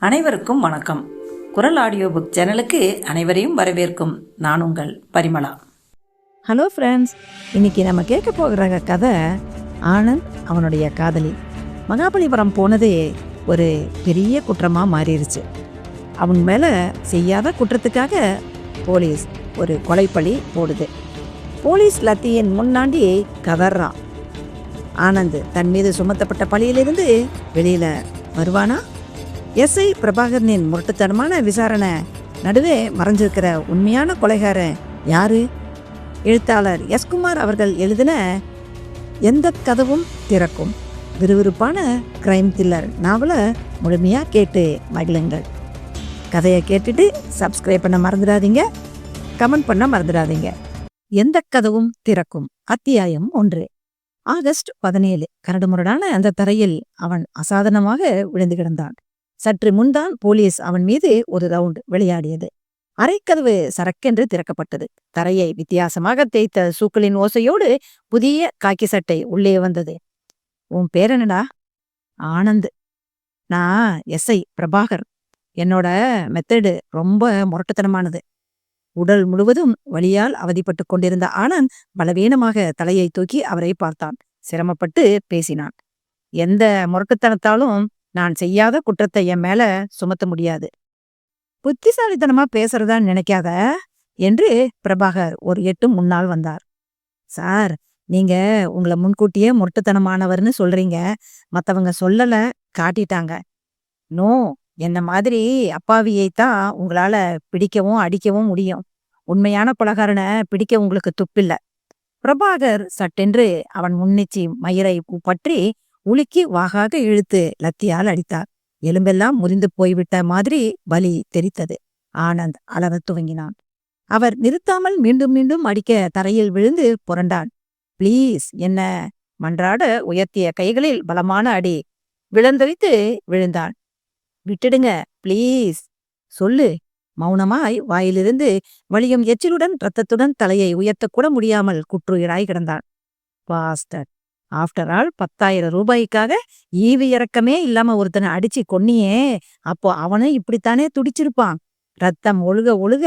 அனைவருக்கும் வணக்கம். குரல் ஆடியோ புக் சேனலுக்கு அனைவரையும் வரவேற்கும் நான் உங்கள் பரிமளா. ஹலோ ஃப்ரெண்ட்ஸ், இன்னைக்கு நம்ம கேட்க போகிற கதை ஆனந்த் அவனுடைய காதலி. மகாபலிபுரம் போனது ஒரு பெரிய குற்றமாக மாறிடுச்சு. அவன் மேலே செய்யாத குற்றத்துக்காக போலீஸ் ஒரு கொலைப்பழி போடுது. போலீஸ் லத்தியின் முன்னாடி கதறான். ஆனந்த் தன் மீது சுமத்தப்பட்ட பழியிலிருந்து வெளியில் வருவானா? எஸ்ஐ பிரபாகரனின் முரட்டுத்தனமான விசாரணை நடுவே மறைஞ்சிருக்கிற உண்மையான கொலைகாரன் யாரு? எழுத்தாளர் எஸ். குமார் அவர்கள் எழுதின எந்த கதவும் திறக்கும் விறுவிறுப்பான கிரைம் த்ரில்லர் நாவலை முழுமையாக கேட்டு மகிழுங்கள். கதையை கேட்டுட்டு சப்ஸ்கிரைப் பண்ண மறந்துடாதீங்க, கமெண்ட் பண்ண மறந்துடாதீங்க. எந்த கதவும் திறக்கும். அத்தியாயம் 1. ஆகஸ்ட் 17. கரடுமுரடான அந்த தரையில் அவன் அசாதாரணமாக விழுந்து கிடந்தான். சற்று முன்தான் போலீஸ் அவன் மீது ஒரு ரவுண்ட் விளையாடியது. அரைக்கதவு சரக்கென்று திறக்கப்பட்டது. தரையை வித்தியாசமாக தேய்த்த சூக்களின் ஓசையோடு புதிய காக்கி சட்டை உள்ளே வந்தது. உன் பேர் என்னடா? ஆனந்த். நான் எஸ்ஐ பிரபாகர். என்னோட மெத்தடு ரொம்ப முரட்டுத்தனமானது. உடல் முழுவதும் வலியால் அவதிப்பட்டு கொண்டிருந்த ஆனந்த் பலவீனமாக தலையை தூக்கி அவரை பார்த்தான். சிரமப்பட்டு பேசினான். எந்த முரட்டுத்தனத்தாலும் நான் செய்யாத குற்றத்தை என் மேல சுமத்த முடியாது. புத்திசாலித்தனமா பேசுறதா நினைக்காத என்று பிரபாகர் ஒரு எட்டு முன்னால் வந்தார். சார், நீங்க உங்களை முன்கூட்டியே முரட்டுத்தனமானவர்னு சொல்றீங்க. மத்தவங்க சொல்லல, காட்டிட்டாங்க. நோ, என்ன மாதிரி அப்பாவியைத்தான் உங்களால பிடிக்கவும் அடிக்கவும் முடியும். உண்மையான கொலைகாரனை பிடிக்க உங்களுக்கு துப்பில்ல. பிரபாகர் சட்டென்று அவன் முன்னிச்சி மயிரை பற்றி உலுக்கி வாகாக இழுத்து லத்தியால் அடித்தார். எலும்பெல்லாம் முறிந்து போய்விட்ட மாதிரி வலி தெரித்தது. ஆனந்த் அலற துவங்கினான். அவர் நிறுத்தாமல் மீண்டும் மீண்டும் அடிக்க தரையில் விழுந்து புரண்டான். பிளீஸ், என்ன மன்றாட உயர்த்திய கைகளில் பலமான அடி விழுந்தரித்து விழுந்தான். விட்டுடுங்க பிளீஸ், சொல்லு. மௌனமாய் வாயிலிருந்து வலியும் எச்சிலுடன் இரத்தத்துடன் தலையை உயர்த்தக்கூட முடியாமல் குற்றுயிராய் கிடந்தான். பாஸ்டர், ஆஃப்டர் ஆல் 10,000 ரூபாய்க்காக ஈவு இறக்கமே இல்லாம ஒருத்தனை அடிச்சு கொன்னியே, அப்போ அவனும் இப்படித்தானே துடிச்சிருப்பான். ரத்தம் ஒழுக ஒழுக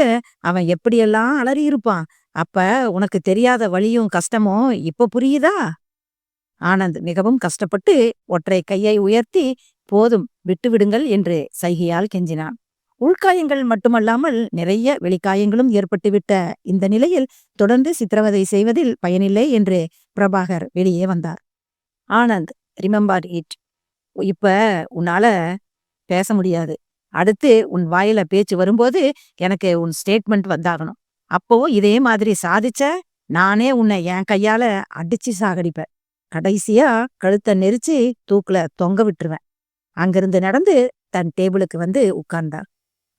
அவன் எப்படியெல்லாம் அலறி இருப்பான். அப்ப உனக்கு தெரியாத வலியும் கஷ்டமும் இப்ப புரியுதா? ஆனந்த் மிகவும் கஷ்டப்பட்டு ஒற்றை கையை உயர்த்தி போதும் விட்டுவிடுங்கள் என்று சைகையால் கெஞ்சினான். உள்காயங்கள் மட்டுமல்லாமல் நிறைய வெளிக்காயங்களும் ஏற்பட்டுவிட்ட இந்த நிலையில் தொடர்ந்து சித்திரவதை செய்வதில் பயனில்லை என்று பிரபாகர் வெளியே வந்தார். Anand, remember it. இப்ப உன்னால பேச முடியாது. அடுத்து உன் வாயில பேச்சு வரும்போது எனக்கு உன் ஸ்டேட்மெண்ட் வந்தாகணும். அப்போ இதே மாதிரி சாதிச்ச நானே உன்னை என் கையால அடிச்சு சாகடிப்பேன். கடைசியா கழுத்தை நெரிச்சு தூக்குல தொங்க விட்டுருவேன். அங்கிருந்து நடந்து தன் டேபிளுக்கு வந்து உட்கார்ந்தார்.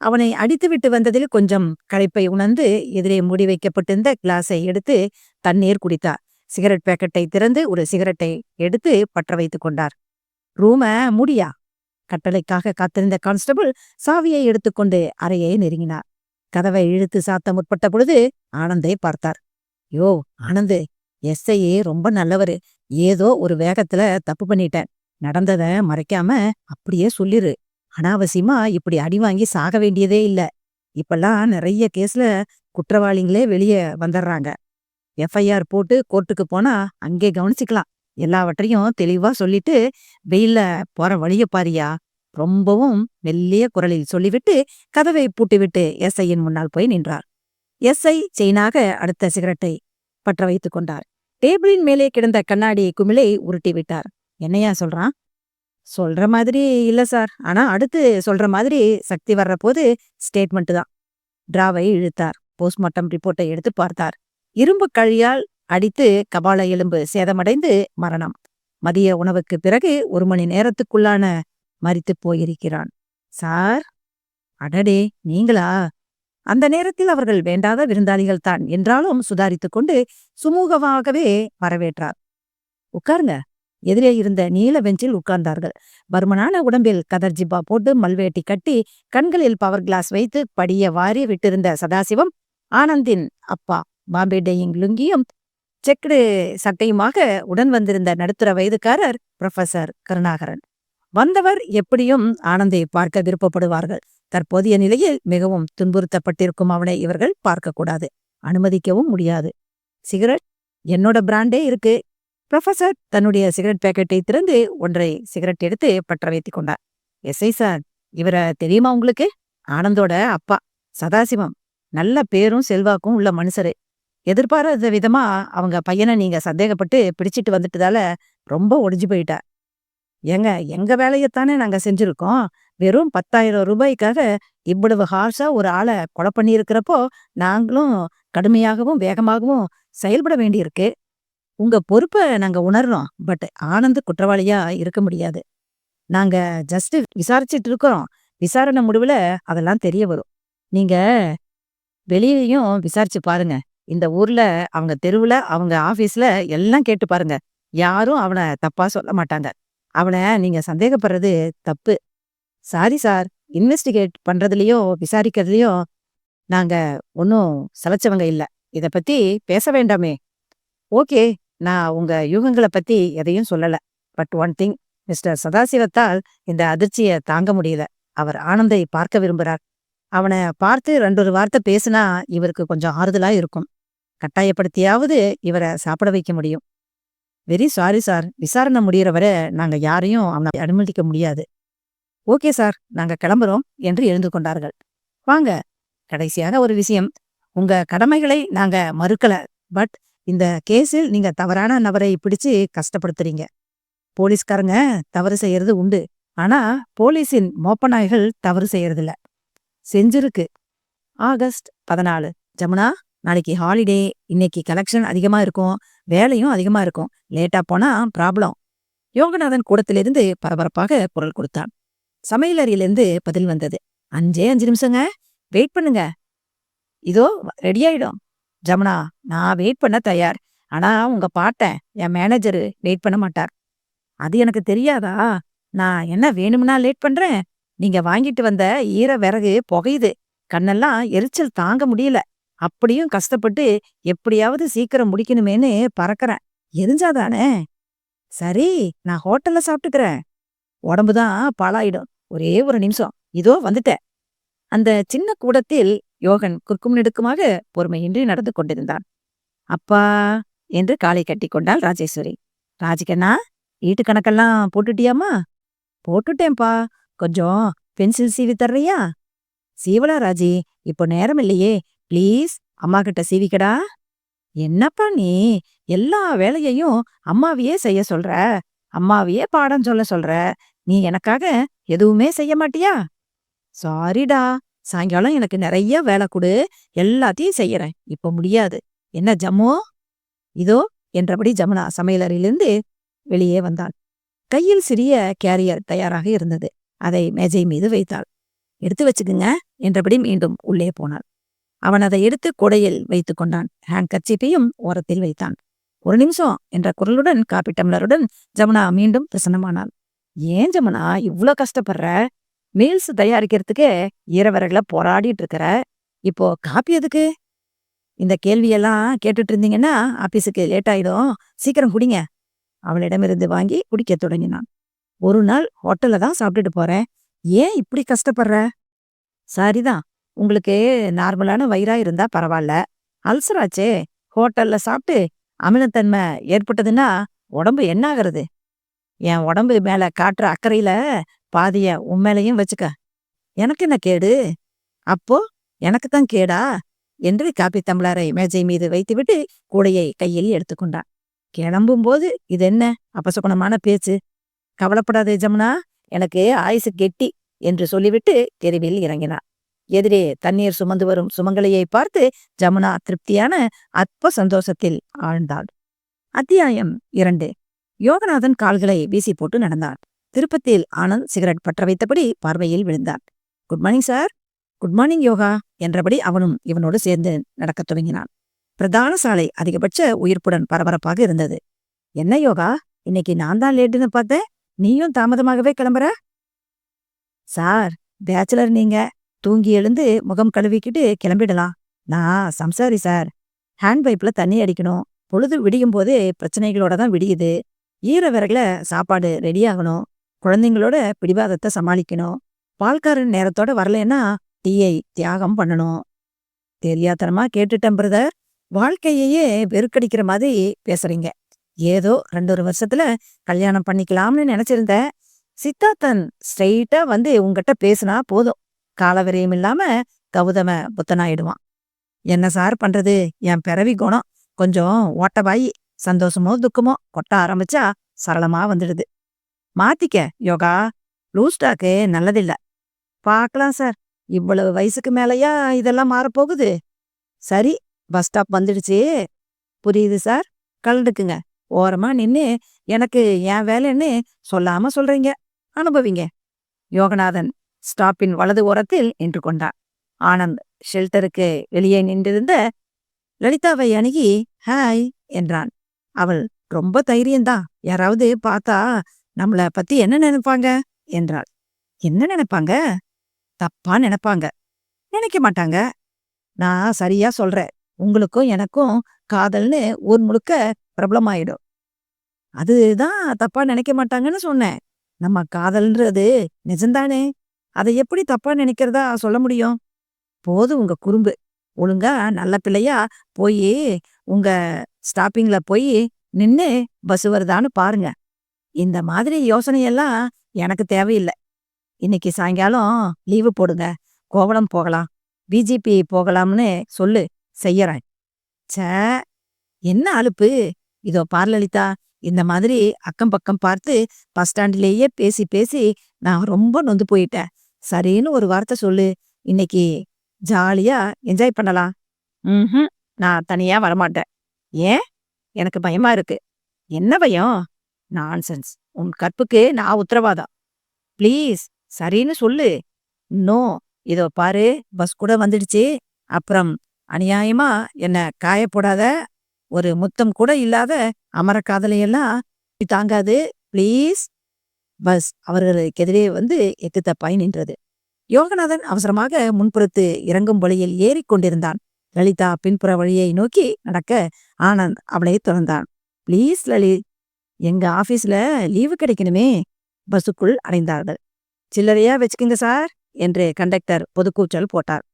அவனை அடித்துவிட்டு வந்ததில் கொஞ்சம் களைப்பை உணர்ந்து எதிரே மூடி வைக்கப்பட்டிருந்த கிளாஸை எடுத்து தண்ணீர் குடித்தார். சிகரெட் பேக்கெட்டை திறந்து ஒரு சிகரெட்டை எடுத்து பற்ற வைத்து கொண்டார். ரூம மூடியா? கட்டளைக்காக காத்திருந்த கான்ஸ்டபிள் சாவியை எடுத்துக்கொண்டு அறையை நெருங்கினார். கதவை இழுத்து சாத்த முற்பட்ட பொழுது ஆனந்தை பார்த்தார். யோ ஆனந்து, எஸ்ஐயே ரொம்ப நல்லவரு. ஏதோ ஒரு வேகத்துல தப்பு பண்ணிட்டேன். நடந்தத மறைக்காம அப்படியே சொல்லிரு. அனாவசியமா இப்படி அடி வாங்கி சாக வேண்டியதே இல்ல. இப்பெல்லாம் நிறைய கேஸ்ல குற்றவாளிகளே வெளியே வந்துடுறாங்க. எஃப்ஐஆர் போட்டு கோர்ட்டுக்கு போனா அங்கே கவனிச்சுக்கலாம். எல்லாவற்றையும் தெளிவா சொல்லிட்டு வெயில்ல போற வழிய பாரியா, ரொம்பவும் மெல்லிய குரலில் சொல்லிவிட்டு கதவை பூட்டிவிட்டு எஸ்ஐயின் முன்னால் போய் நின்றார். எஸ்ஐ செயினாக அடுத்த சிகரெட்டை பற்ற வைத்து கொண்டார். டேபிளின் மேலே கிடந்த கண்ணாடி குமிழை உருட்டி விட்டார். என்னையா சொல்றான்? சொல்ற மாதிரி இல்ல சார், ஆனா அடுத்து சொல்ற மாதிரி சக்தி வர்ற போது ஸ்டேட்மெண்ட் தான். டிராவை இழுத்தார். போஸ்ட்மார்ட்டம் ரிப்போர்ட்டை எடுத்து பார்த்தார். இரும்பு கழியால் அடித்து கபால எலும்பு சேதமடைந்து மரணம். மதிய உணவுக்கு பிறகு 1 மணி நேரத்துக்குள்ளான மரித்து போயிருக்கிறான். சார்? அடடே, நீங்களா? அந்த நேரத்தில் அவர்கள் வேண்டாத விருந்தாளிகள் தான் என்றாலும் சுதாரித்து கொண்டு சுமூகமாகவே வரவேற்றார். உட்காருங்க. எதிரே இருந்த நீல பெஞ்சில் உட்கார்ந்தார்கள். பருமனான உடம்பில் கதர் ஜிப்பா போட்டு மல்வேட்டி கட்டி கண்களில் பவர் கிளாஸ் வைத்து படிய வாரி விட்டிருந்த சதாசிவம் ஆனந்தின் அப்பா. பாம்பே டேயிங் லுங்கியும் செக்குடு சட்டையுமாக உடன் வந்திருந்த நடுத்தர வயதுக்காரர் புரொஃபசர் கருணாகரன். வந்தவர் எப்படியும் ஆனந்தை பார்க்க விருப்பப்படுவார்கள். தற்போதைய நிலையில் மிகவும் துன்புறுத்தப்பட்டிருக்கும் அவனை இவர்கள் பார்க்கக்கூடாது, அனுமதிக்கவும் முடியாது. சிகரெட் என்னோட பிராண்டே இருக்கு. ப்ரொஃபசர் தன்னுடைய சிகரெட் பேக்கெட்டை திறந்து ஒன்றை சிகரெட் எடுத்து பற்ற வைத்துக் கொண்டார். எஸ்ஐ சார், இவரை தெரியுமா உங்களுக்கு? ஆனந்தோட அப்பா சதாசிவம். நல்ல பேரும் செல்வாக்கும் உள்ள மனுஷரு. எதிர்பாராத விதமா அவங்க பையனை நீங்க சந்தேகப்பட்டு பிடிச்சிட்டு வந்துட்டதால ரொம்ப ஒடிஞ்சு போயிட்டார். ஏங்க, எங்க வேலையைத்தானே நாங்க செஞ்சிருக்கோம். வெறும் 10,000 ரூபாய்க்காக இவ்வளவு ஹார்ஷா ஒரு ஆளை கொலை பண்ணியிருக்கிறப்போ நாங்களும் கடுமையாகவும் வேகமாகவும் செயல்பட வேண்டியிருக்கு. உங்க பொறுப்பை நாங்க உணர்றோம். பட் ஆனந்த் குற்றவாளியா இருக்க முடியாது. நாங்க ஜஸ்ட் விசாரிச்சிட்டு இருக்கிறோம். விசாரணை முடிவுல அதெல்லாம் தெரிய வரும். நீங்க வெளியேயும் விசாரிச்சு பாருங்க. இந்த ஊர்ல, அவங்க தெருவுல, அவங்க ஆபீஸ்ல எல்லாம் கேட்டு பாருங்க. யாரும் அவனை தப்பா சொல்ல மாட்டாங்க. அவனை நீங்க சந்தேகப்படுறது தப்பு. சாரி சார், இன்வெஸ்டிகேட் பண்றதுலயும் விசாரிக்கிறதுலயும் நாங்க ஒன்னும் சலைச்சவங்க இல்ல. இத பத்தி பேச வேண்டாமே. ஓகே, நான் உங்க யூகங்களை பத்தி எதையும் சொல்லல. பட் ஒன் திங், மிஸ்டர் சதாசிவத்தால் இந்த அதிர்ச்சியை தாங்க முடியல. அவர் ஆனந்தை பார்க்க விரும்புறார். அவனை பார்த்து 2 வார்த்தை பேசினா இவருக்கு கொஞ்சம் ஆறுதலா இருக்கும். கட்டாயப்படுத்தியாவது இவரை சாப்பிட வைக்க முடியும். வெரி சாரி சார், விசாரணை முடியற வரை நாங்க யாரையும் அவனை அனுமதிக்க முடியாது. ஓகே சார், நாங்க கிளம்புறோம் என்று எழுந்து கொண்டார்கள். வாங்க, கடைசியான ஒரு விஷயம். உங்க கடமைகளை நாங்க மறுக்கல. பட் இந்த கேஸில் நீங்க தவறான நபரை பிடிச்சு கஷ்டப்படுத்துறீங்க. போலீஸ்காரங்க தவறு செய்யறது உண்டு. ஆனா போலீஸின் மோப்பநாய்கள் தவறு செய்யறதில்ல. செஞ்சிருக்கு. ஆகஸ்ட் 14. ஜமுனா, நாளைக்கு ஹாலிடே. இன்னைக்கு கலெக்ஷன் அதிகமா இருக்கும், வேலையும் அதிகமா இருக்கும். லேட்டா போனா ப்ராப்ளம். யோகநாதன் கூடத்திலிருந்து பரபரப்பாக குரல் கொடுத்தான். சமையலறையிலிருந்து பதில் வந்தது. 5 நிமிஷங்க, வெயிட் பண்ணுங்க. இதோ ரெடி ஆயிடும். ஜமுனா, நான் வெயிட் பண்ண தயார். ஆனா உங்க பாட்டன், என் மேனேஜரு வெயிட் பண்ண மாட்டார். அது எனக்கு தெரியாதா? நான் என்ன வேணும்னா லேட் பண்றேன்? நீங்க வாங்கிட்டு வந்த ஈர விறகு புகையுது. கண்ணெல்லாம் எரிச்சல் தாங்க முடியல. அப்படியும் கஷ்டப்பட்டு எப்படியாவது சீக்கிரம் முடிக்கணுமேன்னு பறக்கறேன். எரிஞ்சாதானே? சரி, நான் ஹோட்டல்ல சாப்பிட்டுக்கிறேன். உடம்புதான் பாழாயிடும். ஒரே ஒரு நிமிஷம், இதோ வந்துட்டேன். அந்த சின்ன கூடத்தில் யோகன் குறுக்கும் நெடுக்குமாக பொறுமையின்றி நடந்து கொண்டிருந்தான். அப்பா என்று காலை கட்டி கொண்டாள் ராஜேஸ்வரி. ராஜிகண்ணா, வீட்டு கணக்கெல்லாம் போட்டுட்டியாமா? போட்டுட்டேன்பா. கொஞ்சம் பென்சில் சீவி தர்றியா? சீவலா ராஜி, இப்போ நேரம் இல்லையே. ப்ளீஸ் அம்மா கிட்ட சீவிக்கடா. என்னப்பா நீ எல்லா வேலையையும் அம்மாவையே செய்ய சொல்ற, அம்மாவையே பாடம் சொல்ல சொல்ற. நீ எனக்காக எதுவுமே செய்ய மாட்டியா? சாரிடா, சாயங்காலம் எனக்கு நிறைய வேலை கொடு, எல்லாத்தையும் செய்யறேன். இப்போ முடியாது. என்ன ஜம்மு? இதோ என்றபடி ஜமுனா சமையலறையிலிருந்து வெளியே வந்தாள். கையில் சிறிய கேரியர் தயாராக இருந்தது. அதை மேஜை மீது வைத்தாள். எடுத்து வச்சுக்குங்க என்றபடி மீண்டும் உள்ளே போனாள். அவன் அதை எடுத்து கொடையில் வைத்துக் கொண்டான். ஹேண்ட் கர்ச்சீப்பையும் ஓரத்தில் வைத்தான். 1 நிமிஷம் என்ற குரலுடன் காப்பி டம்ளருடன் ஜமுனா மீண்டும் பிரசன்னமானாள். ஏன் ஜமுனா இவ்ளோ கஷ்டப்படுற? மீல்ஸ் தயாரிக்கிறதுக்கே ஈரவரகுல போராடிட்டு இருக்கிற. இப்போ காப்பி எதுக்கு? இந்த கேள்வியெல்லாம் கேட்டுட்டு இருந்தீங்கன்னா ஆபீஸுக்கு லேட் ஆயிடும். சீக்கிரம் குடிங்க. அவளிடமிருந்து வாங்கி குடிக்க தொடங்கினான். ஒரு நாள் ஹோட்டல்ல தான் சாப்பிட்டுட்டு போறேன். ஏன் இப்படி கஷ்டப்படுற? சரிதான், உங்களுக்கு நார்மலான வயிறா இருந்தா பரவாயில்ல. அல்சராச்சே. ஹோட்டல்ல சாப்பிட்டு அமிலத்தன்மை ஏற்பட்டதுன்னா உடம்பு என்ன ஆகுறது? என் உடம்பு மேல காட்டுற அக்கறையில பாதிய உன் மேலையும் வச்சுக்க. எனக்கு என்ன கேடு? அப்போ எனக்கு தான் கேடா என்று காப்பி டம்ளரை மேஜை மீது வைத்துவிட்டு கூடையை கையில் எடுத்துக்கொண்டான். கிளம்பும் போது இது என்ன அபசகுணமான பேச்சு? கவலைப்படாதே ஜமுனா, எனக்கு ஆயுசு கெட்டி என்று சொல்லிவிட்டு தெருவில் இறங்கினார். எதிரே தண்ணீர் சுமந்து வரும் சுமங்கலியை பார்த்து ஜமுனா திருப்தியான அற்ப சந்தோஷத்தில் ஆழ்ந்தாள். அத்தியாயம் 2. யோகநாதன் கால்களை வீசி போட்டு நடந்தார். திருப்பத்தில் ஆனந்த் சிகரெட் பற்ற வைத்தபடி பார்வையில் விழுந்தார். Good morning sir. Good morning yoga என்றபடி அவனும் இவனோடு சேர்ந்து நடக்கத் துவங்கினான். பிரதான சாலை அதிகபட்ச உயிர்ப்புடன் பரபரப்பாக இருந்தது. என்ன யோகா, இன்னைக்கு நான் தான் லேட்டுன்னு பார்த்தேன், நீயும் தாமதமாகவே கிளம்புற? சார், பேச்சுலர் நீங்க. தூங்கி எழுந்து முகம் கழுவிக்கிட்டு கிளம்பிடலாம். நான் சம்சாரி சார். ஹேண்ட் பைப்ல தண்ணி அடிக்கணும். பொழுது விடியும் போதே பிரச்சனைகளோட தான் விடியுது. ஈர விறகுல சாப்பாடு ரெடி ஆகணும். குழந்தைங்களோட பிடிவாதத்தை சமாளிக்கணும். பால்காரன் நேரத்தோட வரலைன்னா டீயை தியாகம் பண்ணணும். தெரியாத்தனமா கேட்டுட்டேன் பிரதர். வாழ்க்கையையே வெறுக்கடிக்கிற மாதிரி பேசுறீங்க. ஏதோ 2 வருஷத்துல கல்யாணம் பண்ணிக்கலாம்னு நினைச்சிருந்தேன். சித்தார்த்தன் ஸ்ட்ரெயிட்டா வந்து உங்ககிட்ட பேசினா போதும், காலவரையும் இல்லாம கௌதம புத்தனாயிடுவான். என்ன சார் பண்றது, என் பிறவி குணம். கொஞ்சம் ஓட்டவாயி, சந்தோஷமோ துக்கமோ கொட்ட ஆரம்பிச்சா சரளமா வந்துடுது. மாத்திக்க யோகா, லூஸ் டாக்கு நல்லதில்ல. பார்க்கலாம் சார், இவ்வளவு வயசுக்கு மேலயா இதெல்லாம் மாறப்போகுது? சரி, பஸ் ஸ்டாப் வந்துடுச்சு. புரியுது சார், கலந்துக்குங்க. ஓரமா நின்னு எனக்கு என் வேலைன்னு சொல்லாம சொல்றீங்க, அனுபவிங்க. யோகநாதன் ஸ்டாப்பின் வலது ஓரத்தில் நின்று கொண்டான். ஆனந்த் ஷெல்டருக்கு வெளியே நின்றிருந்த லலிதாவை அணுகி ஹாய் என்றான். அவள் ரொம்ப தைரியம்தான், யாராவது பார்த்தா நம்மள பத்தி என்ன நினைப்பாங்க என்றாள். என்ன நினைப்பாங்க? தப்பா நினைப்பாங்க. நினைக்க மாட்டாங்க. நான் சரியா சொல்றேன். உங்களுக்கும் எனக்கும் காதல்னு ஊர் முழுக்க பிரபலமாயிடும். அதுதான் தப்பா நினைக்க மாட்டாங்கன்னு சொன்னேன். நம்ம காதல்ன்றது நிஜம்தானே, அதை எப்படி தப்பா நினைக்கிறதா சொல்ல முடியும்? போதும் உங்க குறும்பு. ஒழுங்கா நல்ல பிள்ளையா போய் உங்க ஸ்டாப்பிங்ல போய் நின்னு பஸ் வருதான்னு பாருங்க. இந்த மாதிரி யோசனையெல்லாம் எனக்கு தேவையில்லை. இன்னைக்கு சாயங்காலம் லீவு போடுங்க, கோவளம் போகலாம், பிஜேபி போகலாம்னு சொல்லு, செய்யறேன். ச்சே, என்ன அலுப்பு. இதோ பார் லலிதா, இந்த மாதிரி அக்கம் பக்கம் பார்த்து பஸ் ஸ்டாண்டிலேயே பேசி பேசி நான் ரொம்ப நொந்து போயிட்டேன். சரின்னு ஒரு வார்த்தை சொல்லு, இன்னைக்கு ஜாலியா என்ஜாய் பண்ணலாம். ம்ஹும், நான் தனியா வரமாட்டேன். ஏன்? எனக்கு பயமா இருக்கு. என்ன பயம்? நான்சென்ஸ். உன் கற்புக்கு நான் உத்தரவாதம். ப்ளீஸ் சரின்னு சொல்லு. நோ, இதோ பாரு, பஸ் கூட வந்துடுச்சு. அப்புறம் அநியாயமா என்ன காயப்போடாத. ஒரு முத்தம் கூட இல்லாத அமர காதலையெல்லாம் தாங்காது. ப்ளீஸ். பஸ் அவர்களுக்கு எதிரே வந்து எக்கு தப்பாய் நின்றது. யோகநாதன் அவசரமாக முன்புறத்து இறங்கும் வழியில் ஏறிக்கொண்டிருந்தான். லலிதா பின்புற வழியை நோக்கி நடக்க ஆனந்த் அவளை தொடர்ந்தான். ப்ளீஸ் லலித், எங்க ஆபீஸ்ல லீவு கிடைக்கணுமே. பஸ்ஸுக்குள் அடைந்தார்கள். சில்லறையா வச்சுக்குங்க சார் என்று கண்டக்டர் பொதுக்கூச்சல் போட்டார்.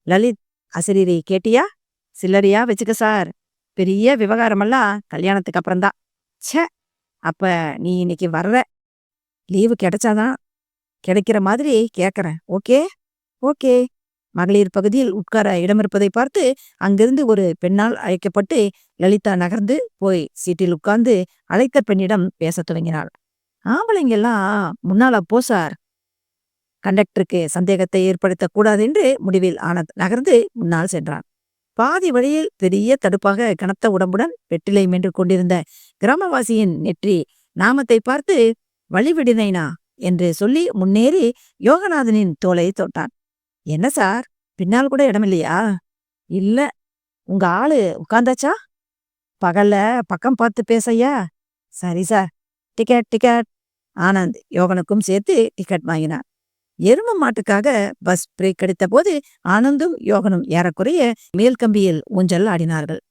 லலித், அசிரீரி கேட்டியா? சில்லறையா வச்சுக்க சார். பெரிய விவகாரமெல்லாம் கல்யாணத்துக்கு அப்புறம்தான். ச்சே, அப்ப நீ இன்னைக்கு வர்ற? லீவு கிடைச்சாதான். கிடைக்கிற மாதிரி கேட்கறேன். Okay okay. மகளிர் பகுதியில் உட்கார இடம் இருப்பதை பார்த்து அங்கிருந்து ஒரு பெண்ணால் அழைக்கப்பட்டு லலிதா நகர்ந்து போய் சீட்டில் உட்கார்ந்து அழைத்த பெண்ணிடம் பேசத் துவங்கினாள். ஆம்பளைங்கெல்லாம் முன்னால போ சார். கண்டக்டருக்கு சந்தேகத்தை ஏற்படுத்தக் கூடாது என்று முடிவில் ஆனந்த் நகர்ந்து முன்னால் சென்றான். பாதி வழியில் பெரிய தடுப்பாக கனத்த உடம்புடன் வெற்றிலை மென்று கொண்டிருந்த கிராமவாசியின் நெற்றி நாமத்தை பார்த்து வழிவிடினைனா என்று சொல்லி முன்னேறி யோகநாதனின் தோளை தொட்டான். என்ன சார், பின்னால் கூட இடமில்லையா? இல்ல. உங்க ஆளு உட்கார்ந்தாச்சா? பகல்ல பக்கம் பார்த்து பேசையா? சரி சார். Ticket ticket. ஆனந்த் யோகனுக்கும் சேர்த்து டிக்கெட் வாங்கினான். எரும மாட்டுக்காக பஸ் பிரேக் அடித்த போது ஆனந்தும் யோகனும் ஏறக்குறைய மேல் கம்பியில் ஊஞ்சல் ஆடினார்கள்.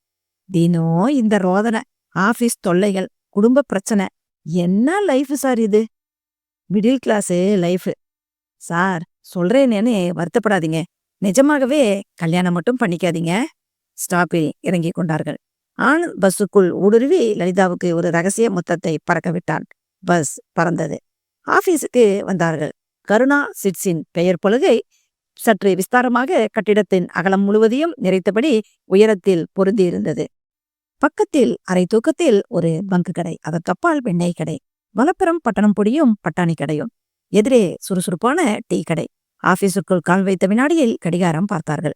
தினம் இந்த ரோதனை, ஆபீஸ் தொல்லைகள், குடும்ப பிரச்சனை. என்ன லைஃப் சார் இது? Middle class life. சார், சொல்றேனேன்னு வருத்தப்படாதீங்க. நிஜமாகவே கல்யாணம் மட்டும் பண்ணிக்காதீங்க. ஸ்டாப்பில் இறங்கி கொண்டார்கள். ஆனந்த் பஸ்ஸுக்குள் ஊடுருவி லலிதாவுக்கு ஒரு ரகசிய முத்தத்தை பறக்க விட்டான். பஸ் பறந்தது. ஆபீஸுக்கு வந்தார்கள். கருணா சிட்ஸின் பெயர் பலகை சற்று விஸ்தாரமாக கட்டிடத்தின் அகலம் முழுவதையும் நிறைத்தபடி உயரத்தில் பொருந்தியிருந்தது. பக்கத்தில் அரை தூக்கத்தில் ஒரு பங்கு கடை, அதற்கப்பால் வெண்ணெய் கடை, வலப்புறம் பட்டணம் பொடியும் பட்டாணி கடையும், எதிரே சுறுசுறுப்பான டீ கடை. ஆபீஸுக்குள் கால் வைத்த வினாடியில் கடிகாரம் பார்த்தார்கள்.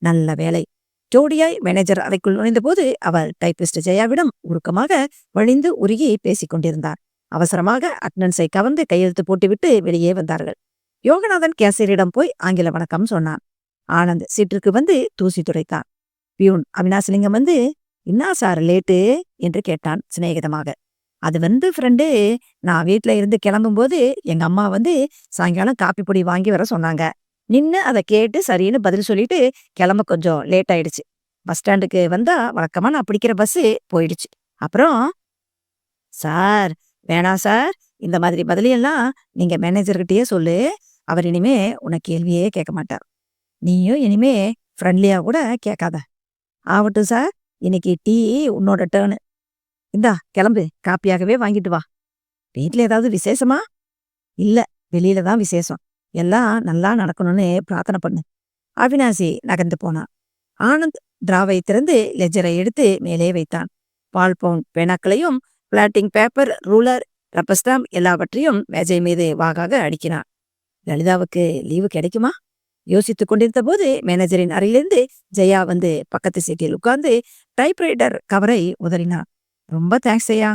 நல்ல வேலை. ஜோடியாய் மேனேஜர் அறைக்குள் நுழைந்தபோது அவர் டைபிஸ்ட் ஜெயாவிடம் உருக்கமாக வழிந்து உருகி பேசிக் கொண்டிருந்தார். அவசரமாக அட்டனன்ஸை கவர்ந்து கையெழுத்து போட்டுவிட்டு வெளியே வந்தார்கள். யோகநாதன் கேசரியிடம் போய் ஆங்கில வணக்கம் சொன்னான். ஆனந்த் சீட்டிற்கு வந்து தூசி துடைத்தான். பியூன் அவினாசிலிங்கம் வந்து, என்ன சார் லேட்டு என்று கேட்டான் சிநேகிதமாக. அது வந்து ஃப்ரெண்டு, நான் வீட்டுல இருந்து கிளம்பும்போது எங்க அம்மா வந்து சாயங்காலம் காப்பி பொடி வாங்கி வர சொன்னாங்க. நின்னு அதை கேட்டு சரின்னு பதில் சொல்லிட்டு கிளம்ப கொஞ்சம் லேட் ஆயிடுச்சு. பஸ் ஸ்டாண்டுக்கு வந்தா வழக்கமா நான் பிடிக்கிற பஸ் போயிடுச்சு. அப்புறம் சார், வேணாம் சார், இந்த மாதிரி பதிலையெல்லாம் நீங்க மேனேஜர்கிட்டயே சொல்லு. அவர் இனிமே உன்னை கேள்வியே கேட்க மாட்டார். நீயும் இனிமே ஃப்ரெண்ட்லியா கூட கேட்காத. ஆவட்டும் சார், இன்னைக்கு டீ உன்னோட டேர்னு. இந்தா கிளம்பு, காப்பியாகவே வாங்கிட்டு வா. வீட்ல ஏதாவது விசேஷமா? இல்ல, வெளியில தான் விசேஷம். எல்லாம் நல்லா நடக்கணும்னு பிரார்த்தனை பண்ணு. அவினாசி நகர்ந்து போனான். ஆனந்த் டிராவை திறந்து லெஜரை எடுத்து மேலே வைத்தான். பால் பவுண்ட் பேனாக்களையும் blotting paper, ruler, rubber stamp எல்லாவற்றையும் மேஜை மீது வாகாக அடுக்கினான். லலிதாவுக்கு லீவு கிடைக்குமா? யோசித்துக் கொண்டிருந்த போது மேனேஜரின் அறையிலிருந்து ஜெயா வந்து பக்கத்து சீட்டில் உட்கார்ந்து டைப்ரைட்டர் கவரை உதறினான். ரொம்ப தேங்க்ஸ் ஐயா.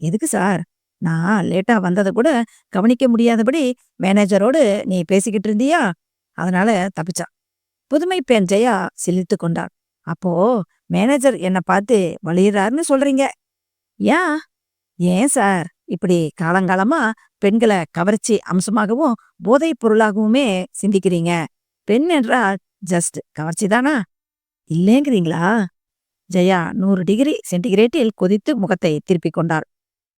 எதுக்கு சார்? நான் லேட்டா வந்ததை கூட கவனிக்க முடியாதபடி மேனேஜரோடு நீ பேசிக்கிட்டு இருந்தியா, அதனால தப்பிச்சா. புதுமை பெண் ஜெயா சிலிர்த்து கொண்டாள். அப்போ மேனேஜர் என்ன பார்த்து வலியுறாருன்னு சொல்றீங்க? ஏன்? ஏன் சார் இப்படி காலங்காலமா பெண்களை கவர்ச்சி அம்சமாகவும் போதைப் பொருளாகவுமே சிந்திக்கிறீங்க? பெண் என்றால் ஜஸ்ட் கவர்ச்சி தானா? இல்லேங்கிறீங்களா? ஜெயா 100 டிகிரி சென்டிகிரேட்டில் கொதித்து முகத்தை திருப்பிக் கொண்டாள்.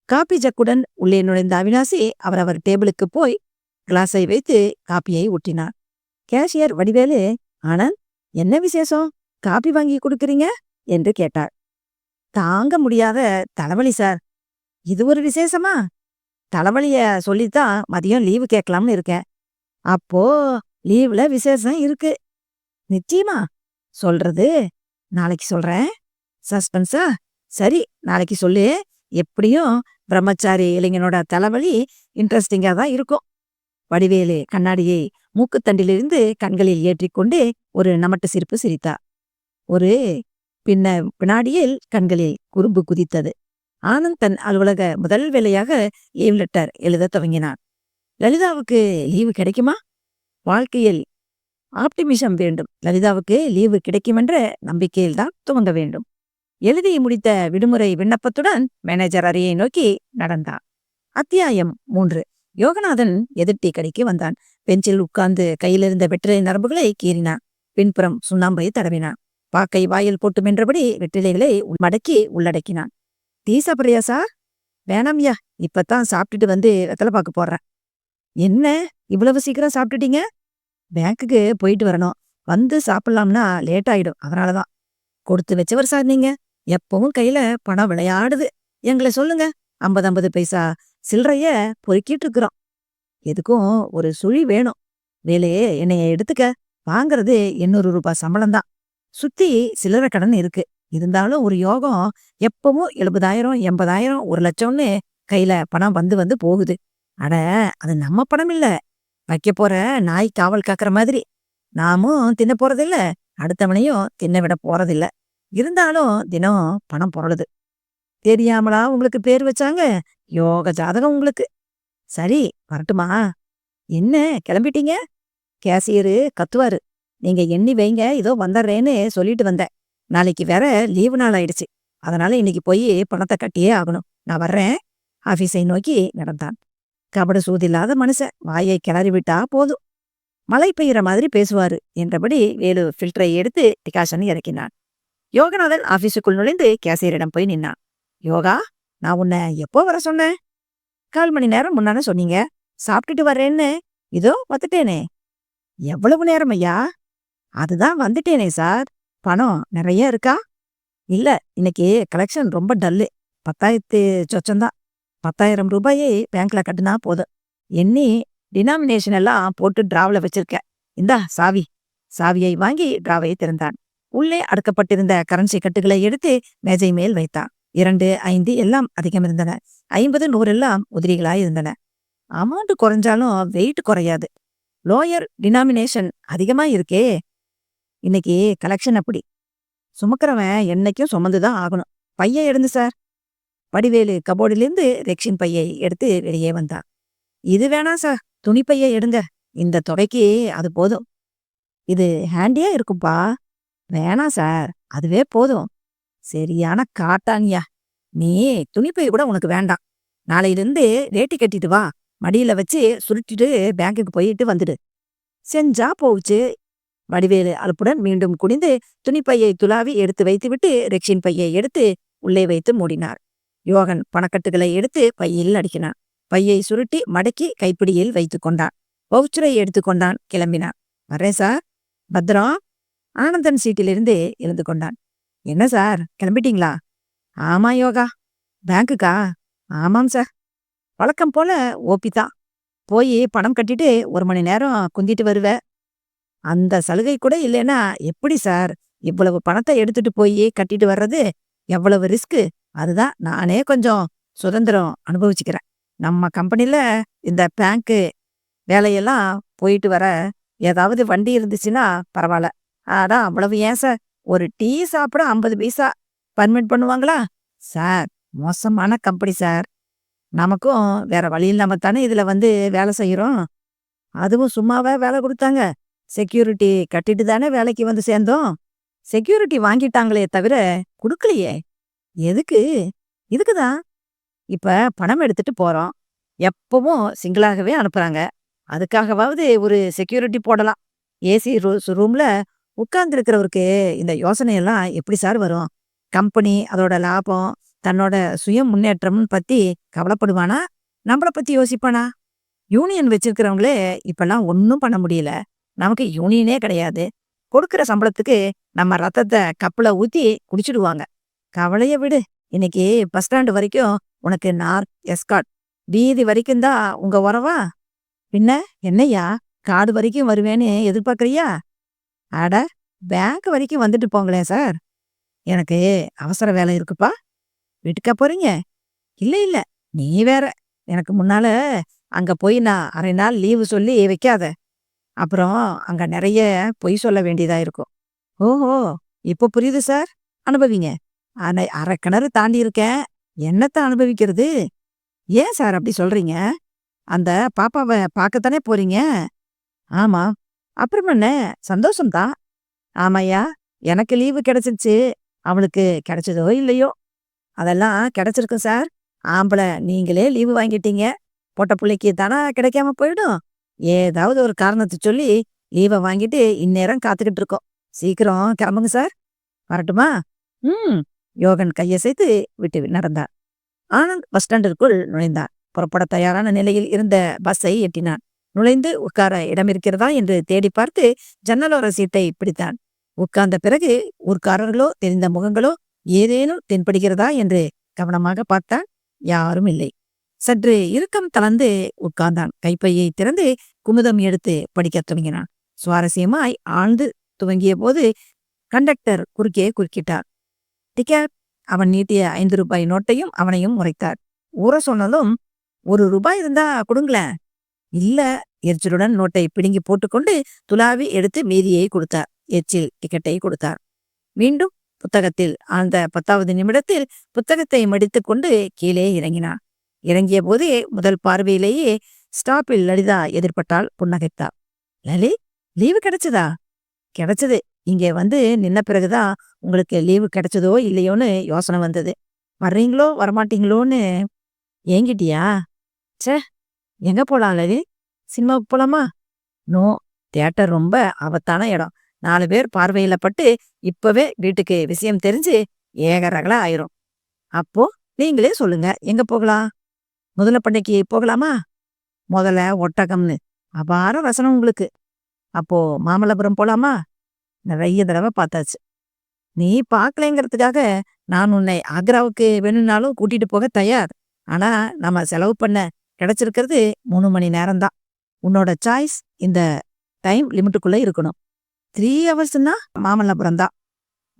காபி ஜக்குடன் உள்ளே நுழைந்த அவினாசி அவரவர் டேபிளுக்கு போய் கிளாஸை வைத்து காப்பியை ஊற்றினார். கேஷியர் வடிவேலு, ஆனந்த், என்ன விசேஷம், காப்பி வாங்கி கொடுக்கறீங்க என்று கேட்டார். தாங்க முடியாத தலைவலி சார். இது ஒரு விசேஷமா? தலைவலிய சொல்லித்தான் மதியம் லீவு கேட்கலாம்னு இருக்கேன். அப்போ லீவ்ல விசேஷம் இருக்கு. நிச்சயமா? சொல்றது நாளைக்கு சொல்றேன். சஸ்பென்ஸா? சரி, நாளைக்கு சொல்லு. எப்படியும் பிரம்மச்சாரி இளைஞனோட தலைவலி இன்ட்ரெஸ்டிங்கா தான் இருக்கும். வடிவேலு கண்ணாடியை மூக்குத்தண்டிலிருந்து கண்களில் ஏற்றிக்கொண்டு ஒரு நமட்டு சிரிப்பு சிரித்தார். ஒரு வினாடியில் கண்களில் குறும்பு குதித்தது. ஆனந்த் தன் அலுவலக முதல் வேலையாக லீவ் லெட்டர் எழுத துவங்கினான். லலிதாவுக்கு லீவு கிடைக்குமா? வாழ்க்கையில் ஆப்டிமிசம் வேண்டும். லலிதாவுக்கு லீவு கிடைக்குமென்ற நம்பிக்கையில் தான் துவங்க வேண்டும். எழுதி முடித்த விடுமுறை விண்ணப்பத்துடன் மேனேஜர் அறையை நோக்கி நடந்தான். அத்தியாயம் 3. யோகநாதன் எதிர்ட்டி கடைக்கு வந்தான். பெஞ்சில் உட்கார்ந்து கையிலிருந்த வெற்றிலை நரம்புகளை கீறினான். பின்புறம் சுண்ணாம்பை தடவினான். பாக்கை வாயில் போட்டு மென்றபடி வெற்றிலைகளை மடக்கி உள்ளடக்கினான். டீ சாப்பிட்றியா சார்? வேணாம்யா, இப்பத்தான் சாப்பிட்டுட்டு வந்து வெத்தலை பாக்கு போடுறேன். என்ன இவ்வளவு சீக்கிரம் சாப்பிட்டுட்டீங்க? பேங்க்குக்கு போயிட்டு வரணும், வந்து சாப்பிடலாம்னா லேட் ஆயிடும், அதனாலதான். கொடுத்து வச்சவர் சார் நீங்க. எப்பவும் கையில பணம் விளையாடுது. எங்களை சொல்லுங்க, 50 பைசா சில்லறைய பொறுக்கிட்டு இருக்கிறோம். எதுக்கும் ஒரு சுழி வேணும். வேலையே என்னைய எடுத்துக்க. வாங்கறது 800 ரூபாய் சம்பளம் தான். சுத்தி சில்லறை கடன் இருக்கு. இருந்தாலும் ஒரு யோகம் எப்பவும் 70,000, 80,000, 1,00,000ன்னு கையில பணம் வந்து வந்து போகுது. அட, அது நம்ம பணம் இல்ல. வைக்க போற நாய் காவல் காக்குற மாதிரி. நாமும் தின்ன போறதில்ல, அடுத்தவனையும் தின்ன விட போறதில்ல. இருந்தாலும் தினம் பணம் பொருளுது. தெரியாமலா உங்களுக்கு பேர் வச்சாங்க? யோக ஜாதகம் உங்களுக்கு. சரி, வரட்டுமா? என்ன கிளம்பிட்டீங்க? கேசியரு கத்துவாரு. நீங்க எண்ணி வைங்க, இதோ வந்துடுறேன்னு சொல்லிட்டு வந்தேன். நாளைக்கு வேற லீவு நாள் ஆயிடுச்சு. அதனால இன்னைக்கு போய் பணத்தை கட்டியே ஆகணும். நான் வர்றேன். ஆபீஸை நோக்கி நடந்தான். கபடு சூதில்லாத மனுஷன். வாயை கிளறி விட்டா போதும். மழை பெய்யுற மாதிரி பேசுவாரு என்றபடி வேலு ஃபில்டரை எடுத்து டிகாஷன் இறக்கினான். யோகநாதன் ஆபீஸுக்குள் நுழைந்து கேசியரிடம் போய் நின்னான். யோகா, நான் உன்னை எப்போ வர சொன்னேன்? 1/4 மணி நேரம் முன்னான சொன்னீங்க. சாப்பிட்டுட்டு வர்றேன்னு இதோ வந்துட்டேனே. எவ்வளவு நேரம் ஐயா? அதுதான் வந்துட்டேனே சார். பணம் நிறைய இருக்கா? இல்ல, இன்னைக்கு கலெக்ஷன் ரொம்ப டல்லு. 10,000 சொச்சம்தான். 10,000 ரூபாயை பேங்க்ல கட்டுனா போதும். எண்ணி டினாமினேஷன் எல்லாம் போட்டு டிராவ்ல வச்சிருக்கேன். இந்தா சாவி. சாவியை வாங்கி டிராவை திறந்தான். உள்ளே அடுக்கப்பட்டிருந்த கரன்சி கட்டுகளை எடுத்து மேஜை மேல் வைத்தான். 2, 5 எல்லாம் அதிகம் இருந்தன. 50, 100 எல்லாம் உதிரிகளாய் இருந்தன. அமௌண்ட் குறைஞ்சாலும் வெயிட் குறையாது. லோயர் டினாமினேஷன் அதிகமா இருக்கே. இன்னைக்கு கலெக்ஷன் அப்படி. சுமக்கிறவன் என்னைக்கும் சுமந்துதான் ஆகணும். பைய எடுந்து சார். வடிவேலு கபோர்டிலிருந்து ரெக்ஷின் பையை எடுத்து வெளியே வந்தான். இது வேணாம் சார், துணிப்பையை எடுங்க. இந்த தொகைக்கு அது போதும். இது ஹேண்டியா இருக்கும்பா. வேணாம் சார், அதுவே போதும். சரியான காட்டானியா. நீ துணிப்பை கூட உனக்கு வேண்டாம். நாளையிலிருந்து வேட்டி கட்டிட்டு வா. மடியில வச்சு சுருட்டிட்டு பேங்குக்கு போயிட்டு வந்துடு. செஞ்சா போச்சு. வடிவேலு அலுப்புடன் மீண்டும் குனிந்து துணிப்பையை துளாவி எடுத்து வைத்துவிட்டு ரெக்ஷின் பையை எடுத்து உள்ளே வைத்து மூடினார். யோகன் பணக்கட்டுகளை எடுத்து பையில் அடிக்கினான். பையை சுருட்டி மடக்கி கைப்பிடியில் வைத்து கொண்டான். வவுச்சரை எடுத்துக்கொண்டான். கிளம்பினான். வரேன் சார். பத்திரம். ஆனந்தன் சீட்டிலிருந்து எழுந்து கொண்டான். என்ன சார், கிளம்பிட்டீங்களா? ஆமா யோகா. பேங்க்குக்கா? ஆமாம் சார். வழக்கம் போல ஓபிதான். போய் பணம் கட்டிட்டு 1 மணி நேரம் குந்திட்டு வருவ. அந்த சலுகை கூட இல்லைன்னா எப்படி சார் இவ்வளவு பணத்தை எடுத்துட்டு போய் கட்டிட்டு வர்றது? எவ்வளவு ரிஸ்க்கு. அதுதான் நானே கொஞ்சம் சுதந்திரம் அனுபவிச்சுக்கிறேன். நம்ம கம்பெனில இந்த பேங்க்கு வேலையெல்லாம் போயிட்டு வர ஏதாவது வண்டி இருந்துச்சுன்னா பரவாயில்ல. ஆனா அவ்வளவு ஏன் சார், ஒரு டீ சாப்பிட 50 பைசா பர்மிட் பண்ணுவாங்களா? சார், மோசமான கம்பெனி சார். நமக்கும் வேற வழி இல்லாம தானே இதுல வேலை செய்யறோம். அதுவும் சும்மாவா வேலை கொடுத்தாங்க? செக்யூரிட்டி கட்டிட்டு தானே வேலைக்கு சேர்ந்தோம். செக்யூரிட்டி வாங்கிட்டாங்களே தவிர கொடுக்கலையே. எதுக்கு? இதுக்குதான். இப்ப பணம் எடுத்துட்டு போறோம். எப்பவும் சிங்கிளாகவே அனுப்புறாங்க. அதுக்காகவாவது ஒரு செக்யூரிட்டி போடலாம். ஏசி ரூம்ல உட்கார்ந்து இருக்கிறவருக்கு இந்த யோசனையெல்லாம் எப்படி சார் வரும்? கம்பெனி அதோட லாபம், தன்னோட சுய முன்னேற்றம்னு பத்தி கவலைப்படுவானா? நம்மள பத்தி யோசிப்பானா? யூனியன் வச்சிருக்கிறவங்களே இப்பெல்லாம் ஒன்னும் பண்ண முடியல. நமக்கு யூனியனே கிடையாது. கொடுக்கிற சம்பளத்துக்கு நம்ம ரத்தத்தை கப்புல ஊத்தி குடிச்சிடுவாங்க. கவலைய விடு. இன்னைக்கு பஸ் ஸ்டாண்டு வரைக்கும் உனக்கு நார்த் எஸ்காட், வீதி வரைக்கும் தான் உங்க உறவா? பின்ன என்னையா, காடு வரைக்கும் வருவேன்னு எதிர்பார்க்கறியா? அட, பேங்க் வரைக்கும் வந்துட்டு போங்களேன் சார். எனக்கு அவசர வேலை இருக்குப்பா. வீட்டுக்கா போறீங்க? இல்ல இல்ல, நீ வேற. எனக்கு முன்னால அங்க போய் நான் அரை நாள் லீவு சொல்லி வைக்காத. அப்புறம் அங்க நிறைய பொய் சொல்ல வேண்டியதா இருக்கும். ஓஹோ, இப்போ புரியுது சார். அனுபவிங்க. அரை கிணறு தாண்டி இருக்கேன். என்னத்த அனுபவிக்கிறது? ஏன் சார் அப்படி சொல்றீங்க? அந்த பாப்பாவை பார்க்கத்தானே போறீங்க? ஆமா. அப்புறம் என்ன, சந்தோஷம்தான். ஆமாய்யா, எனக்கு லீவு கிடைச்சிருச்சு. அவளுக்கு கிடைச்சதோ இல்லையோ, அதெல்லாம் கிடைச்சிருக்கும் சார். ஆம்பளை நீங்களே லீவு வாங்கிட்டீங்க. பொட்ட பிள்ளைக்கு தானே கிடைக்காம போயிடும். ஏதாவது ஒரு காரணத்தை சொல்லி லீவை வாங்கிட்டு இந்நேரம் காத்துக்கிட்டு இருக்கோம். சீக்கிரம் கிளம்புங்க சார். வரட்டுமா? ம். யோகன் கையசைத்து விட்டு நடந்தார். ஆனந்த் பஸ் ஸ்டாண்டிற்குள் நுழைந்தார். புறப்பட தயாரான நிலையில் இருந்த பஸ்ஸை எட்டினான். நுழைந்து உட்கார இடம் இருக்கிறதா என்று தேடி பார்த்து ஜன்னலோர சீட்டை பிடித்தான். உட்கார்ந்த பிறகு ஊர்க்காரர்களோ தெரிந்த முகங்களோ ஏதேனும் தென்படுகிறதா என்று கவனமாக பார்த்தான். யாரும் இல்லை. சற்று இறுக்கம் தளர்ந்து உட்கார்ந்தான். கைப்பையை திறந்து குமுதம் எடுத்து படிக்கத் துவங்கினான். சுவாரஸ்யமாய் ஆழ்ந்து துவங்கிய போது கண்டக்டர் குறுக்கிட்டார். டிக்கெட். அவன் நீட்டிய 5 ரூபாய் நோட்டையும் அவனையும் முறைத்தார். ஊற சொன்னதும், 1 ரூபாய் இருந்தா கொடுங்களேன். இல்ல. எரிச்சலுடன் நோட்டை பிடுங்கி போட்டுக்கொண்டு துலாவி எடுத்து மீதியை கொடுத்தார். எச்சில் டிக்கெட்டை கொடுத்தார். மீண்டும் புத்தகத்தில் ஆழ்ந்த 10வது நிமிடத்தில் புத்தகத்தை மடித்துக் கொண்டு கீழே இறங்கினான். இறங்கிய போதே முதல் பார்வையிலேயே ஸ்டாப்பில் லலிதா எதிர்பட்டால் புன்னகைத்தார். லலி, லீவு கிடைச்சதா? கிடைச்சது. இங்கே நின்ன பிறகுதான் உங்களுக்கு லீவு கிடைச்சதோ இல்லையோன்னு யோசனை வந்தது. வர்றீங்களோ வரமாட்டீங்களோன்னு. ஏங்கிட்டியா? சே, எங்க போலாம் லலி? சினிமாவுக்கு போலாமா? நோ, தியேட்டர் ரொம்ப ஆபத்தான இடம். 4 பேர் பார்வையில பட்டு இப்பவே வீட்டுக்கு விஷயம் தெரிஞ்சு ஏகரகலா ஆயிரும். அப்போ நீங்களே சொல்லுங்க, எங்க போகலாம்? முதல்ல பண்ணைக்கு போகலாமா? முதல்ல ஒட்டகம்னு அபார ரசனம் உங்களுக்கு. அப்போ மாமல்லபுரம் போலாமா? நிறைய தடவை பார்த்தாச்சு. நீ பார்க்கலைங்கிறதுக்காக நான் உன்னை ஆக்ராவுக்கு வேணும்னாலும் கூட்டிட்டு போக தயார். ஆனா நம்ம செலவு பண்ண கிடைச்சிருக்கிறது 3 மணி நேரம்தான். உன்னோட சாய்ஸ் இந்த டைம் லிமிட்டுக்குள்ள இருக்கணும். 3 ஹவர்ஸ்னா மாமல்லபுரம் தான்.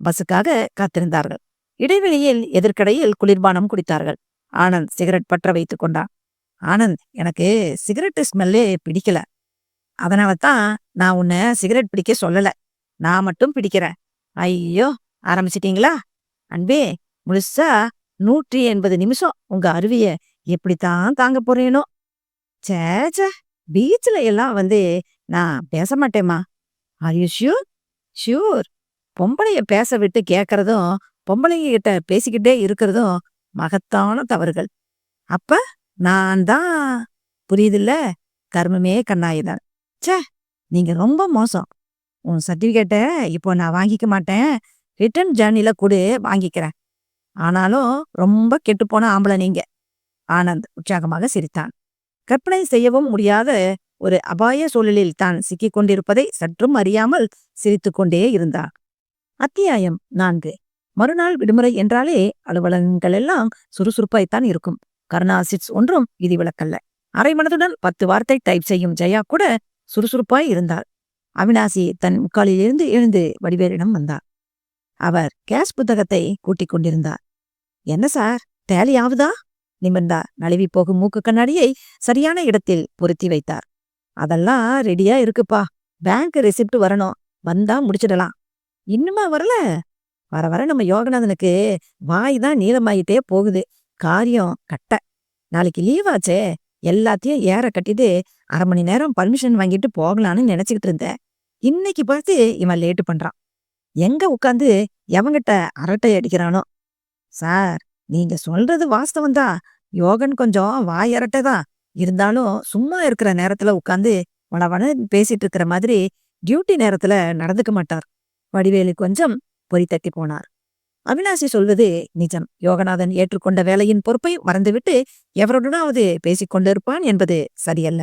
பஸ்ஸுக்காக காத்திருந்தார்கள். இடைவெளியில் எதிர்க்கடையில் குளிர்பானம் குடித்தார்கள். ஆனந்த் சிகரெட் பற்ற வைத்து கொண்டான். ஆனந்த், எனக்கு சிகரெட் ஸ்மெல்லே பிடிக்கல. அதனாலதான் நான் உன்னை சிகரெட் பிடிக்க சொல்லல. நான் மட்டும் பிடிக்கிறேன். ஐயோ, ஆரம்பிச்சிட்டீங்களா? அன்பே, முழுசா 180 நிமிஷம் உங்க அருவிய எப்படித்தான் தாங்க போறேனோ. சேச்ச, பீச்ல எல்லாம் நான் பேச மாட்டேம்மா. Are you sure? ஷூர். பொம்பளைய பேச விட்டு கேட்கறதும் பொம்பளைங்க கிட்ட பேசிக்கிட்டே இருக்கிறதும் மகத்தான தவறுகள். அப்ப நான் தான். புரியுதுல்ல? கர்மமே கண்ணாயிதான். சே, நீங்க ரொம்ப மோசம். உன் சர்டிபிகேட்டை இப்போ நான் வாங்கிக்க மாட்டேன். ரிட்டர்ன் ஜேர்னில கூட வாங்கிக்கிறேன். ஆனாலும் ரொம்ப கெட்டுப்போன ஆம்பளை நீங்க. ஆனந்த் உற்சாகமாக சிரித்தான். கற்பனை செய்யவும் முடியாத ஒரு அபாய சூழலில் தான் சிக்கிக் கொண்டிருப்பதை சற்றும் அறியாமல் சிரித்துக்கொண்டே இருந்தார். அத்தியாயம் 4. மறுநாள் விடுமுறை என்றாலே அலுவலகங்கள் எல்லாம் சுறுசுறுப்பாய்த்தான் இருக்கும். கருணாசிட்ஸ் ஒன்றும் விதிவிலக்கல்ல. அரை மனதுடன் 10 வார்த்தை டைப் செய்யும் ஜெயா கூட சுறுசுறுப்பாய் இருந்தார். அவினாசி தன் முக்காலிலிருந்து எழுந்து வடிவேலிடம் வந்தார். அவர் கேஷ் புத்தகத்தை கூட்டிக் கொண்டிருந்தார். என்ன சார், டேலி ஆகுதா? நிமிர்ந்தார். நழுவி போகும் மூக்கு கண்ணாடியை சரியான இடத்தில் பொருத்தி வைத்தார். அதெல்லாம் ரெடியா இருக்குப்பா. பேங்க் ரெசிப்ட் வரணும், வந்தா முடிச்சிடலாம். இன்னுமா வரல? வர வர நம்ம யோகநாதனுக்கு வாய் தான் நீளமாயிட்டே போகுது. காரியம் கட்ட. நாளைக்கு லீவாச்சே, எல்லாத்தையும் ஏற கட்டிட்டு 1/2 மணி நேரம் பர்மிஷன் வாங்கிட்டு போகலான்னு நினைச்சுக்கிட்டு இருந்தேன். இன்னைக்கு பார்த்து இவன் லேட்டு பண்றான். எங்க உட்காந்து எவங்கிட்ட அரட்டை அடிக்கிறானோ. சார், நீங்க சொல்றது வாஸ்தவம் தான். யோகன் கொஞ்சம் வாய் அரட்டை தான். இருந்தாலும் சும்மா இருக்கிற நேரத்துல உட்காந்து வளவன பேசிட்டு இருக்கிற மாதிரி டியூட்டி நேரத்துல நடந்துக்க மாட்டார். வடிவேலு கொஞ்சம் பொறி தட்டி போனார். அவினாசி சொல்வது நிஜம். யோகநாதன் ஏற்றுக்கொண்ட வேலையின் பொறுப்பை மறந்துவிட்டு எவருடனாவது பேசிக் கொண்டிருப்பான் என்பது சரியல்ல.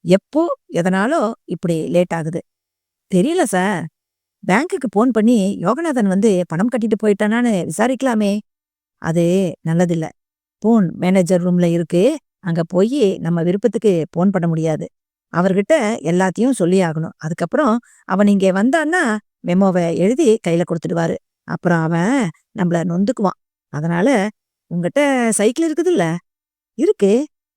எப்போ எதனாலோ இப்படி லேட் ஆகுது தெரியல சார். பேங்க்குக்கு போன் பண்ணி யோகநாதன் வந்து பணம் கட்டிட்டு போயிட்டானான்னு விசாரிக்கலாமே. அது நல்லதில்ல. போன் மேனேஜர் ரூம்ல இருக்கு. அங்க போய் நம்ம விருப்பத்துக்கு போன் பண்ண முடியாது. அவர்கிட்ட எல்லாத்தையும் சொல்லி ஆகணும். அதுக்கப்புறம் அவன் இங்கே வந்தான்னா மெமோவை எழுதி கையில கொடுத்துடுவாரு. அப்புறம் அவன் நம்மள நொந்துக்குவான். அதனால உங்ககிட்ட சைக்கிள் இருக்குதுல்ல? இருக்கு.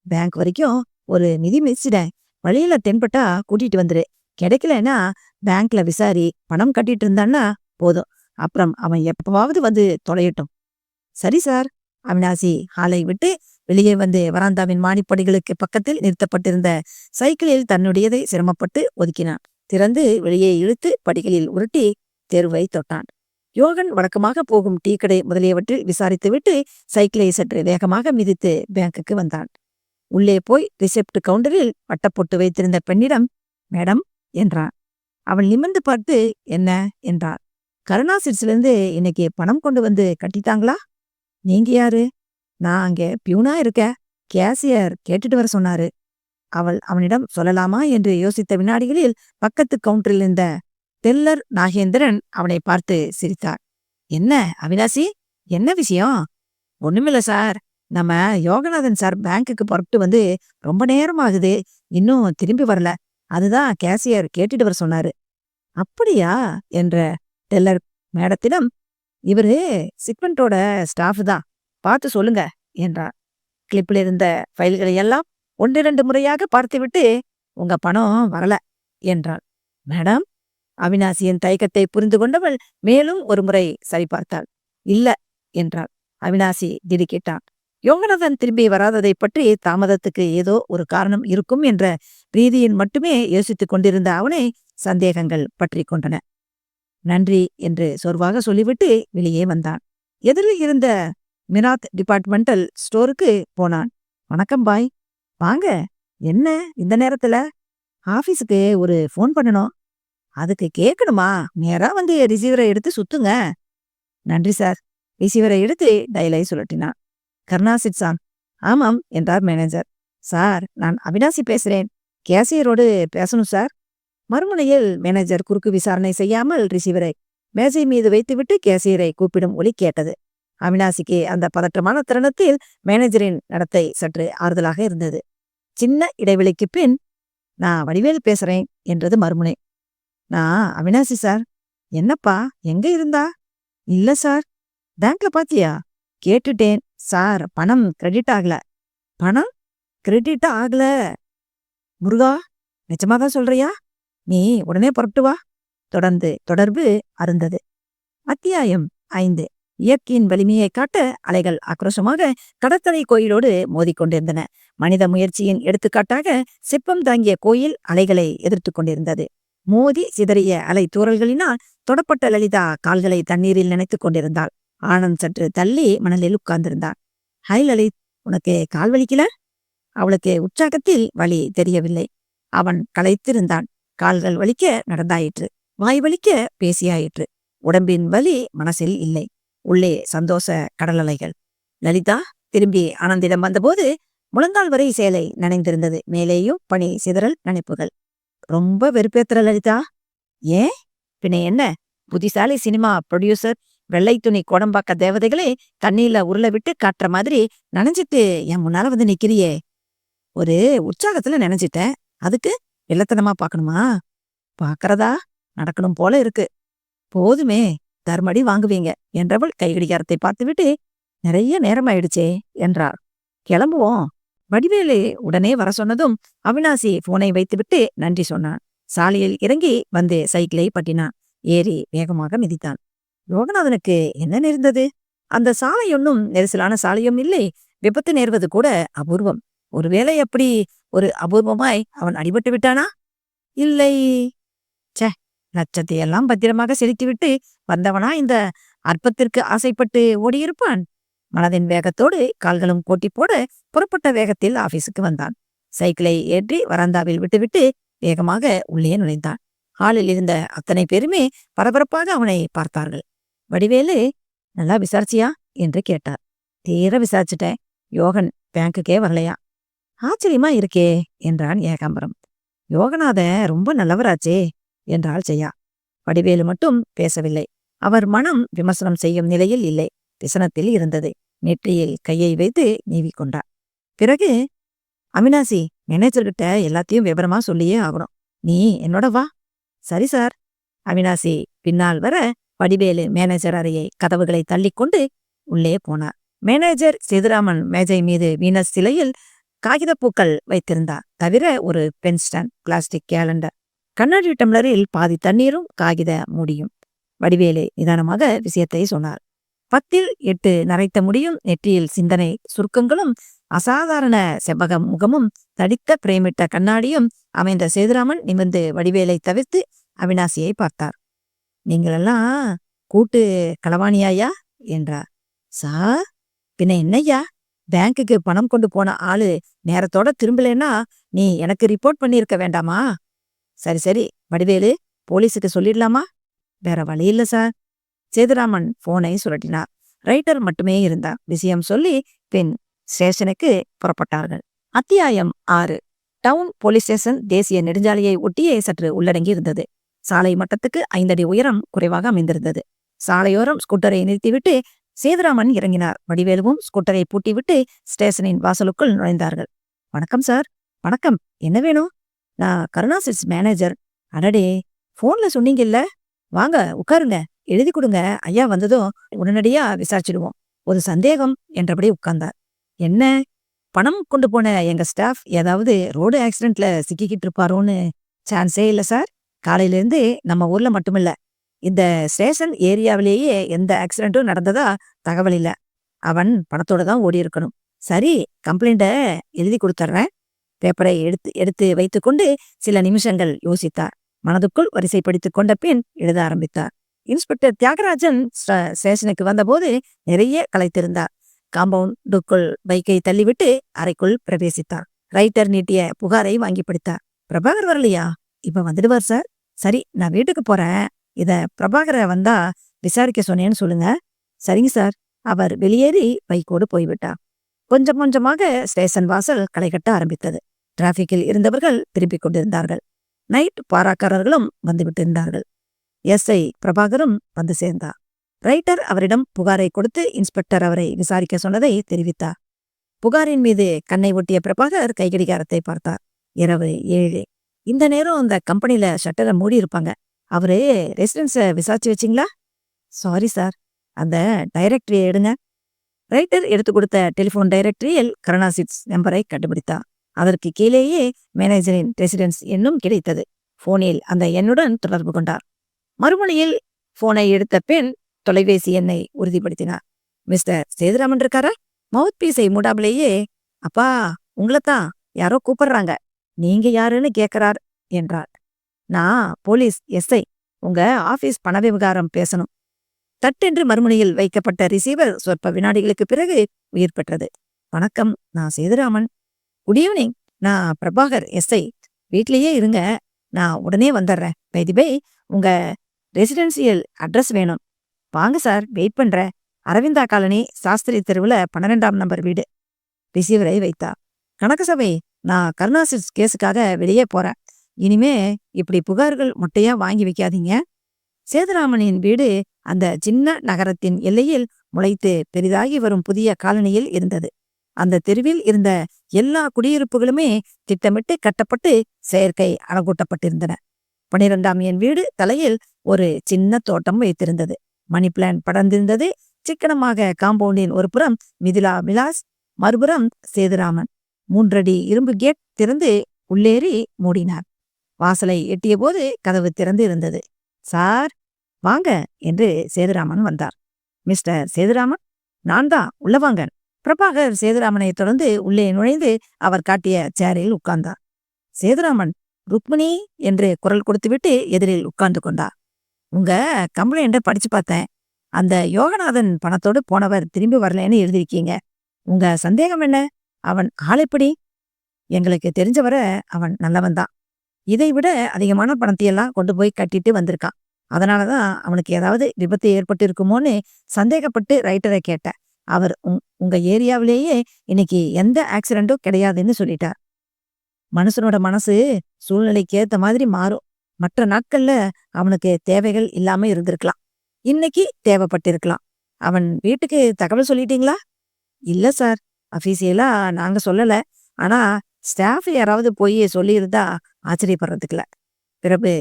பேங்க் வரைக்கும் ஒரு மிதி மிதிச்சிட்டேன். வழியில தென்பட்டா கூட்டிட்டு வந்துரு. கிடைக்கலன்னா பேங்க்ல விசாரி. பணம் கட்டிட்டு இருந்தான்னா போதும். அப்புறம் அவன் எப்பவாவது வந்து தொலையட்டும். சரி சார். அவினாசி ஹாலை விட்டு வெளியே வந்து வராந்தாவின் மாடிப்படிகளுக்கு பக்கத்தில் நிறுத்தப்பட்டிருந்த சைக்கிளில் தன்னுடையதை சிரமப்பட்டு ஒதுக்கினான். திறந்து வெளியே இழுத்து படிகளில் உருட்டி தெருவை தொட்டான். யோகன் வழக்கமாக போகும் டீ கடை முதலியவற்றில் விசாரித்துவிட்டு சைக்கிளை சற்று வேகமாக மிதித்து பேங்குக்கு வந்தான். உள்ளே போய் ரிசெப்ட் கவுண்டரில் வட்டப்பொட்டு வைத்திருந்த பெண்ணிடம் மேடம் என்றான். அவள் நிமிர்ந்து பார்த்து என்ன என்றாள். கருணாசிட்ஸ்லேருந்து இன்னைக்கு பணம் கொண்டு வந்து கட்டிட்டாங்களா? நீங்க யாரு? நான் அங்கே பியூனா இருக்க. கேசியர் கேட்டுட்டு வர சொன்னாரு. அவள் அவனிடம் சொல்லலாமா என்று யோசித்த வினாடிகளில் பக்கத்து கவுண்டரில் இருந்த டெல்லர் நாகேந்திரன் அவனை பார்த்து சிரித்தார். என்ன அவினாசி, என்ன விஷயம்? ஒண்ணுமில்ல சார். நம்ம யோகநாதன் சார் பேங்க்குக்கு புறப்பட்டு வந்து ரொம்ப நேரம் ஆகுது. இன்னும் திரும்பி வரல. அதுதான் கேசியர் கேட்டுட்டு வர சொன்னாரு. அப்படியா என்ற டெல்லர் மேடத்திடம், இவரு சிக்வெண்டோட ஸ்டாஃப் தான், பார்த்து சொல்லுங்க என்றார். கிளிப்பில் இருந்த ஃபைல்களை எல்லாம் 1-2 முறையாக பார்த்துவிட்டு உங்க பணம் வரல என்றாள். மேடம்? அவினாசியின் தயக்கத்தை புரிந்து கொண்டவள் மேலும் ஒரு முறை சரிபார்த்தாள். இல்ல என்றாள். அவினாசி திடுக்கிட்டான். யோகநாதன் திரும்பி வராததை பற்றி தாமதத்துக்கு ஏதோ ஒரு காரணம் இருக்கும் என்ற ரீதியின் மட்டுமே யோசித்துக் கொண்டிருந்த அவனை சந்தேகங்கள் பற்றி கொண்டன. நன்றி என்று சோர்வாக சொல்லிவிட்டு வெளியே வந்தான். எதிரில் இருந்த மிராத் டிபார்ட்மெண்டல் ஸ்டோருக்கு போனான். வணக்கம் பாய். வாங்க. என்ன இந்த நேரத்துல? ஆபீஸுக்கு ஒரு ஃபோன் பண்ணணும். அதுக்கு கேட்கணுமா? நேரா வந்து ரிசீவரை எடுத்து சுத்துங்க. நன்றி சார். ரிசீவரை எடுத்து டயலை சுழட்டினான். கருணாசிட்ஸான்? ஆமாம் என்றார் மேனேஜர். சார், நான் அவினாசி பேசுறேன். கேசியரோடு பேசணும் சார். மறுமுனையில் மேனேஜர் குறுக்கு விசாரணை செய்யாமல் ரிசீவரை மேசை மீது வைத்துவிட்டு கேசியரை கூப்பிடும் ஒலி கேட்டது. அவினாசிக்கு அந்த பதற்றமான தருணத்தில் மேனேஜரின் நடத்தை சற்று ஆறுதலாக இருந்தது. சின்ன இடைவெளிக்கு பின், நான் வடிவேல் பேசுறேன் என்றது மறுமுனை. நான் அவினாசி சார். என்னப்பா, எங்க இருந்தா? இல்ல சார். பேங்க்ல பாத்தியா? கேட்டுட்டேன் சார். பணம் கிரெடிட் ஆகல. பணம் கிரெடிட் ஆகல? முருகா, நிஜமாதான் சொல்றியா? நீ உடனே புறப்பட்டு வா. தொடர்ந்து தொடர்பு அருந்தது. அத்தியாயம் 5. இயற்கையின் வலிமையை காட்ட அலைகள் ஆக்ரோஷமாக கடற்கரை கோயிலோடு மோதிக்கொண்டிருந்தன. மனித முயற்சியின் எடுத்துக்காட்டாக சிற்பம் தாங்கிய கோயில் அலைகளை எதிர்த்து கொண்டிருந்தது. மோதி சிதறிய அலை தூறல்களினால் தொடப்பட்ட லலிதா கால்களை தண்ணீரில் நினைத்துக் கொண்டிருந்தாள். ஆனந்த் சற்று தள்ளி மணலில் உட்கார்ந்திருந்தான். ஹை லலித், உனக்கு கால் வலிக்கல? அவளுக்கு உற்சாகத்தில் வலி தெரியவில்லை. அவன் களைத்திருந்தான். கால்கள் வலிக்க நடந்தாயிற்று. வாய் வலிக்க பேசியாயிற்று. உடம்பின் வலி மனசில் இல்லை. உள்ளே சந்தோஷ கடலலைகள். லலிதா திரும்பி ஆனந்திடம் வந்தபோது முழங்கால் வரை சேலை நனைந்திருந்தது. மேலேயும் பனி சிதறல் நனைப்புகள். ரொம்ப வெறுப்பேத்துற லலிதா. ஏன்? பின்ன என்ன? புத்திசாலி சினிமா ப்ரொடியூசர் வெள்ளை துணி கோடம்பாக்க தேவதைகளே தண்ணியில உருளை விட்டு காட்டுற மாதிரி நனைஞ்சிட்டு என் முன்னால வந்து நிக்கிறியே. ஒரு உற்சாகத்துல நினைச்சிட்டேன். அதுக்கு வெள்ளத்தனமா பாக்கணுமா? பாக்கறதா நடக்கணும் போல இருக்கு. போதுமே, தர்மடி வாங்குவீங்க என்றவள் கைகடிகாரத்தை பார்த்துவிட்டு, நிறைய நேரமாயிடுச்சே என்றார். கிளம்புவோம். வடிவேலு உடனே வர சொன்னதும் அவினாசி போனை வைத்துவிட்டு நன்றி சொன்னான். சாலையில் இறங்கி வந்து சைக்கிளை பட்டினான். ஏறி வேகமாக மிதித்தான். யோகநாதனுக்கு என்ன நேர்ந்தது? அந்த சாலை ஒன்னும் நெரிசலான சாலையும் இல்லை. விபத்து நேர்வது கூட அபூர்வம். ஒருவேளை அப்படி ஒரு அபூர்வமாய் அவன் அடிபட்டு விட்டானா? இல்லை. சே, லட்சத்தையெல்லாம் பத்திரமாக செலுத்திவிட்டு வந்தவனா இந்த அற்பத்திற்கு ஆசைப்பட்டு ஓடியிருப்பான். மனதின் வேகத்தோடு கால்களும் கோட்டி போட புறப்பட்ட வேகத்தில் ஆபீஸுக்கு வந்தான். சைக்கிளை ஏற்றி வராந்தாவில் விட்டுவிட்டு வேகமாக உள்ளே நுழைந்தான். ஹாலில் இருந்த அத்தனை பேருமே பரபரப்பாக அவனை பார்த்தார்கள். வடிவேலு, நல்லா விசாரிச்சியா என்று கேட்டார். தீர விசாரிச்சுட்டேன். யோகன் பேங்குக்கே வரலையா? ஆச்சரியமா இருக்கே என்றான் ஏகாம்பரம். யோகநாத ரொம்ப நல்லவராச்சே என்றாள் ஜெயா. வடிவேலு மட்டும் பேசவில்லை. அவர் மனம் விமர்சனம் செய்யும் நிலையில் இல்லை. விசனத்தில் இருந்தது. நெற்றியில் கையை வைத்து நீவிக்கொண்டார். பிறகு, அவினாசி, மேனேஜர்கிட்ட எல்லாத்தையும் விவரமா சொல்லியே ஆகணும். நீ என்னோட வா. சரி சார். அவினாசி பின்னால் வர வடிவேலு மேனேஜர் அறையை கதவுகளை தள்ளிக்கொண்டு உள்ளே போனார். மேனேஜர் சேதுராமன் மேஜை மீது வீனஸ் சிலையில் காகிதப்பூக்கள் வைத்திருந்தார். தவிர ஒரு பென் ஸ்டாண்ட், பிளாஸ்டிக் கேலண்டர், கண்ணாடி டம்ளரில் பாதி தண்ணீரும் காகித மூடியும். வடிவேலு நிதானமாக விஷயத்தை சொன்னார். 10 8 நரைத்த முடியும், நெற்றியில் சிந்தனை சுருக்கங்களும், அசாதாரண செவ்வக முகமும், தடித்த பிரேமிட்ட கண்ணாடியும் அமைந்த சேதுராமன் நிமிர்ந்து வடிவேலை தவிர்த்து அவினாசியை பார்த்தார். நீங்களெல்லாம் கூட்டு களவாணியாயா என்றார். சார், பின்ன என்னய்யா? பேங்குக்கு பணம் கொண்டு போன ஆளு நேரத்தோட திரும்பலன்னா நீ எனக்கு ரிப்போர்ட் பண்ணியிருக்க வேண்டாமா? சரி சரி வடிவேலு, போலீஸுக்கு சொல்லிடலாமா? வேற வழி இல்ல சார். சேதுராமன் போனை சுரட்டினார். ரைட்டர் மட்டுமே இருந்தார். விஷயம் சொல்லி பின் ஸ்டேஷனுக்கு புறப்பட்டார்கள். அத்தியாயம் 6. டவுன் போலீஸ் ஸ்டேஷன் தேசிய நெடுஞ்சாலையை ஒட்டியே சற்று உள்ளடங்கி இருந்தது. சாலை மட்டத்துக்கு 5 அடி உயரம் குறைவாக அமைந்திருந்தது. சாலையோரம் ஸ்கூட்டரை நிறுத்திவிட்டு சேதுராமன் இறங்கினார். வடிவேலுவும் ஸ்கூட்டரை பூட்டிவிட்டு ஸ்டேஷனின் வாசலுக்குள் நுழைந்தார்கள். வணக்கம் சார். வணக்கம். என்ன வேணும்? நான் கருணாசிஸ் மேனேஜர். அடடே, போன்ல சொன்னீங்கல்ல. வாங்க உட்காருங்க, எழுதி கொடுங்க. ஐயா வந்ததும் உடனடியா விசாரிச்சிடுவோம். ஒரு சந்தேகம் என்றபடி உட்கார்ந்தார். என்ன? பணம் கொண்டு போன எங்க ஸ்டாஃப் ஏதாவது ரோடு ஆக்சிடென்ட்ல சிக்கிக்கிட்டு இருப்பாரோன்னு? சான்ஸே இல்ல சார். காலையிலேருந்து நம்ம ஊர்ல மட்டுமில்ல, இந்த ஸ்டேஷன் ஏரியாவிலேயே எந்த ஆக்சிடென்ட்டும் நடந்ததா தகவல் இல்ல. அவன் பணத்தோட தான் ஓடி இருக்கணும். சரி, கம்ப்ளைண்ட எழுதி கொடுத்துட்றேன். பேப்பரை எடுத்து வைத்துக்கொண்டு சில நிமிஷங்கள் யோசித்தார். மனதுக்குள் வரிசைப்படுத்திக் கொண்ட பின் எழுத ஆரம்பித்தார். இன்ஸ்பெக்டர் தியாகராஜன் ஸ்டேஷனுக்கு வந்தபோது நிறைய களைத்திருந்தார். காம்பவுண்டுக்குள் பைக்கை தள்ளிவிட்டு அறைக்குள் பிரவேசித்தார். ரைட்டர் நீட்டிய புகாரை வாங்கி படித்தார். பிரபாகர் வரலையா? இப்ப வந்துடுவார் சார். சரி, நான் வீட்டுக்கு போறேன். இத பிரபாகரை வந்தா விசாரிக்க சொன்னேன்னு சொல்லுங்க. சரிங்க சார். அவர் வெளியேறி பைக்கோடு போய்விட்டார். கொஞ்சம் கொஞ்சமாக ஸ்டேஷன் வாசல் களை கட்ட ஆரம்பித்தது. டிராபிக்கில் இருந்தவர்கள் திரும்பிக் கொண்டிருந்தார்கள். நைட் பாராக்காரர்களும் வந்துவிட்டிருந்தார்கள். எஸ்ஐ பிரபாகரும் வந்து சேர்ந்தார். ரைட்டர் அவரிடம் புகாரை கொடுத்து இன்ஸ்பெக்டர் அவரை விசாரிக்க சொன்னதை தெரிவித்தார். புகாரின் மீது கண்ணை ஒட்டிய பிரபாகர் கைகடிகாரத்தை பார்த்தார். இரவு 7. இந்த நேரம் அந்த கம்பெனில ஷட்டரை மூடி இருப்பாங்க. அவரு ரெசிடென்ஸை விசாரிச்சு வச்சிங்களா? Sorry sir. அந்த டைரக்டரியை எடுங்க. ரைட்டர் எடுத்து கொடுத்த டெலிபோன் டைரக்டரியில் கருணாசிஸ் நம்பரை கண்டுபிடித்தார். அதற்கு கீழேயே மேனேஜரின் ரெசிடென்ஸ் எண்ணும் கிடைத்தது. போனில் அந்த எண்ணுடன் தொடர்பு கொண்டார். மறுமொழியில் போனை எடுத்த பெண் தொலைபேசி எண்ணை உறுதிப்படுத்தினார். மிஸ்டர் சேதுராமன் இருக்காரா? மவுத் பீஸை மூடாமலேயே, அப்பா, உங்களைத்தான் யாரோ கூப்பிடுறாங்க. நீங்க யாருன்னு கேட்கிறார் என்றார். நான் போலீஸ் எஸ்ஐ. உங்க ஆபீஸ் பண விவகாரம் பேசணும். தட்டென்று மறுமுனையில் வைக்கப்பட்ட ரிசீவர் சொற்ப வினாடிகளுக்கு பிறகு உயிர் பெற்றது. வணக்கம், நான் சேதுராமன். Good evening. நான் பிரபாகர் எஸ்ஐ. வீட்லயே இருங்க, நான் உடனே வந்துடுறேன். பை உங்க ரெசிடென்சியல் அட்ரஸ் வேணும். வாங்க சார், வெயிட் பண்றேன். அரவிந்தா காலனி, சாஸ்திரி தெருவுல 12ஆம் நம்பர் வீடு. ரிசீவரை வைத்தார். கணக்கு சபை, நான் கருணாசிஸ் கேஸுக்காக வெளியே போறேன். இனிமே இப்படி புகார்கள் மொட்டையா வாங்கி வைக்காதீங்க. சேதுராமனின் வீடு அந்த சின்ன நகரத்தின் எல்லையில் முளைத்து பெரிதாகி வரும் புதிய காலனியில் இருந்தது. அந்த தெருவில் இருந்த எல்லா குடியிருப்புகளுமே திட்டமிட்டு கட்டப்பட்டு செயற்கை அழகூட்டப்பட்டிருந்தன. 12ஆம் என் வீடு தலையில் ஒரு சின்ன தோட்டம் வைத்திருந்தது. மணி பிளான்ட் படர்ந்திருந்தது. சிக்கனமாக காம்பவுண்டின் ஒரு புறம் மிதிலா விலாஸ், மறுபுறம் சேதுராமன். 3 அடி இரும்பு கேட் திறந்து உள்ளேறி மூடினார். வாசலை எட்டிய போது கதவு திறந்து இருந்தது. சார் வாங்க என்று சேதுராமன் வந்தார். மிஸ்டர் சேதுராமன், நான் தான், உள்ள வாங்க. பிரபாகர் சேதுராமனை தொடர்ந்து உள்ளே நுழைந்து அவர் காட்டிய சேரில் உட்கார்ந்தார். சேதுராமன் ருக்மிணி என்று குரல் கொடுத்துவிட்டு எதிரில் உட்கார்ந்து கொண்டார். உங்க கம்ப்ளைண்ட படிச்சு பார்த்தேன். அந்த யோகநாதன் பணத்தோடு போனவர் திரும்பி வரலன்னு எழுதியிருக்கீங்க. உங்க சந்தேகம் என்ன? அவன் ஆளெப்படி? எங்களுக்கு தெரிஞ்சவரை அவன் நல்லவன் தான். இதை விட அதிகமான பணத்தையெல்லாம் கொண்டு போய் கட்டிட்டு வந்திருக்கான். அதனாலதான் அவனுக்கு ஏதாவது விபத்து ஏற்பட்டு இருக்குமோன்னு சந்தேகப்பட்டு ரைட்டரை கேட்டேன். அவர் உங்க ஏரியாவிலேயே இன்னைக்கு எந்த ஆக்சிடென்ட்டும் கிடையாதுன்னு சொல்லிட்டார். மனுஷனோட மனசு சூழ்நிலைக்கு ஏத்த மாதிரி மாறும். மற்ற நாட்கள்ல அவனுக்கு தேவைகள் இல்லாம இருந்திருக்கலாம். இன்னைக்கு தேவைப்பட்டிருக்கலாம். அவன் வீட்டுக்கு தகவல் சொல்லிட்டீங்களா? இல்ல சார், அபிஷியலா நாங்க சொல்லல. ஆனா ஸ்டாஃப் யாராவது போய் சொல்லியிருந்தா ஆச்சரியப்படுறதுக்குல. பிறகு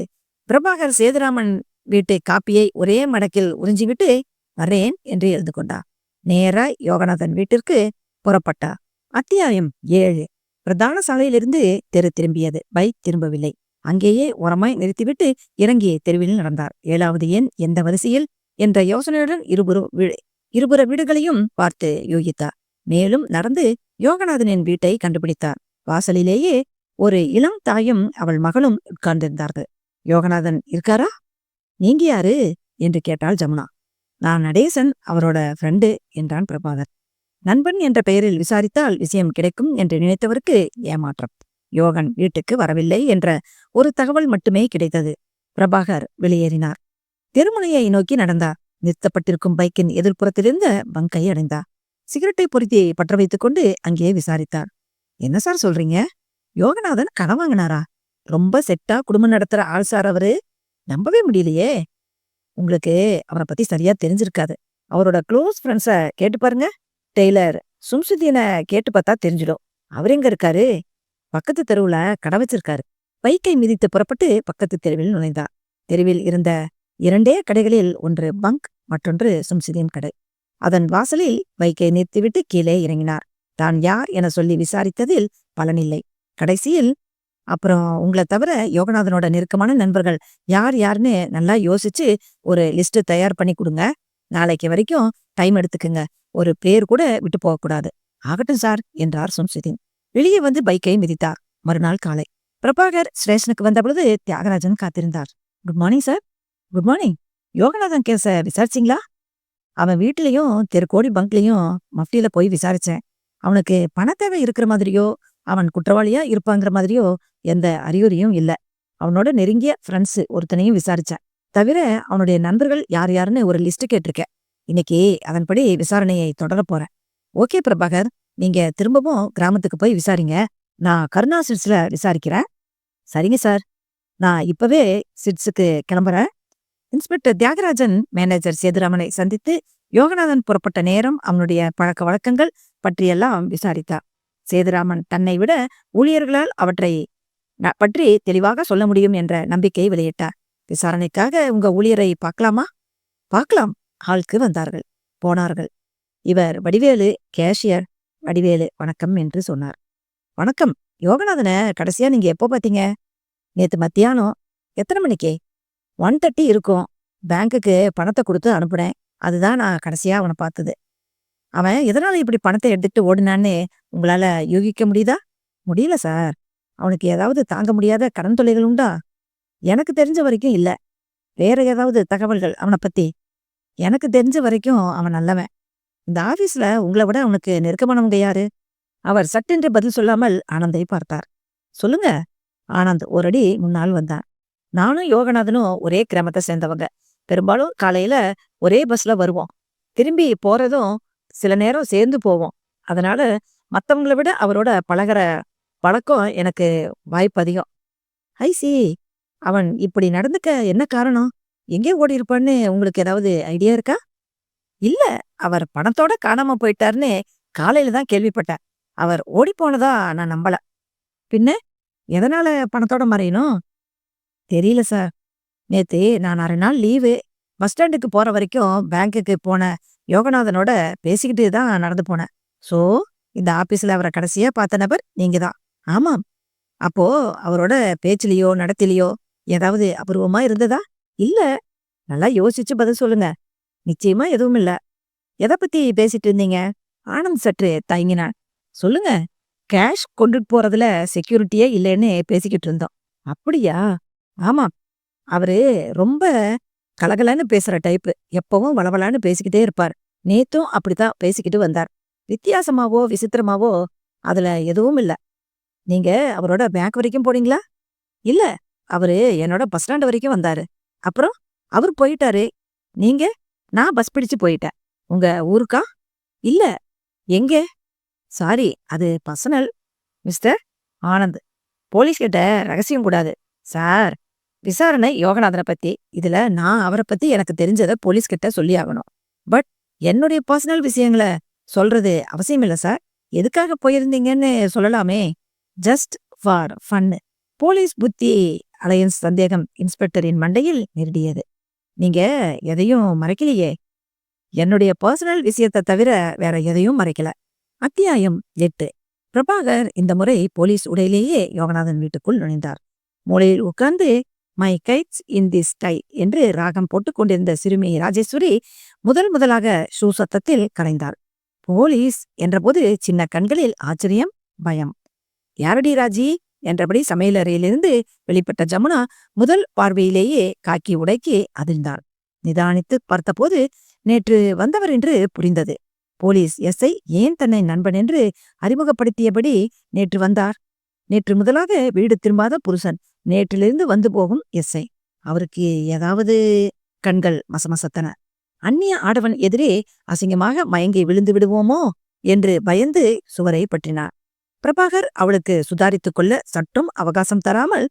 பிரபாகர் சேதுராமன் வீட்டு காப்பியை ஒரே மடக்கில் உறிஞ்சிவிட்டு வரேன் என்று எழுந்து கொண்டார். நேரா யோகநாதன் வீட்டிற்கு புறப்பட்டார். அத்தியாயம் 7. பிரதான சாலையிலிருந்து தெரு திரும்பியது. பைக் திரும்பவில்லை. அங்கேயே ஓரமாய் நிறுத்திவிட்டு இறங்கிய தெருவில் நடந்தார். 7வது எண் எந்த வரிசையில் என்ற யோசனையுடன் இருபுற வீடுகளையும் பார்த்து யோகித்தார். மேலும் நடந்து யோகநாதனின் வீட்டை கண்டுபிடித்தார். வாசலிலேயே ஒரு இளம் தாயும் அவள் மகளும் உட்கார்ந்திருந்தார்கள். யோகநாதன் இருக்காரா? நீங்க யாரு என்று கேட்டாள் ஜமுனா. நான் நடேசன், அவரோட ஃப்ரெண்டு என்றான் பிரபாகர். நண்பன் என்ற பெயரில் விசாரித்தால் விஷயம் கிடைக்கும் என்று நினைத்தவருக்கு ஏமாற்றம். யோகன் வீட்டுக்கு வரவில்லை என்ற ஒரு தகவல் மட்டுமே கிடைத்தது. பிரபாகர் வெளியேறினார். தெருமுனையை நோக்கி நடந்தார். நிறுத்தப்பட்டிருக்கும் பைக்கின் எதிர்ப்புறத்திலிருந்த பங்கை அடைந்தார். சிகரெட்டை பொருத்தி பற்ற வைத்துக் கொண்டு அங்கே விசாரித்தார். என்ன சார் சொல்றீங்க? யோகநாதன் கடன் வாங்கினாரா? ரொம்ப செட்டா குடும்பம் நடத்துற ஆள் சார் அவரு. நம்பவே முடியலையே. உங்களுக்கு அவரை பத்தி சரியா தெரிஞ்சிருக்காது. அவரோட க்ளோஸ் ஃப்ரெண்ட்ஸ கேட்டு பாருங்க. டெய்லர் சும்சுதீனை கேட்டு பார்த்தா தெரிஞ்சிடும். அவர் எங்க இருக்காரு? பக்கத்து தெருவுல கடை வச்சிருக்காரு. பைக்கை மிதித்து புறப்பட்டு பக்கத்து தெருவில் நுழைந்தார். தெருவில் இருந்த 2 கடைகளில் ஒன்று பங்க், மற்றொன்று சும்சுதீன் கடை. அதன் வாசலில் பைக்கை நிறுத்திவிட்டு கீழே இறங்கினார். தான் யார் என சொல்லி விசாரித்ததில் பலனில்லை. கடைசியில், அப்புறம் உங்களை தவிர யோகநாதனோட நெருக்கமான நண்பர்கள் யார் யாருன்னு நல்லா யோசிச்சு ஒரு லிஸ்ட் தயார் பண்ணி கொடுங்க. நாளைக்கு வரைக்கும் டைம் எடுத்துக்குங்க. ஒரு பேர் கூட விட்டு போகக்கூடாது. ஆகட்டும் சார் என்றார் சும்சுதீன். வெளியே வந்து பைக்கை மிதித்தார். மறுநாள் காலை பிரபாகர் ஸ்டேஷனுக்கு வந்த பொழுது தியாகராஜன் காத்திருந்தார். Good morning sir. Good morning. Yoganathan கேஸ விசாரிச்சிங்களா? அவன் வீட்லயும் தெருக்கோடி பங்க்லயும் மஃப்டியில போய் விசாரிச்சேன். அவனுக்கு பண தேவை இருக்கிற மாதிரியோ அவன் குற்றவாளியா இருப்பாங்கிற மாதிரியோ எந்த அறிகுறியும் இல்ல. அவனோட நெருங்கிய ஃப்ரெண்ட்ஸ் ஒருத்தனையும் விசாரிச்சேன். தவிர அவனுடைய நண்பர்கள் யார் யாருன்னு ஒரு லிஸ்ட் கேட்டிருக்கேன். இன்னைக்கு அதன்படி விசாரணையை தொடர போறேன். ஓகே பிரபாகர், நீங்க திரும்பவும் கிராமத்துக்கு போய் விசாரிங்க. நான் கருணா சிட்ஸ்ல விசாரிக்கிறேன். சரிங்க சார், நான் இப்பவே சிட்ஸுக்கு கிளம்புறேன். இன்ஸ்பெக்டர் தியாகராஜன் மேனேஜர் சேதுராமனை சந்தித்து யோகநாதன் புறப்பட்ட நேரம், அவனுடைய பழக்க வழக்கங்கள் பற்றியெல்லாம் விசாரித்தார். சேதுராமன் தன்னை விட ஊழியர்களால் அவற்றை பற்றி தெளிவாக சொல்ல முடியும் என்ற நம்பிக்கை வெளியிட்டார். விசாரணைக்காக உங்க ஊழியரை பார்க்கலாமா? பார்க்கலாம். ஹாலுக்கு வந்தார்கள், போனார்கள். இவர் வடிவேலு, கேஷியர். வடிவேலு வணக்கம் என்று சொன்னார். வணக்கம். யோகநாதனை கடைசியா நீங்க எப்போ பார்த்தீங்க? நேத்து மத்தியானம். எத்தனை மணிக்கு? 1:30 இருக்கும். பேங்குக்கு பணத்தை கொடுத்து அனுப்புனேன். அதுதான் நான் கடைசியா அவனை பார்த்தது. அவன் எதனால இப்படி பணத்தை எடுத்துட்டு ஓடினான்னு உங்களால யூகிக்க முடியுதா? முடியல சார். அவனுக்கு ஏதாவது தாங்க முடியாத கடன் தொல்லைகள் உண்டா? எனக்கு தெரிஞ்ச வரைக்கும் இல்ல. வேற ஏதாவது தகவல்கள் அவனை பத்தி? எனக்கு தெரிஞ்ச வரைக்கும் அவன் நல்லவன். இந்த ஆபீஸ்ல உங்களை விட அவனுக்கு நெருக்கமானவங்க யாரு? அவர் சட்டென்று பதில் சொல்லாமல் ஆனந்தை பார்த்தார். சொல்லுங்க. ஆனந்த் ஒரு அடி முன்னால் வந்தான். நானும் யோகநாதனும் ஒரே கிராமத்தை சேர்ந்தவங்க. பெரும்பாலும் காலையில ஒரே பஸ்ல வருவோம். திரும்பி போறதும் சில நேரம் சேர்ந்து போவோம். அதனால மத்தவங்கள விட அவரோட பழகுற பழக்கம் எனக்கு வாய்ப்பு அதிகம். ஐசி அவன் இப்படி நடந்துக்க என்ன காரணம்? எங்கே ஓடியிருப்பான்னு உங்களுக்கு ஏதாவது ஐடியா இருக்கா? இல்ல, அவர் பணத்தோட காணாம போயிட்டாருன்னு காலையில தான் கேள்விப்பட்டேன். அவர் ஓடிப்போனதா நான் நம்பல. பின்ன எதனால பணத்தோட மறையணும்? தெரியல சார். நேத்து நான் 1/2 நாள் லீவு. பஸ் ஸ்டாண்டுக்கு போற வரைக்கும் பேங்க்குக்கு போன யோகநாதனோட பேசிக்கிட்டு தான் நடந்து போனேன். சோ, இந்த ஆபீஸ்ல அவர கடைசியா பார்த்த நபர் நீங்க தான். ஆமாம். அப்போ அவரோட பேச்சிலயோ, நடத்தையிலயோ ஏதாவது அபூர்வமா இருந்ததா? இல்ல. நல்லா யோசிச்சு பதில் சொல்லுங்க. நிச்சயமா எதுவும் இல்ல. எத பத்தி பேசிட்டு இருந்தீங்க? ஆனந்த் சற்று தயங்கினான். சொல்லுங்க. கேஷ் கொண்டுட்டு போறதுல செக்யூரிட்டியே இல்லைன்னு பேசிக்கிட்டு இருந்தோம். அப்படியா? ஆமாம். அவரு ரொம்ப கலகலன்னு பேசுற டைப்பு. எப்பவும் வளவளான்னு பேசிக்கிட்டே இருப்பார். நேத்தும் அப்படித்தான் பேசிக்கிட்டு வந்தார். வித்தியாசமாவோ, விசித்திரமாவோ அதுல எதுவும் இல்ல. நீங்க அவரோட பேங்க் வரைக்கும் போனீங்களா? இல்ல. அவரு என்னோட பஸ் ஸ்டாண்ட் வரைக்கும் வந்தாரு. அப்புறம் அவரு போயிட்டாரு. நீங்க? நான் பஸ் பிடிச்சு போயிட்டேன். உங்க ஊருக்கா? இல்ல. எங்க? சாரி, அது பர்சனல். மிஸ்டர் ஆனந்த், போலீஸ் கிட்ட ரகசியம் கூடாது. சார், விசாரணை யோகநாதனை பத்தி. இதுல நான் அவரை பத்தி எனக்கு தெரிஞ்சத போலீஸ் கிட்ட சொல்லி ஆகணும். பட் என்னுடைய பர்சனல் விஷயங்கள சொல்றது அவசியம் இல்ல சார். எதுக்காக போயிருந்தீங்கன்னு சொல்லலாமே. Just for fun. போலீஸ் புத்தி அலையன்ஸ் சந்தேகம் இன்ஸ்பெக்டரின் மண்டையில் நெருடியது. நீங்க எதையும் மறைக்கலையே. என்னுடைய பர்சனல் விஷயத்தை தவிர வேற எதையும் மறைக்கல. அத்தியாயம் 8. பிரபாகர் இந்த முறை போலீஸ் உடையிலேயே யோகநாதன் வீட்டுக்குள் நுழைந்தார். மூலையில் உட்கார்ந்து my guides in the sky என்று ராகம் போட்டுக் கொண்டிருந்த சிறுமி ராஜேஸ்வரி முதலாக ஷூ சத்தத்தில் கலைந்தாள். போலீஸ் என்றபோது சின்ன கண்களில் ஆச்சரியம், பயம். யாரடி ராஜி என்றபடி சமையலறையிலிருந்து வெளிப்பட்ட ஜமுனா முதல் பார்வையிலேயே காக்கி உடைக்கு அதிர்ந்தாள். நிதானித்து பார்த்தபோது நேற்று வந்தவர் என்று புரிந்தது. போலீஸ் எஸ்ஐ ஏன் தன்னை நண்பன் என்று அறிமுகப்படுத்தியபடி நேற்று வந்தார். நேற்று முதலாக வீடு திரும்பாத புருஷன், நேற்றிலிருந்து வந்து போகும் எஸ்ஐ. அவருக்கு ஏதாவது? கண்கள் மசமசத்தன. அந்நிய ஆடவன் எதிரே அசிங்கமாக மயங்கி விழுந்து விடுவோமோ என்று பயந்து சுவரை பற்றினார். பிரபாகர் அவளுக்கு சுதாரித்துக் கொள்ள சற்றும் அவகாசம் தராமல்,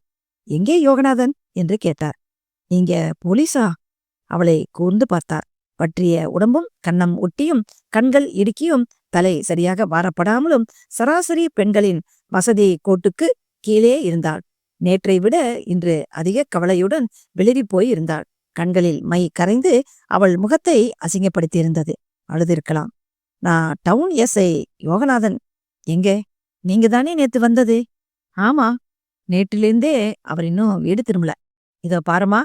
எங்கே யோகநாதன் என்று கேட்டார். நீங்க போலீஸா? அவளை கூர்ந்து பார்த்தார். பற்றிய உடம்பும் கன்னம் ஒட்டியும் கண்கள் இடுக்கியும் தலை சரியாக வாரப்படாமலும் சராசரி பெண்களின் வசதி கோட்டுக்கு கீழே இருந்தாள். நேற்றை விட இன்று அதிக கவலையுடன் வெளிரி போய் இருந்தாள். கண்களில் மை கரைந்து அவள் முகத்தை அசிங்கப்படுத்தியிருந்தது. அழுதிருக்கலாம். நான் டவுன் எஸ்ஐ யோகநாதன். எங்கே? நீங்க தானே நேத்து வந்தது? ஆமா. நேற்றிலிருந்தே அவர் இன்னும் வீடு திரும்பல. இதோ பாருமா,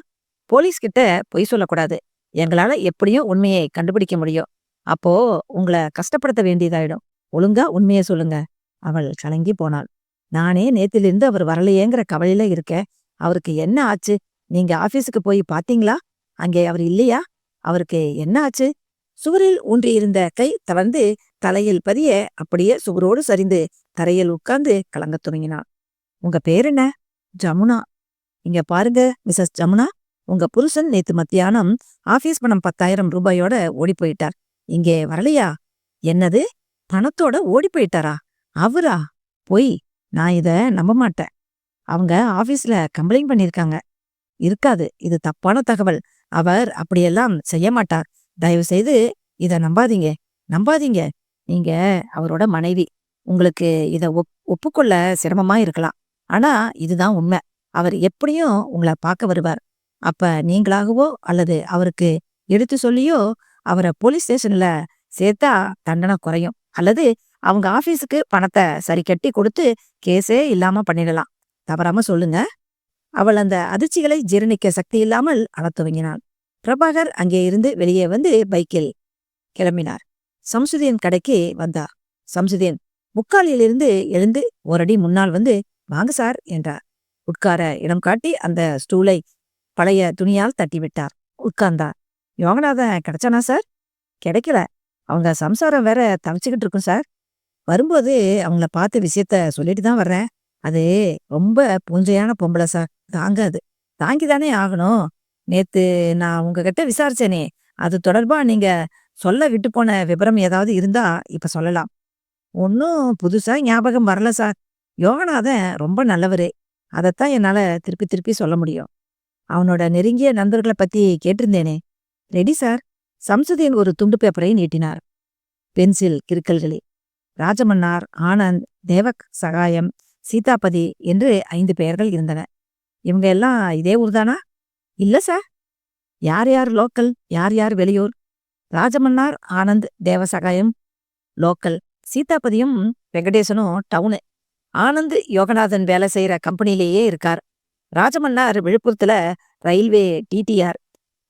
போலீஸ் கிட்ட பொய் சொல்லக்கூடாது. எங்களால எப்படியும் உண்மையை கண்டுபிடிக்க முடியும். அப்போ உங்களை கஷ்டப்படுத்த வேண்டியதாயிடும். ஒழுங்கா உண்மையை சொல்லுங்க. அவள் கலங்கி போனாள். நானே நேத்திலிருந்து அவர் வரலையேங்கிற கவலையில இருக்கேன். அவருக்கு என்ன ஆச்சு? நீங்க ஆபீஸுக்கு போய் பாத்தீங்களா? அங்கே அவர் இல்லையா? அவருக்கு என்ன ஆச்சு? சுவரில் ஊன்றியிருந்த கை தளர்ந்து தலையில் பதிய அப்படியே சுவரோடு சரிந்து தரையில் உட்கார்ந்து கலங்கத் துவங்கினாள். உங்க பேர் என்ன? ஜமுனா. இங்க பாருங்க மிஸ்ஸஸ் ஜமுனா, உங்க புருஷன் நேத்து மத்தியானம் ஆபீஸ் பணம் 10,000 ரூபாயோட ஓடி போயிட்டார். இங்கே வரலையா? என்னது? பணத்தோட ஓடி போயிட்டாரா? அவரா? பொய். நான் இத நம்ப மாட்டேன். அவங்க ஆபீஸ்ல கம்ப்ளைண்ட் பண்ணிருக்காங்க. இருக்காது, இது தப்பான தகவல். அவர் அப்படியெல்லாம் செய்ய மாட்டார். தயவு செய்து இத நம்பாதீங்க. நம்பாதீங்க. நீங்க அவரோட மனைவி. உங்களுக்கு இத ஒப்புக்கொள்ள சிரமமா இருக்கலாம். ஆனா இதுதான் உண்மை. அவர் எப்படியும் உங்களை பார்க்க வருவார். அப்ப நீங்களாகவோ அல்லது அவருக்கு எடுத்து சொல்லியோ அவரை போலீஸ் ஸ்டேஷன்ல சேர்த்தா தண்டனை குறையும். அல்லது அவங்க ஆபீஸுக்கு பணத்தை சரி கட்டி கொடுத்து கேஸே இல்லாம பண்ணிடலாம். தவறாம சொல்லுங்க. அவள் அந்த அதிர்ச்சிகளை ஜீரணிக்க சக்தி இல்லாமல் அழத் துவங்கினாள். பிரபாகர் அங்கே இருந்து வெளியே வந்து பைக்கில் கிளம்பினார். சம்சுதீன் கடைக்கு வந்தார். சம்சுதீன் முக்காலிலிருந்து எழுந்து ஓரடி முன்னால் வந்து, வாங்க சார் என்றார். உட்கார இடம் காட்டி அந்த ஸ்டூலை பழைய துணியால் தட்டிவிட்டார். உட்கார்ந்தார். யோகநாதன் கிடைச்சானா சார்? கிடைக்கல. அவங்க சம்சாரம் வேற தவிச்சுக்கிட்டு இருக்கும் சார். வரும்போது அவங்கள பார்த்த விஷயத்த சொல்லிட்டு தான் வர்றேன். அது ரொம்ப பூஞ்சையான பொம்பளை சார். தாங்காது. தாங்கிதானே ஆகணும். நேத்து நான் உங்ககிட்ட விசாரிச்சேனே, அது தொடர்பா நீங்க சொல்ல விட்டு போன விபரம் ஏதாவது இருந்தா இப்ப சொல்லலாம். ஒன்றும் புதுசா ஞாபகம் வரல சார். யோகநாதன் ரொம்ப நல்லவரு. அதைத்தான் என்னால திருப்பி திருப்பி சொல்ல முடியும். அவனோட நெருங்கிய நண்பர்களை பத்தி கேட்டிருந்தேனே. Ready sir. சம்சுதீன் ஒரு துண்டு பேப்பரை நீட்டினார். பென்சில் கிறுக்கல்களே. ராஜமன்னார், ஆனந்த், தேவக் சகாயம், சீதாபதி என்று 5 பெயர்கள் இருந்தன. இவங்க எல்லாம் இதே ஊர்தானா? இல்ல சார். யார் யார் லோக்கல், யார் யார் வெளியூர்? ராஜமன்னார், ஆனந்த், தேவசகாயம் லோக்கல். சீதாபதியும் வெங்கடேசனும் டவுனு. ஆனந்த் யோகநாதன் வேலை செய்யற கம்பெனிலேயே இருக்கார். ராஜமன்னார் விழுப்புரத்துல ரயில்வே டிடிஆர்.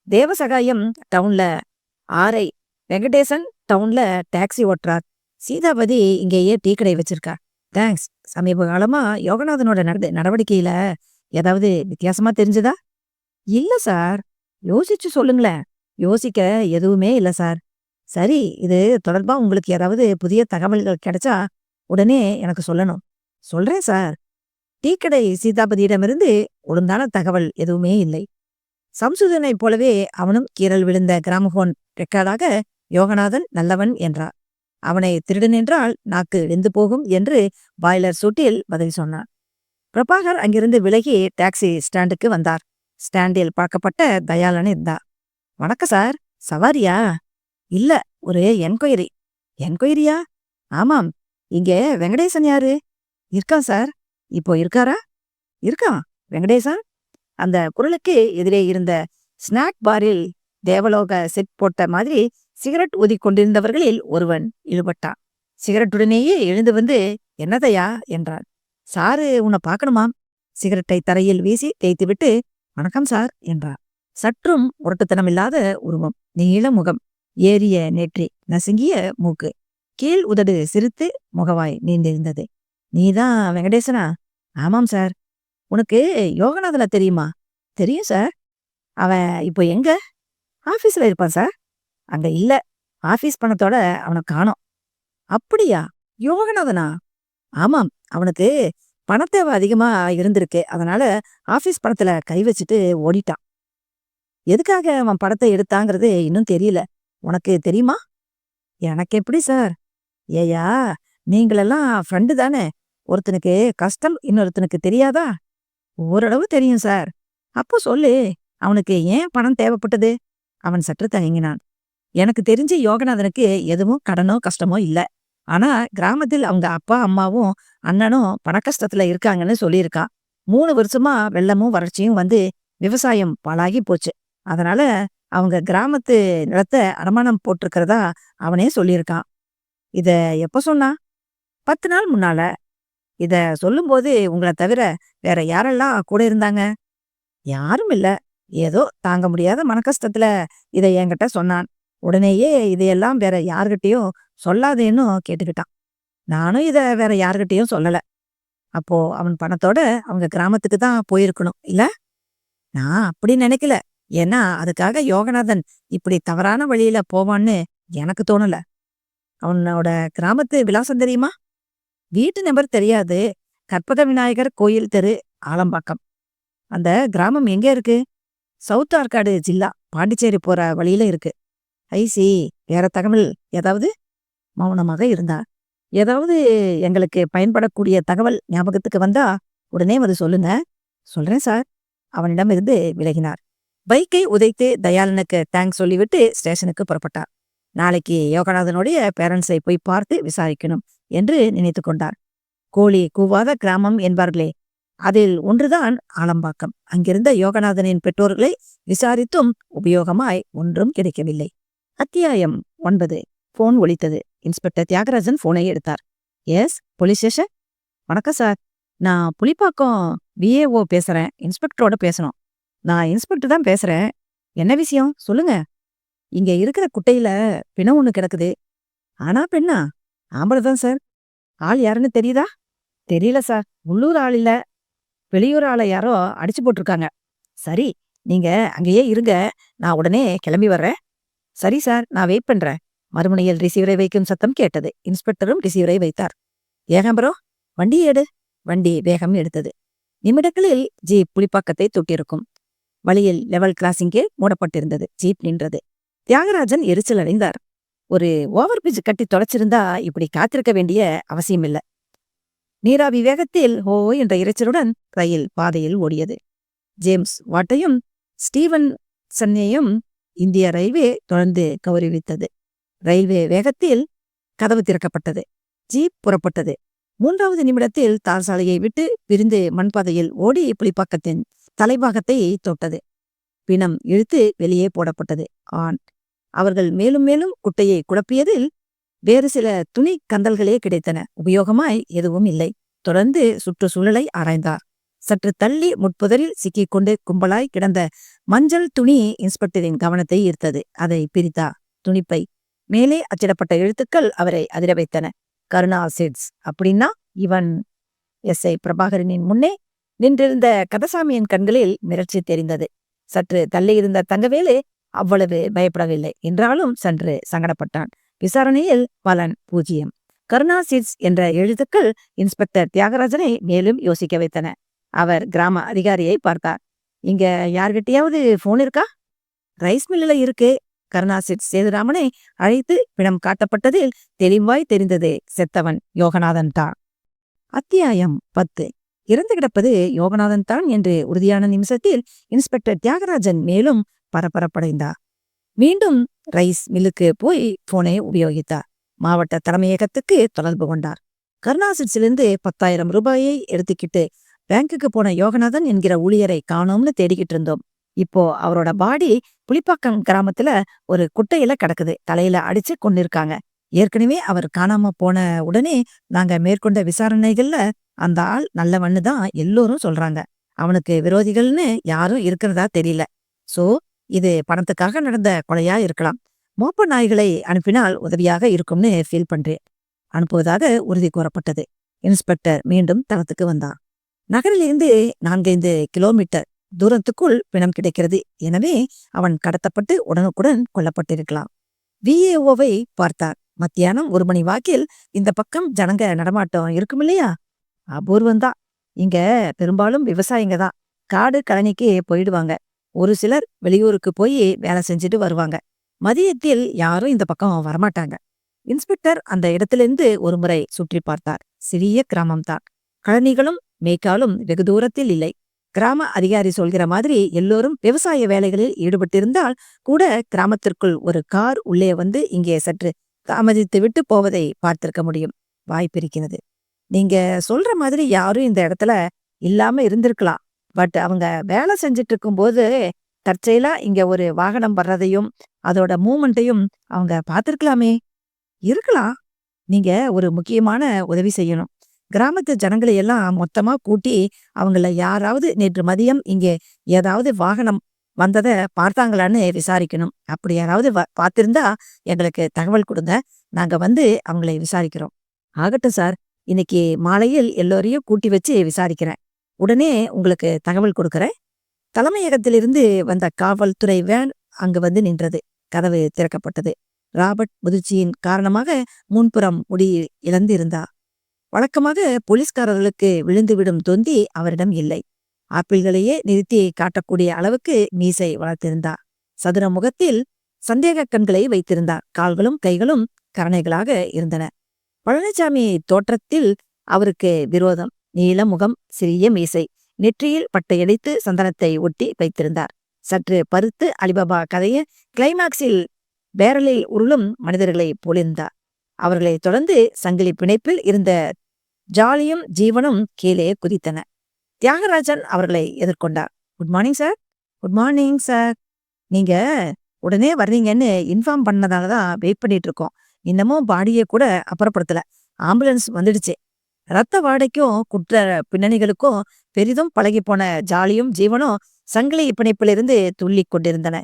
தேவசகாயம் டவுன்ல ஆர்ஐ. வெங்கடேசன் டவுன்ல டாக்ஸி ஓட்டுறார். சீதாபதி இங்கேயே டீ கடை வச்சிருக்கார். தேங்க்ஸ். சமீப காலமா யோகநாதனோட நடவடிக்கையில ஏதாவது வித்தியாசமா தெரிஞ்சதா? இல்ல சார். யோசிச்சு சொல்லுங்களேன். யோசிக்க எதுவுமே இல்ல சார். சரி, இது தொடர்பா உங்களுக்கு ஏதாவது புதிய தகவல்கள் கிடைச்சா உடனே எனக்கு சொல்லணும். சொல்றேன் சார். டீக்கடை சீதாபதியிடமிருந்து ஒழுங்கான தகவல் எதுவுமே இல்லை. சம்சுதனைப் போலவே அவனும் கீறல் விழுந்த கிராமபோன் ரெக்கார்டாக யோகநாதன் நல்லவன் என்றார். அவனை திருடன் என்றால் நாக்கு வெந்து போகும் என்று பாய்லர் சூட்டில் பதில் சொன்னார். பிரபாகர் அங்கிருந்து விலகி டாக்ஸி ஸ்டாண்டுக்கு வந்தார். ஸ்டாண்டில் பார்க்கப்பட்ட தயாளன் இருந்தார். வணக்கம் சார். சவாரியா? இல்ல, ஒரு என்கொயரி. என்கொயரியா? ஆமாம். இங்க வெங்கடேசன் யாரு? இருக்கான் சார். இப்போ இருக்காரா? இருக்கான். வெங்கடேசன்? அந்த குரலுக்கு எதிரே இருந்த ஸ்நாக் பாரில் தேவலோக செட் போட்ட மாதிரி சிகரெட் ஊதி கொண்டிருந்தவர்களில் ஒருவன் இழுபட்டான். சிகரெட்டுடனேயே எழுந்து வந்து, என்னதையா என்றான். சாரு உன்னை பார்க்கணுமாம். சிகரெட்டை தரையில் வீசி தேய்த்துவிட்டு, வணக்கம் சார் என்றார். சற்றும் முரட்டுத்தனமில்லாத உருவம், நீள முகம், ஏறிய நெற்றி, நசுங்கிய மூக்கு, கீழ் உதடு சிரித்து முகவாய் நீண்டிருந்தது. நீதான் வெங்கடேசனா? ஆமாம் சார். உனக்கு யோகநாதனை தெரியுமா? தெரியும் சார். அவன் இப்போ எங்க? ஆபீஸ்ல இருப்பான் சார். அங்க இல்ல. ஆபீஸ் பணத்தோட அவனை காணோம். அப்படியா? யோகநாதனா? ஆமாம். அவனுக்கு பணத்தேவை அதிகமா இருந்திருக்கு. அதனால ஆபீஸ் பணத்துல கை வச்சுட்டு ஓடிட்டான். எதுக்காக அவன் படத்தை எடுத்தாங்கிறது இன்னும் தெரியல. உனக்கு தெரியுமா? எனக்கு எப்படி சார்? ஏயா, நீங்களெல்லாம் ஃப்ரெண்டு தானே. ஒருத்தனுக்கு கஷ்டம் இன்னொருத்தனுக்கு தெரியாதா? ஓரளவு தெரியும் சார். அப்போ சொல்லு, அவனுக்கு ஏன் பணம் தேவைப்பட்டது? அவன் சற்று தயங்கினான். எனக்கு தெரிஞ்சு யோகநாதனுக்கு எதுவும் கடனோ கஷ்டமோ இல்ல. ஆனா கிராமத்தில் அவங்க அப்பா அம்மாவும் அண்ணனும் பண கஷ்டத்துல இருக்காங்கன்னு சொல்லியிருக்கான். 3 வருஷமா வெள்ளமும் வறட்சியும் வந்து விவசாயம் பாழாகி போச்சு. அதனால அவங்க கிராமத்து நிலத்தை அடமானம் போட்டிருக்கிறதா அவனே சொல்லியிருக்கான். இத எப்ப சொன்னான்? 10 நாள் முன்னால. இத சொல்லும்போது உங்களை தவிர வேற யாரெல்லாம் கூட இருந்தாங்க? யாரும் இல்ல. ஏதோ தாங்க முடியாத மனக்கஷ்டத்துல இதை என்கிட்ட சொன்னான். உடனேயே இதையெல்லாம் வேற யார்கிட்டயும் சொல்லாதேன்னு கேட்டுக்கிட்டான். நானும் இத வேற யார்கிட்டயும் சொல்லல. அப்போ அவன் பணத்தோட அவங்க கிராமத்துக்கு தான் போயிருக்கணும் இல்ல? நான் அப்படி நினைக்கல. ஏன்னா அதுக்காக யோகநாதன் இப்படி தவறான வழியில போவான்னு எனக்கு தோணல. அவனோட கிராமத்து விலாசம் தெரியுமா? வீட்டு நம்பர் தெரியாது. கற்பக விநாயகர் கோயில் தெரு, ஆலம்பாக்கம். அந்த கிராமம் எங்க இருக்கு? சவுத் ஆற்காடு ஜில்லா, பாண்டிச்சேரி போற வழியில இருக்கு. ஐசி. வேற தகவல் ஏதாவது? மௌனமாக இருந்தார். ஏதாவது எங்களுக்கு பயன்படக்கூடிய தகவல் ஞாபகத்துக்கு வந்தா உடனே வந்து சொல்லுங்க. சொல்றேன் சார். அவனிடமிருந்து விலகினார். பைக்கை உதைத்து தயாளனுக்கு தேங்க்ஸ் சொல்லிவிட்டு ஸ்டேஷனுக்கு புறப்பட்டார். நாளைக்கு யோகநாதனுடைய பேரண்ட்ஸை போய் பார்த்து விசாரிக்கணும் என்று நினைத்து கொண்டார். கோழி கூவாத கிராமம் என்பார்களே, அதில் ஒன்றுதான் ஆலம்பாக்கம். அங்கிருந்த யோகநாதனின் பெற்றோர்களை விசாரித்தும் உபயோகமாய் ஒன்றும் கிடைக்கவில்லை. அத்தியாயம் 9. போன் ஒலித்தது. இன்ஸ்பெக்டர் தியாகராஜன் போனை எடுத்தார். Yes, police station. வணக்கம் சார். நான் புலிப்பாக்கம் விஏஓ பேசுறேன். இன்ஸ்பெக்டரோட பேசணும். நான் இன்ஸ்பெக்டர் தான் பேசுறேன். என்ன விஷயம் சொல்லுங்க. இங்க இருக்கிற குட்டையில பிணம் ஒண்ணு கிடக்குது. ஆனா பெண்ணா? ஆம்பளைதான் சார். ஆள் யாருன்னு தெரியுதா? தெரியல சார். உள்ளூர் ஆள் இல்ல. வெளியூர் ஆளை யாரோ அடிச்சு போட்டிருக்காங்க. சரி, நீங்க அங்கேயே இருங்க. நான் உடனே கிளம்பி வர்றேன். சரி சார், நான் வெயிட் பண்றேன். மறுமுனையில் ரிசீவரை வைக்கும் சத்தம் கேட்டது. இன்ஸ்பெக்டரும் ரிசீவரை வைத்தார். ஏகாம்பரோ, வண்டி எடு. வண்டி வேகம் எடுத்தது. நிமிடங்களில் ஜீப் புலிப்பாக்கத்தை தொட்டிருக்கும். வழியில் லெவல் கிராசிங்கே மூடப்பட்டிருந்தது. ஜீப் நின்றது. தியாகராஜன் எரிச்சல் அடைந்தார். ஒரு ஓவர் பிரிட்ஜ் கட்டி தொலைச்சிருந்தா இப்படி காத்திருக்க வேண்டிய அவசியம் இல்ல. நீராவி வேகத்தில் ஹோ என்ற இரைச்சலுடன் ரயில் பாதையில் ஓடியது. ஜேம்ஸ் வாட்டையும் ஸ்டீவன்சனையும் இந்திய ரயில்வே தொடர்ந்து கௌரவித்தது. ரயில்வே வேகத்தில் கதவு திறக்கப்பட்டது. ஜீப் புறப்பட்டது. 3வது நிமிடத்தில் தார் சாலையை விட்டு பிரிந்து மண்பாதையில் ஓடி புலிப்பாக்கத்தின் தலைபாகத்தை தொட்டது. பிணம் இழுத்து வெளியே போடப்பட்டது. அவர்கள் மேலும் மேலும் குட்டையை குழப்பியதில் வேறு சில துணி கந்தல்களே கிடைத்தன. உபயோகமாய் எதுவும் இல்லை. தொடர்ந்து சுற்றுச்சூழலை ஆராய்ந்தார். சற்று தள்ளி முட்புதரில் சிக்கிக்கொண்டு கும்பலாய் கிடந்த மஞ்சள் துணி இன்ஸ்பெக்டரின் கவனத்தை ஈர்த்தது. அதை பிரித்தார். துணிப்பை மேலே அச்சிடப்பட்ட எழுத்துக்கள் அவரை அதிர வைத்தன. கருணா சீட்ஸ். அப்படின்னா இவன் எஸ்ஐ பிரபாகரனின் முன்னே நின்றிருந்த கதசாமியின் கண்களில் மிரட்சி தெரிந்தது. சற்று தள்ளியிருந்த தங்கவேலு அவ்வளவு பயப்படவில்லை. என்றாலும் சற்று சங்கடப்பட்டான். விசாரணையில் பலன் 0. கருணா சீட்ஸ் என்ற எழுத்துக்கள் இன்ஸ்பெக்டர் தியாகராஜனை மேலும் யோசிக்க வைத்தன. அவர் கிராம அதிகாரியை பார்த்தார். இங்க யார்கிட்டயாவது போன் இருக்கா? ரைஸ் மில்லில் இருக்கு. கருணா சீட்ஸ் சேதுராமனை அழைத்து பிணம் காட்டப்பட்டதில் தெளிவாய் தெரிந்தது. செத்தவன் யோகநாதன் தான். அத்தியாயம் 10. இறந்து கிடப்பது யோகநாதன் தான் என்று உறுதியான நிமிஷத்தில் இன்ஸ்பெக்டர் தியாகராஜன் மேலும் பரபரப்படைந்தார். மீண்டும் ரைஸ் மில்லுக்கு போய் போனை உபயோகித்தார். மாவட்ட தலைமையகத்துக்கு தொடர்பு கொண்டார். கருணாசிட்ஸிலிருந்து 10,000 ரூபாயை எடுத்துக்கிட்டு பேங்குக்கு போன யோகநாதன் என்கிற ஊழியரை காணோம்னு தேடிக்கிட்டு இருந்தோம். இப்போ அவரோட பாடி புலிப்பாக்கம் கிராமத்துல ஒரு குட்டையில கிடக்குது. தலையில அடிச்சு கொண்டிருக்காங்க. ஏற்கனவே அவர் காணாம போன உடனே நாங்க மேற்கொண்ட விசாரணைகள்ல அந்த ஆள் நல்லவன்னு தான் எல்லோரும் சொல்றாங்க. அவனுக்கு விரோதிகள்னு யாரும் இருக்கிறதா தெரியல. சோ இது பணத்துக்காக நடந்த கொலையா இருக்கலாம். மோப்ப நாய்களை அனுப்பினால் உதவியாக இருக்கும்னு ஃபீல் பண்றேன். அனுப்புவதாக உறுதி கூறப்பட்டது. இன்ஸ்பெக்டர் மீண்டும் தளத்துக்கு வந்தார். நகரிலிருந்து 4-5 கிலோமீட்டர் தூரத்துக்குள் பிணம் கிடைக்கிறது. எனவே அவன் கடத்தப்பட்டு உடனுக்குடன் கொல்லப்பட்டிருக்கலாம். விஏஓவை பார்த்தார். மத்தியானம் 1 மணி வாக்கில் இந்த பக்கம் ஜனங்க நடமாட்டம் இருக்கும் இல்லையா? அபூர்வந்தான். இங்க பெரும்பாலும் விவசாயிங்க தான். காடு கழனிக்கு போயிடுவாங்க. ஒரு சிலர் வெளியூருக்கு போய் வேலை செஞ்சுட்டு வருவாங்க. மதியத்தில் யாரும் இந்த பக்கம் வரமாட்டாங்க. இன்ஸ்பெக்டர் அந்த இடத்திலிருந்து ஒரு முறை சுற்றி பார்த்தார். சிறிய கிராமம்தான். கழனிகளும் மேய்க்காலும் வெகு தூரத்தில் இல்லை. கிராம அதிகாரி சொல்கிற மாதிரி எல்லோரும் விவசாய வேலைகளில் ஈடுபட்டிருந்தால் கூட கிராமத்திற்குள் ஒரு கார் உள்ளே வந்து இங்கே சற்று தாமதித்து விட்டு போவதை பார்த்திருக்க முடியும். வாய்ப்பிருக்கிறது. நீங்க சொல்ற மாதிரி யாரும் இந்த இடத்துல இல்லாம இருந்திருக்கலாம். பட் அவங்க வேலை செஞ்சுட்டு இருக்கும்போது தற்செயலா இங்க ஒரு வாகனம் வர்றதையும் அதோட மூமெண்ட்டையும் அவங்க பார்த்திருக்கலாமே. இருக்கலாம். நீங்க ஒரு முக்கியமான உதவி செய்யணும். கிராமத்து ஜனங்களை எல்லாம் மொத்தமா கூட்டி அவங்கள யாராவது நேற்று மதியம் இங்கே ஏதாவது வாகனம் வந்ததை பார்த்தாங்களான்னு விசாரிக்கணும். அப்படி யாராவது பார்த்திருந்தா எங்களுக்கு தகவல் கொடுங்க. நாங்க வந்து அவங்களை விசாரிக்கிறோம். ஆகட்டும் சார். இன்னைக்கு மாலையில் எல்லோரையும் கூட்டி வச்சு விசாரிக்கிறேன். உடனே உங்களுக்கு தகவல் கொடுக்கறேன். தலைமையகத்திலிருந்து வந்த காவல்துறை வேன் அங்கு வந்து நின்றது. கதவு திறக்கப்பட்டது. ராபர்ட் முதிர்ச்சியின் காரணமாக முன்புறம் முடி இழந்து இருந்தார். வழக்கமாக போலீஸ்காரர்களுக்கு விழுந்துவிடும் தொந்தி அவரிடம் இல்லை. ஆப்பிள்களையே நிறுத்தி காட்டக்கூடிய அளவுக்கு மீசை வளர்த்திருந்தார். சதுர முகத்தில் சந்தேக கண்களை வைத்திருந்தார். கால்களும் கைகளும் கரணைகளாக இருந்தன. பழனிசாமி தோற்றத்தில் அவருக்கு விரோதம். நீல முகம், சிறிய மீசை, நெற்றியில் பட்டையடித்து சந்தனத்தை ஒட்டி வைத்திருந்தார். சற்று பருத்து அலிபாபா கதைய கிளைமாக்ஸில் பேரலில் உருளும் மனிதர்களை போலிருந்தார். அவர்களை தொடர்ந்து சங்கிலி பிணைப்பில் இருந்த ஜாலியும் ஜீவனும் கீழே குதித்தன. தியாகராஜன் அவர்களை எதிர்கொண்டார். Good morning sir. Good morning sir. நீங்க உடனே வர்றீங்கன்னு இன்ஃபார்ம் பண்ணதாலதான் வெயிட் பண்ணிட்டு இருக்கோம். இன்னமும் பாடியை கூட அப்புறப்படுத்தல. ஆம்புலன்ஸ் வந்துடுச்சு. ரத்த வாடைக்கும் குற்ற பின்னணிகளுக்கும் பெரிதும் பழகி போன ஜாலியும் ஜீவனும் சங்கிலி பிணைப்பிலிருந்து துள்ளி கொண்டிருந்தன.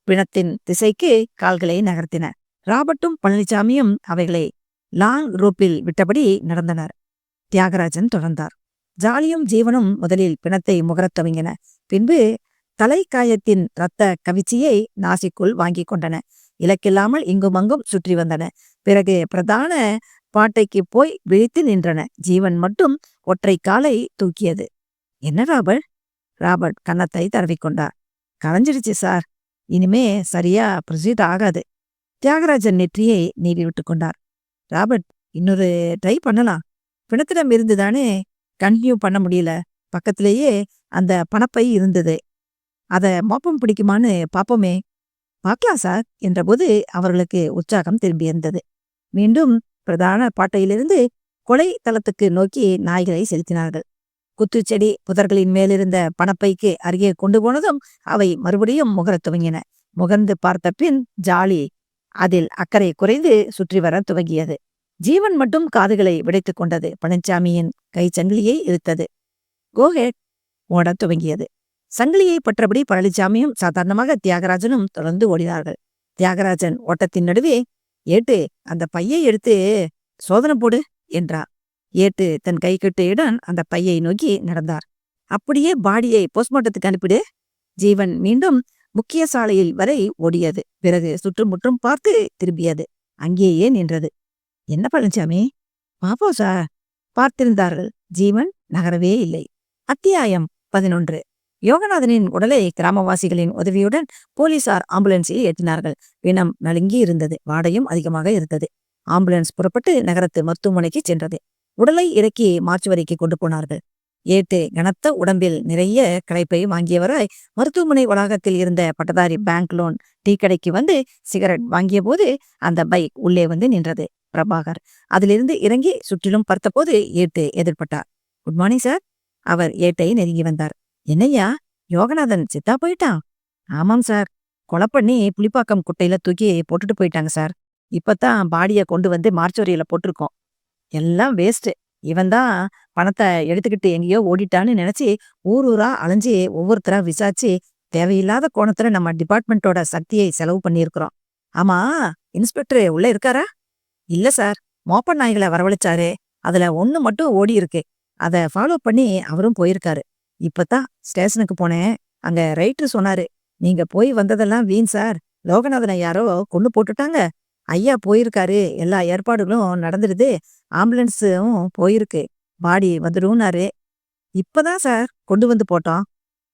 பிணத்தின் திசைக்கு கால்களை நகர்த்தின. ராபர்ட்டும் பழனிசாமியும் அவைகளை லாங் ரோப்பில் விட்டபடி நடந்தனர். தியாகராஜன் தொடர்ந்தார். ஜாலியும் ஜீவனும் முதலில் பிணத்தை முகரத் துவங்கின. பின்பு தலைக்காயத்தின் இரத்த கவிச்சியை நாசிக்குள் வாங்கி கொண்டன. இலக்கில்லாமல் இங்குமங்கும் சுற்றி வந்தன. பிறகு பிரதான பாட்டைக்கு போய் விழித்து நின்றன. ஜீவன் மட்டும் ஒற்றை காலை தூக்கியது. என்ன ராபர்ட்? ராபர்ட் கன்னத்தை தடவிக்கொண்டார். கலைஞ்சிடுச்சு சார். இனிமே சரியா ப்ரொசீட் ஆகாது. தியாகராஜன் நெற்றியை நீவி விட்டு கொண்டார். ராபர்ட், இன்னொரு ட்ரை பண்ணலாம். பிணத்திடம் இருந்து தானே கண்டினியூ பண்ண முடியல. பக்கத்திலேயே அந்த பணப்பை இருந்தது. அத மோப்பம் பிடிக்குமான்னு பாப்போமே. பார்க்கலாம் சார் என்றபோது அவர்களுக்கு உற்சாகம் திரும்பியிருந்தது. மீண்டும் பிரதான பாட்டையிலிருந்து கொலை தளத்துக்கு நோக்கி நாய்களை செலுத்தினார்கள். குத்துச்செடி புதர்களின் மேலிருந்த பணப்பைக்கு அருகே கொண்டு போனதும் அவை மறுபடியும் முகரத் துவங்கின. முகர்ந்து பார்த்த பின் ஜாலி அதில் அக்கறை குறைந்து சுற்றி வர துவங்கியது. ஜீவன் மட்டும் காதுகளை விடைத்துக் கொண்டது. பழனிசாமியின் கை சங்கிலியை இழுத்தது. கோஹெட் ஓடத் துவங்கியது. சங்கிலியை பற்றபடி பழனிசாமியும் சாதாரணமாக தியாகராஜனும் தொடர்ந்து ஓடினார்கள். தியாகராஜன் ஓட்டத்தின் நடுவே, ஏட்டு அந்த பையை எடுத்து சோதனை போடு என்றார். ஏட்டு தன் கை கெட்டியுடன் அந்த பையை நோக்கி நடந்தார். அப்படியே பாடியை போஸ்ட்மார்ட்டத்துக்கு அனுப்பிடு. ஜீவன் மீண்டும் முக்கிய சாலையில் வரை ஓடியது. பிறகு சுற்றுமுற்றும் பார்த்து திரும்பியது. அங்கேயே நின்றது. என்ன பழனிசாமி? பாப்போம் சார். பார்த்திருந்தார்கள். ஜீவன் நகரவே இல்லை. அத்தியாயம் 11. யோகநாதனின் உடலை கிராமவாசிகளின் உதவியுடன் போலீசார் ஆம்புலன்ஸில் ஏற்றினார்கள். பிணம் நலுங்கி இருந்தது. வாடையும் அதிகமாக இருந்தது. ஆம்புலன்ஸ் புறப்பட்டு நகரத்து மருத்துவமனைக்கு சென்றது. உடலை இறக்கி மார்ச்சுவரிக்கு கொண்டு போனார்கள். ஏட்டு கனத்த உடம்பில் நிறைய களைப்பை வாங்கியவராய் மருத்துவமனை வளாகத்தில் இருந்த பட்டதாரி பேங்க் லோன் டீ கடைக்கு வந்து சிகரெட் வாங்கிய போது அந்த பைக் உள்ளே வந்து நின்றது. பிரபாகர் அதிலிருந்து இறங்கி சுற்றிலும் பார்த்தபோது ஏட்டு எதிர்பட்டார். Good morning sir. அவர் ஏட்டை நெருங்கி வந்தார். என்னையா, யோகநாதன் சித்தா போயிட்டான்? ஆமாம் சார். கொலை பண்ணி புலிப்பாக்கம் குட்டையில தூக்கி போட்டுட்டு போயிட்டாங்க சார். இப்பதான் பாடிய கொண்டு வந்து மார்ச்சுவரியில போட்டிருக்கோம். எல்லாம் வேஸ்ட். இவன்தான் பணத்தை எடுத்துக்கிட்டு எங்கேயோ ஓடிட்டான்னு நினைச்சு ஊர் ஊரா அலைஞ்சி ஒவ்வொருத்தரா விசாரிச்சு தேவையில்லாத கோணத்துல நம்ம டிபார்ட்மெண்டோட சக்தியை செலவு பண்ணியிருக்கிறோம். ஆமா, இன்ஸ்பெக்டர் உள்ள இருக்காரா? இல்ல சார். மோப்ப நாய்களை வரவழைச்சாரு. அதுல ஒண்ணு மட்டும் ஓடி இருக்கு. அதை ஃபாலோ பண்ணி அவரும் போயிருக்காரு. இப்பதான் ஸ்டேஷனுக்கு போனேன். அங்க ரைட்டர் சொன்னாரு, நீங்க போய் வந்ததெல்லாம் வீண் சார். லோகநாதனை யாரோ கொண்டு போட்டுட்டாங்க. ஐயா போயிருக்காரு. எல்லா ஏற்பாடுகளும் நடந்துடுது. ஆம்புலன்ஸும் போயிருக்கு. பாடி வந்துடும்னாரு. இப்பதான் சார் கொண்டு வந்து போட்டோம்.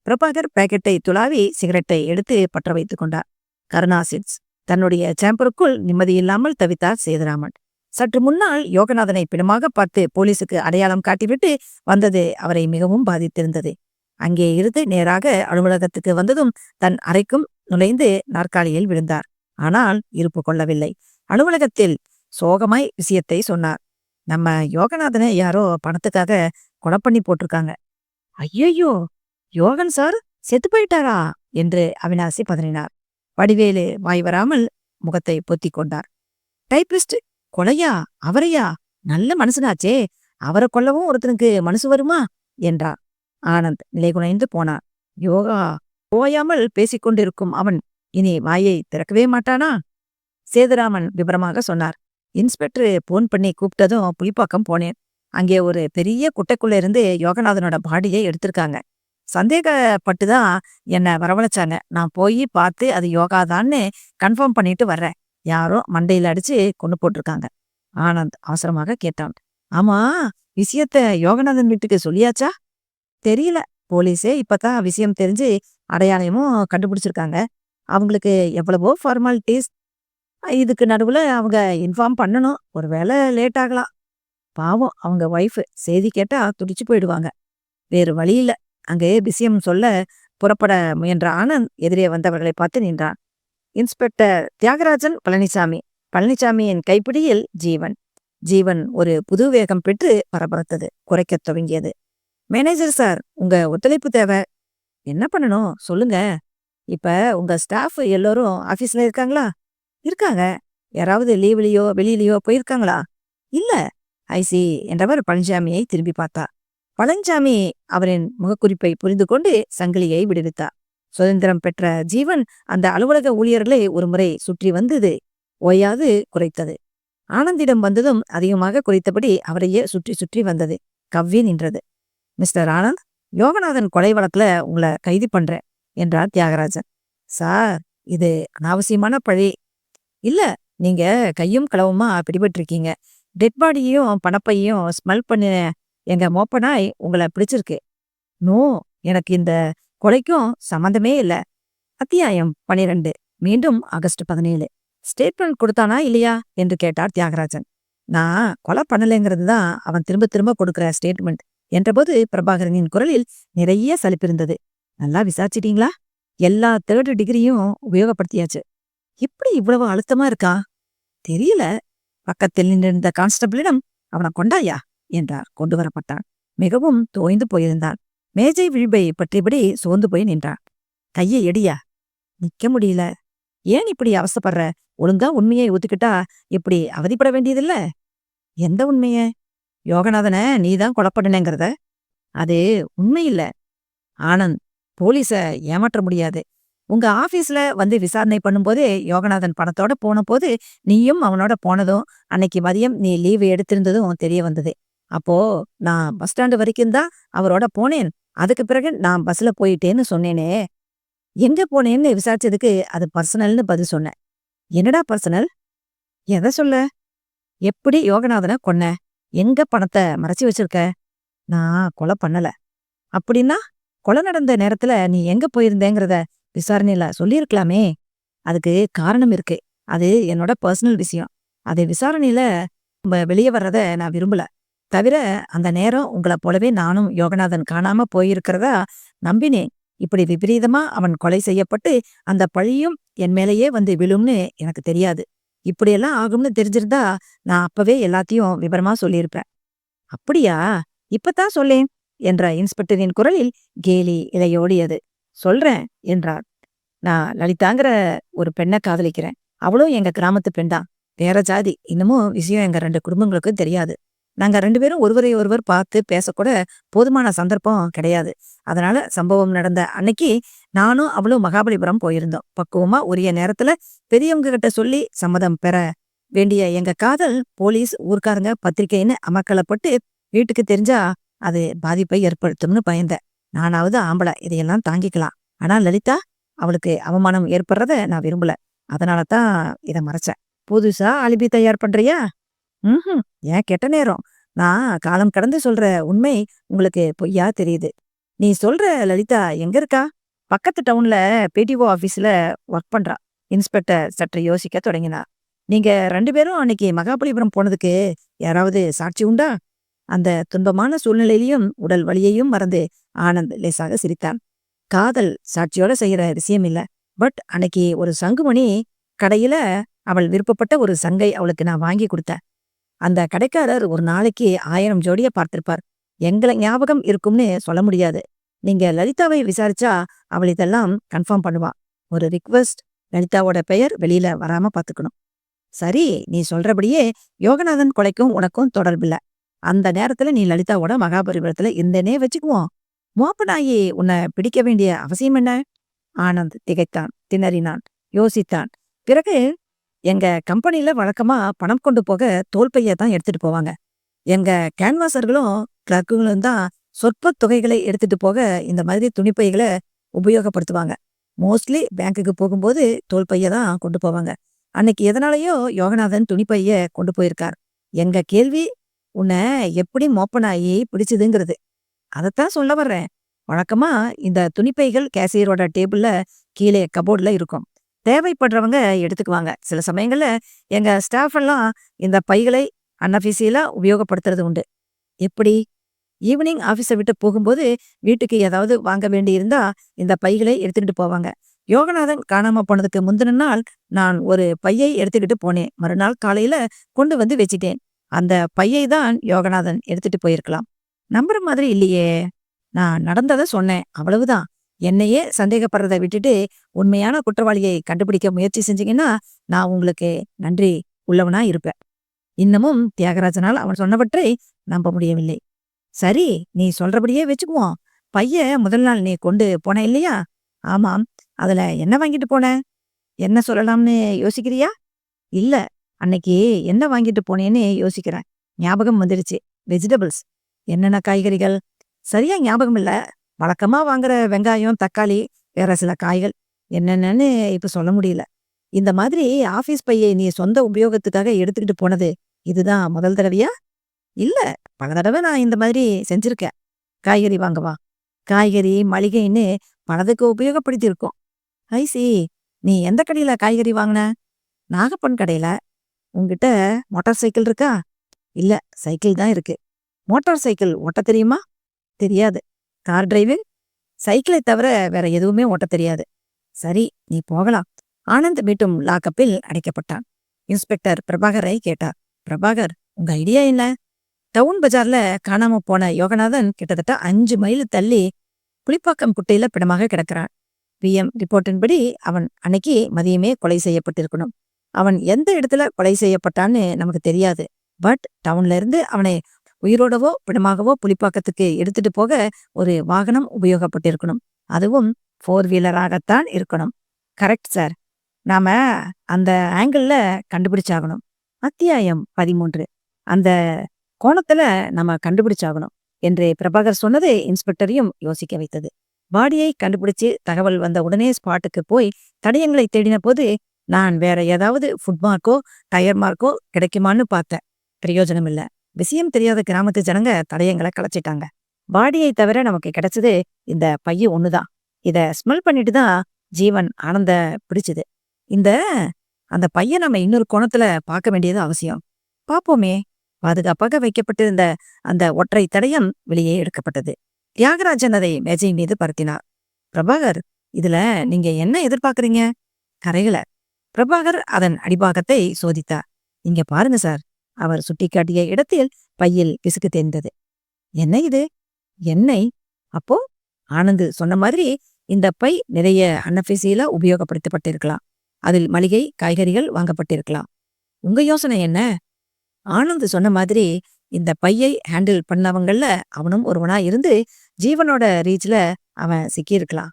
பிரபாகர் பாக்கெட்டை துளாவி சிகரெட்டை எடுத்து பற்ற வைத்துக் கொண்டார். கருணாசிட்ஸ் தன்னுடைய சேம்பருக்குள் நிம்மதியில்லாமல் தவித்தார் சேதுராமன். சற்று முன்னால் யோகநாதனை பிணமாக பார்த்து போலீசுக்கு அடையாளம் காட்டிவிட்டு வந்தது அவரை மிகவும் பாதித்திருந்தது. அங்கே இருந்து நேராக அலுவலகத்துக்கு வந்ததும் தன் அறைக்கும் நுழைந்து நாற்காலியில் விழுந்தார். ஆனால் இருப்பு கொள்ளவில்லை. அலுவலகத்தில் சோகமாய் விஷயத்தை சொன்னார். நம்ம யோகநாதனை யாரோ பணத்துக்காக கொலை பண்ணி போட்டிருக்காங்க. ஐயோ, யோகன் சார் செத்து போயிட்டாரா என்று அவினாசி பதறினார். வடிவேலு வாய் வராமல் முகத்தை பொத்திக் கொண்டார். டைபிஸ்ட் கொலையா? அவரையா? நல்ல மனுஷனாச்சே. அவரை கொல்லவும் ஒருத்தனுக்கு மனசு வருமா என்றார். ஆனந்த் நிலைகுலைந்து போனார். யோகா ஓயாமல் பேசிக்கொண்டிருக்கும் அவன் இனி வாயை திறக்கவே மாட்டானா? சேதுராமன் விபரமாக சொன்னார். இன்ஸ்பெக்டர் போன் பண்ணி கூப்பிட்டதும் புலிப்பாக்கம் போனேன். அங்கே ஒரு பெரிய குட்டைக்குள்ள இருந்து யோகநாதனோட பாடியை எடுத்திருக்காங்க. சந்தேகப்பட்டுதான் என்னை வரவழைச்சாங்க. நான் போய் பார்த்து அது யோகாதான்னு கன்ஃபார்ம் பண்ணிட்டு வர்றேன். யாரோ மண்டையில அடிச்சு கொண்டு போட்டிருக்காங்க. ஆனந்த் அவசரமாக கேட்டான். ஆமா, விஷயத்த யோகநாதன் வீட்டுக்கு சொல்லியாச்சா? தெரியல. போலீஸே இப்பதான் விஷயம் தெரிஞ்சு அடையாளமும் கண்டுபிடிச்சிருக்காங்க. அவங்களுக்கு எவ்வளவோ ஃபார்மாலிட்டிஸ். இதுக்கு நடுவுல அவங்க இன்ஃபார்ம் பண்ணணும். ஒருவேளை லேட் ஆகலாம். பாவம் அவங்க ஒய்ஃப் செய்தி கேட்டா துடிச்சு போயிடுவாங்க. வேறு வழி இல்ல. அங்கே விஷயம் சொல்ல புறப்பட முயன்ற ஆனந்த் எதிரே வந்தவர்களை பார்த்து நின்றான். இன்ஸ்பெக்டர் தியாகராஜன் பழனிசாமி. பழனிசாமியின் கைப்பிடியில் ஜீவன். ஜீவன் ஒரு புது வேகம் பெற்று பரபரத்தது. குறைக்கத் துவங்கியது. மேனேஜர் சார், உங்க ஒத்துழைப்பு தேவை. என்ன பண்ணணும் சொல்லுங்க. இப்ப உங்க ஸ்டாஃப் எல்லோரும் ஆபீஸ்ல இருக்காங்களா? இருக்காங்க. யாராவது லீவ்லயோ வெளியிலயோ போயிருக்காங்களா? இல்ல. ஐசி என்றவர் பழனிசாமியை திரும்பி பார்த்தார். பழனிசாமி அவரின் முகக்குறிப்பை புரிந்து கொண்டு சங்கிலியை விடுவித்தார். சுதந்திரம் பெற்ற ஜீவன் அந்த அலுவலக ஊழியர்களை ஒருமுறை சுற்றி வந்தது ஓயாது குறைத்தது. ஆனந்திடம் வந்ததும் அதிகமாக குறைத்தபடி அவரையே சுற்றி சுற்றி வந்தது. கவ்வி நின்றது. மிஸ்டர் ஆனந்த், யோகநாதன் கொலை வழக்குல உங்களை கைது பண்றேன் என்றார் தியாகராஜன். சார், இது அனாவசியமான பழி. இல்ல, நீங்க கையும் களவுமா பிடிபட்டிருக்கீங்க. டெட் பாடியையும் பணப்பையும் ஸ்மெல் பண்ண எங்க மோப்பனாய் உங்களை பிடிச்சிருக்கு. நோ, எனக்கு இந்த கொலைக்கும் சம்பந்தமே இல்ல. அத்தியாயம் 12. மீண்டும் ஆகஸ்ட் 17. ஸ்டேட்மெண்ட் கொடுத்தானா இல்லையா என்று கேட்டார் தியாகராஜன். நான் கொலை பண்ணலைங்கிறது தான் அவன் திரும்ப திரும்ப கொடுக்கிற ஸ்டேட்மெண்ட் என்றபோது பிரபாகரனின் குரலில் நிறைய சலிப்பிருந்தது. நல்லா விசாரிச்சிட்டீங்களா? எல்லா தேர்ட் டிகிரியும் உபயோகப்படுத்தியாச்சு. இப்படி இவ்வளவு அழுத்தமா இருக்கா? தெரியல. பக்கத்தில் நின்றிருந்த கான்ஸ்டபிளிடம் அவனை கொண்டாயா என்றார். கொண்டு வரப்பட்டான். மிகவும் தோய்ந்து போயிருந்தான். மேஜை விழிப்பை பற்றியபடி சோர்ந்து போய் நின்றான். கையை எடியா. நிக்க முடியல. ஏன் இப்படி அவசப்படுற? ஒழுங்கா உண்மையை ஒத்துக்கிட்டா இப்படி அவதிப்பட வேண்டியதில்ல. எந்த உண்மைய? யோகநாதன நீதான் கொலை பண்ணுனேங்கிறத. அது உண்மை இல்ல ஆனந்த். போலீஸ ஏமாற்ற முடியாது. உங்க ஆபீஸ்ல வந்து விசாரணை பண்ணும்போதே யோகநாதன் பணத்தோட போன போது நீயும் அவனோட போனதும் அன்னைக்கு மதியம் நீ லீவு எடுத்திருந்ததும் தெரிய வந்தது. அப்போ நான் பஸ் ஸ்டாண்டு வரைக்கும் தான் அவரோட போனேன். அதுக்கு பிறகு நான் பஸ்ல போயிட்டேன்னு சொன்னேனே. எங்க போனேன்னு விசாரிச்சதுக்கு அது பர்சனல்னு பதில் சொன்னேன். என்னடா பர்சனல்? எதை சொல்ல? எப்படி யோகநாதனை கொன்ன? எங்க பணத்தை மறைச்சு வச்சிருக்க? நான் கொலை பண்ணல. அப்படின்னா கொலை நடந்த நேரத்துல நீ எங்க போயிருந்தேங்கிறத விசாரணையில சொல்லியிருக்கலாமே. அதுக்கு காரணம் இருக்கு. அது என்னோட பர்சனல் விஷயம். அது விசாரணையில வெளியே வர்றத நான் விரும்பல. தவிர அந்த நேரம் உங்களை போலவே நானும் யோகநாதன் காணாம போயிருக்கிறதா நம்பினேன். இப்படி விபரீதமா அவன் கொலை செய்யப்பட்டு அந்த பழியும் என் மேலேயே வந்து விழும்னு எனக்கு தெரியாது. இப்படியெல்லாம் ஆகும்னு தெரிஞ்சிருந்தா நான் அப்பவே எல்லாத்தையும் விவரமா சொல்லியிருப்பேன். அப்படியா? இப்பதான் சொல்லேன் என்ற இன்ஸ்பெக்டரின் குரலில் கேலி இலையோடியது. சொல்றேன் என்றார். நான் லலிதாங்கிற ஒரு பெண்ணை காதலிக்கிறேன். அவளும் எங்க கிராமத்து பெண்தான். வேற ஜாதி. இன்னமும் விஷயம் எங்க 2 குடும்பங்களுக்கும் தெரியாது. நாங்க 2 பேரும் ஒருவரை ஒருவர் பார்த்து பேசக்கூட போதுமான சந்தர்ப்பம் கிடையாது. அதனால சம்பவம் நடந்த அன்னைக்கு நானும் அவளும் மகாபலிபுரம் போயிருந்தோம். பக்குவமா உரிய நேரத்துல பெரியவங்க கிட்ட சொல்லி சம்மதம் பெற வேண்டிய எங்க காதல் போலீஸ், ஊர்க்காரங்க, பத்திரிக்கைன்னு அமக்கலப்பட்டு வீட்டுக்கு தெரிஞ்சா அது பாதிப்பை ஏற்படுத்தும்னு பயந்தேன். நானாவது ஆம்பளை, இதையெல்லாம் தாங்கிக்கலாம். ஆனா லலிதா, அவளுக்கு அவமானம் ஏற்படுறத நான் விரும்பல. அதனாலதான் இத மறைச்சேன். புதுசா அலிபி தயார் பண்றியா? ஏன் கெட்ட நேரம். நான் காலம் கடந்து சொல்ற உண்மை உங்களுக்கு பொய்யா தெரியுது. நீ சொல்ற லலிதா எங்க இருக்கா? பக்கத்து டவுன்ல பிடிஓ ஆபீஸ்ல ஒர்க் பண்றா. இன்ஸ்பெக்டர் சற்று யோசிக்க தொடங்கினார். நீங்க 2 பேரும் அன்னைக்கு மகாபலிபுரம் போனதுக்கு யாராவது சாட்சி உண்டா? அந்த துன்பமான சூழ்நிலையிலையும் உடல் வலியையும் மறந்து ஆனந்த் லேசாக சிரித்தான். காதல் சாட்சியோட செய்யற விஷயம் இல்ல. பட் அன்னைக்கு ஒரு சங்குமணி கடையில அவள் விருப்பப்பட்ட ஒரு சங்கை அவளுக்கு நான் வாங்கி கொடுத்தேன். அந்த கடைக்காரர் ஒரு நாளைக்கு 1000 ஜோடிய பார்த்திருப்பார். எங்களை ஞாபகம் இருக்கும்னு சொல்ல முடியாது. நீங்க லலிதாவை விசாரிச்சா அவள் இதெல்லாம் கன்ஃபார்ம் பண்ணுவா. ஒரு ரிக்வெஸ்ட், லலிதாவோட பெயர் வெளியில வராம பாத்துக்கணும். சரி, நீ சொல்றபடியே யோகநாதன் கொலைக்கும் உனக்கும் தொடர்பில்ல. அந்த நேரத்துல நீ லலிதாவோட மகாபலிபுரத்துல இருந்தேனே வச்சுக்குவோம். மோப்பனாயி உன்னை பிடிக்க வேண்டிய அவசியம் என்ன? ஆனந்த் திகைத்தான், திணறினான், யோசித்தான். பிறகு எங்க கம்பெனில வழக்கமா பணம் கொண்டு போக தோல்பைய தான் எடுத்துட்டு போவாங்க. எங்க கேன்வாசர்களும் கிளர்க்குகளும் தான் சொற்ப தொகைகளை எடுத்துட்டு போக இந்த மாதிரி துணிப்பைகளை உபயோகப்படுத்துவாங்க. மோஸ்ட்லி பேங்குக்கு போகும்போது தோல்பைய தான் கொண்டு போவாங்க. அன்னைக்கு எதனாலயோ யோகநாதன் துணிப்பைய கொண்டு போயிருக்கார். எங்க கேள்வி உன்னை எப்படி மோப்பனாயி பிடிச்சதுங்கிறது. அதைத்தான் சொல்ல வர்றேன். வழக்கமா இந்த துணிப்பைகள் கேசியரோட டேபிள்ல கீழே கபோர்ட்ல இருக்கும். தேவைப்படுறவங்க எடுத்துக்குவாங்க. சில சமயங்கள்ல எங்க ஸ்டாஃப் எல்லாம் இந்த பைகளை அன்அஃபிஷியலா உபயோகப்படுத்துறது உண்டு. எப்படி? ஈவினிங் ஆபீஸை விட்டு போகும்போது வீட்டுக்கு ஏதாவது வாங்க வேண்டி இருந்தா இந்த பைகளை எடுத்துக்கிட்டு போவாங்க. யோகநாதன் காணாம போனதுக்கு முந்தின நாள் நான் ஒரு பையை எடுத்துக்கிட்டு போனேன். மறுநாள் காலையில கொண்டு வந்து வச்சிட்டேன். அந்த பையை தான் யோகநாதன் எடுத்துட்டு போயிருக்கலாம். நம்புற மாதிரி இல்லையே. நான் நடந்ததை சொன்னேன், அவ்வளவுதான். என்னையே சந்தேகப்படுறதை விட்டுட்டு உண்மையான குற்றவாளியை கண்டுபிடிக்க முயற்சி செஞ்சீங்கன்னா நான் உங்களுக்கு நன்றி உள்ளவனா இருப்பேன். இன்னமும் தியாகராஜனால் அவன் சொன்னவற்றை நம்ப முடியவில்லை. சரி, நீ சொல்றபடியே வச்சுக்குவோம். பைய முதல் நாள் நீ கொண்டு போன இல்லையா? ஆமாம். அதுல என்ன வாங்கிட்டு போன? என்ன சொல்லலாம்னு யோசிக்கிறியா? இல்ல, அன்னைக்கு என்ன வாங்கிட்டு போனேன்னு யோசிக்கிறேன். ஞாபகம் வந்துடுச்சு. வெஜிடபிள்ஸ். என்னென்ன காய்கறிகள்? சரியா ஞாபகம் இல்ல. வழக்கமா வாங்குற வெங்காயம், தக்காளி, வேற சில காய்கள். என்னென்னு இப்ப சொல்ல முடியல. இந்த மாதிரி ஆபீஸ் பையை நீ சொந்த உபயோகத்துக்காக எடுத்துக்கிட்டு போனது இதுதான் முதல் தடவையா? இல்ல, பல தடவை நான் இந்த மாதிரி செஞ்சிருக்கேன். காய்கறி வாங்கவா? காய்கறி, மளிகைன்னு பலதுக்கு உபயோகப்படுத்தி இருக்கோம். ஐசி, நீ எந்த கடையில காய்கறி வாங்கின? நாகப்பன் கடையில உங்ககிட்ட மோட்டார் சைக்கிள் இருக்கா? இல்ல, சைக்கிள் தான் இருக்கு. மோட்டார் சைக்கிள் ஓட்ட தெரியுமா? தெரியாது. Car driving? சைக்கிளை தவிர வேற எதுவுமே ஓட்ட தெரியாது. சரி, நீ போகலாம். ஆனந்த் மீண்டும் லாக்கப்பில் அடைக்கப்பட்டான். இன்ஸ்பெக்டர் பிரபாகரை கேட்டார். பிரபாகர், உங்க ஐடியா என்ன? டவுன் பஜார்ல காணாம போன யோகநாதன் கிட்டத்தட்ட 5 மைல் தள்ளி புலிப்பாக்கம் குட்டையில பிணமாக கிடக்கிறான். பிஎம் ரிப்போர்ட்டின்படி அவன் அன்னைக்கு மதியமே கொலை செய்யப்பட்டிருக்கணும். அவன் எந்த இடத்துல கொலை செய்யப்பட்டான்னு நமக்கு தெரியாது. பட் டவுன்ல இருந்து அவனை உயிரோடவோ பிணமாகவோ புலிப்பாக்கத்துக்கு எடுத்துட்டு போக ஒரு வாகனம் உபயோகப்பட்டிருக்கணும். அதுவும் 4 வீலராகத்தான் இருக்கணும். Correct sir. நாம அந்த ஆங்கிள் கண்டுபிடிச்சாகணும். அத்தியாயம் 13. அந்த கோணத்துல நம்ம கண்டுபிடிச்சாகணும் என்று பிரபாகர் சொன்னது இன்ஸ்பெக்டரையும் யோசிக்க வைத்தது. பாடியை கண்டுபிடிச்சு தகவல் வந்த உடனே ஸ்பாட்டுக்கு போய் தடயங்களை தேடின போது நான் வேற ஏதாவது ஃபுட் மார்க்கோ டயர் மார்க்கோ கிடைக்குமான்னு பார்த்தேன். பிரயோஜனம் இல்ல. விஷயம் தெரியாத கிராமத்து ஜனங்க தடயங்களை கலைச்சிட்டாங்க. பாடியை தவிர நமக்கு கிடைச்சது இந்த பைய ஒண்ணுதான். இத ஸ்மெல் பண்ணிட்டு தான் ஜீவன் ஆனந்த பிடிச்சது. இந்த அந்த பையன் நம்ம இன்னொரு கோணத்துல பார்க்க வேண்டியது அவசியம். பாப்போமே. பாதுகாப்பாக வைக்கப்பட்டிருந்த அந்த ஒற்றை தடயம் வெளியே எடுக்கப்பட்டது. தியாகராஜன் அதை மேஜை மீது பரத்தினார். பிரபாகர், இதுல நீங்க என்ன எதிர்பார்க்கறீங்க? கரைகளை. பிரபாகர் அதன் அடிபாகத்தை சோதித்தார். இங்க பாருங்க சார். அவர் சுட்டிக்காட்டிய இடத்தில் பையில் பிசுக்கு தெரிந்தது. என்ன இது? எண்ணெய்? அப்போ ஆனந்த் சொன்ன மாதிரி இந்த பை நிறைய அன்னபேசியில உபயோகப்படுத்தப்பட்டிருக்கலாம். அதில் மளிகை காய்கறிகள் வாங்கப்பட்டிருக்கலாம். உங்க யோசனை என்ன? ஆனந்த் சொன்ன மாதிரி இந்த பையை ஹேண்டில் பண்ணவங்கள்ல அவனும் ஒருவனா இருந்து ஜீவனோட ரீச்ல அவன் சிக்கியிருக்கலாம்.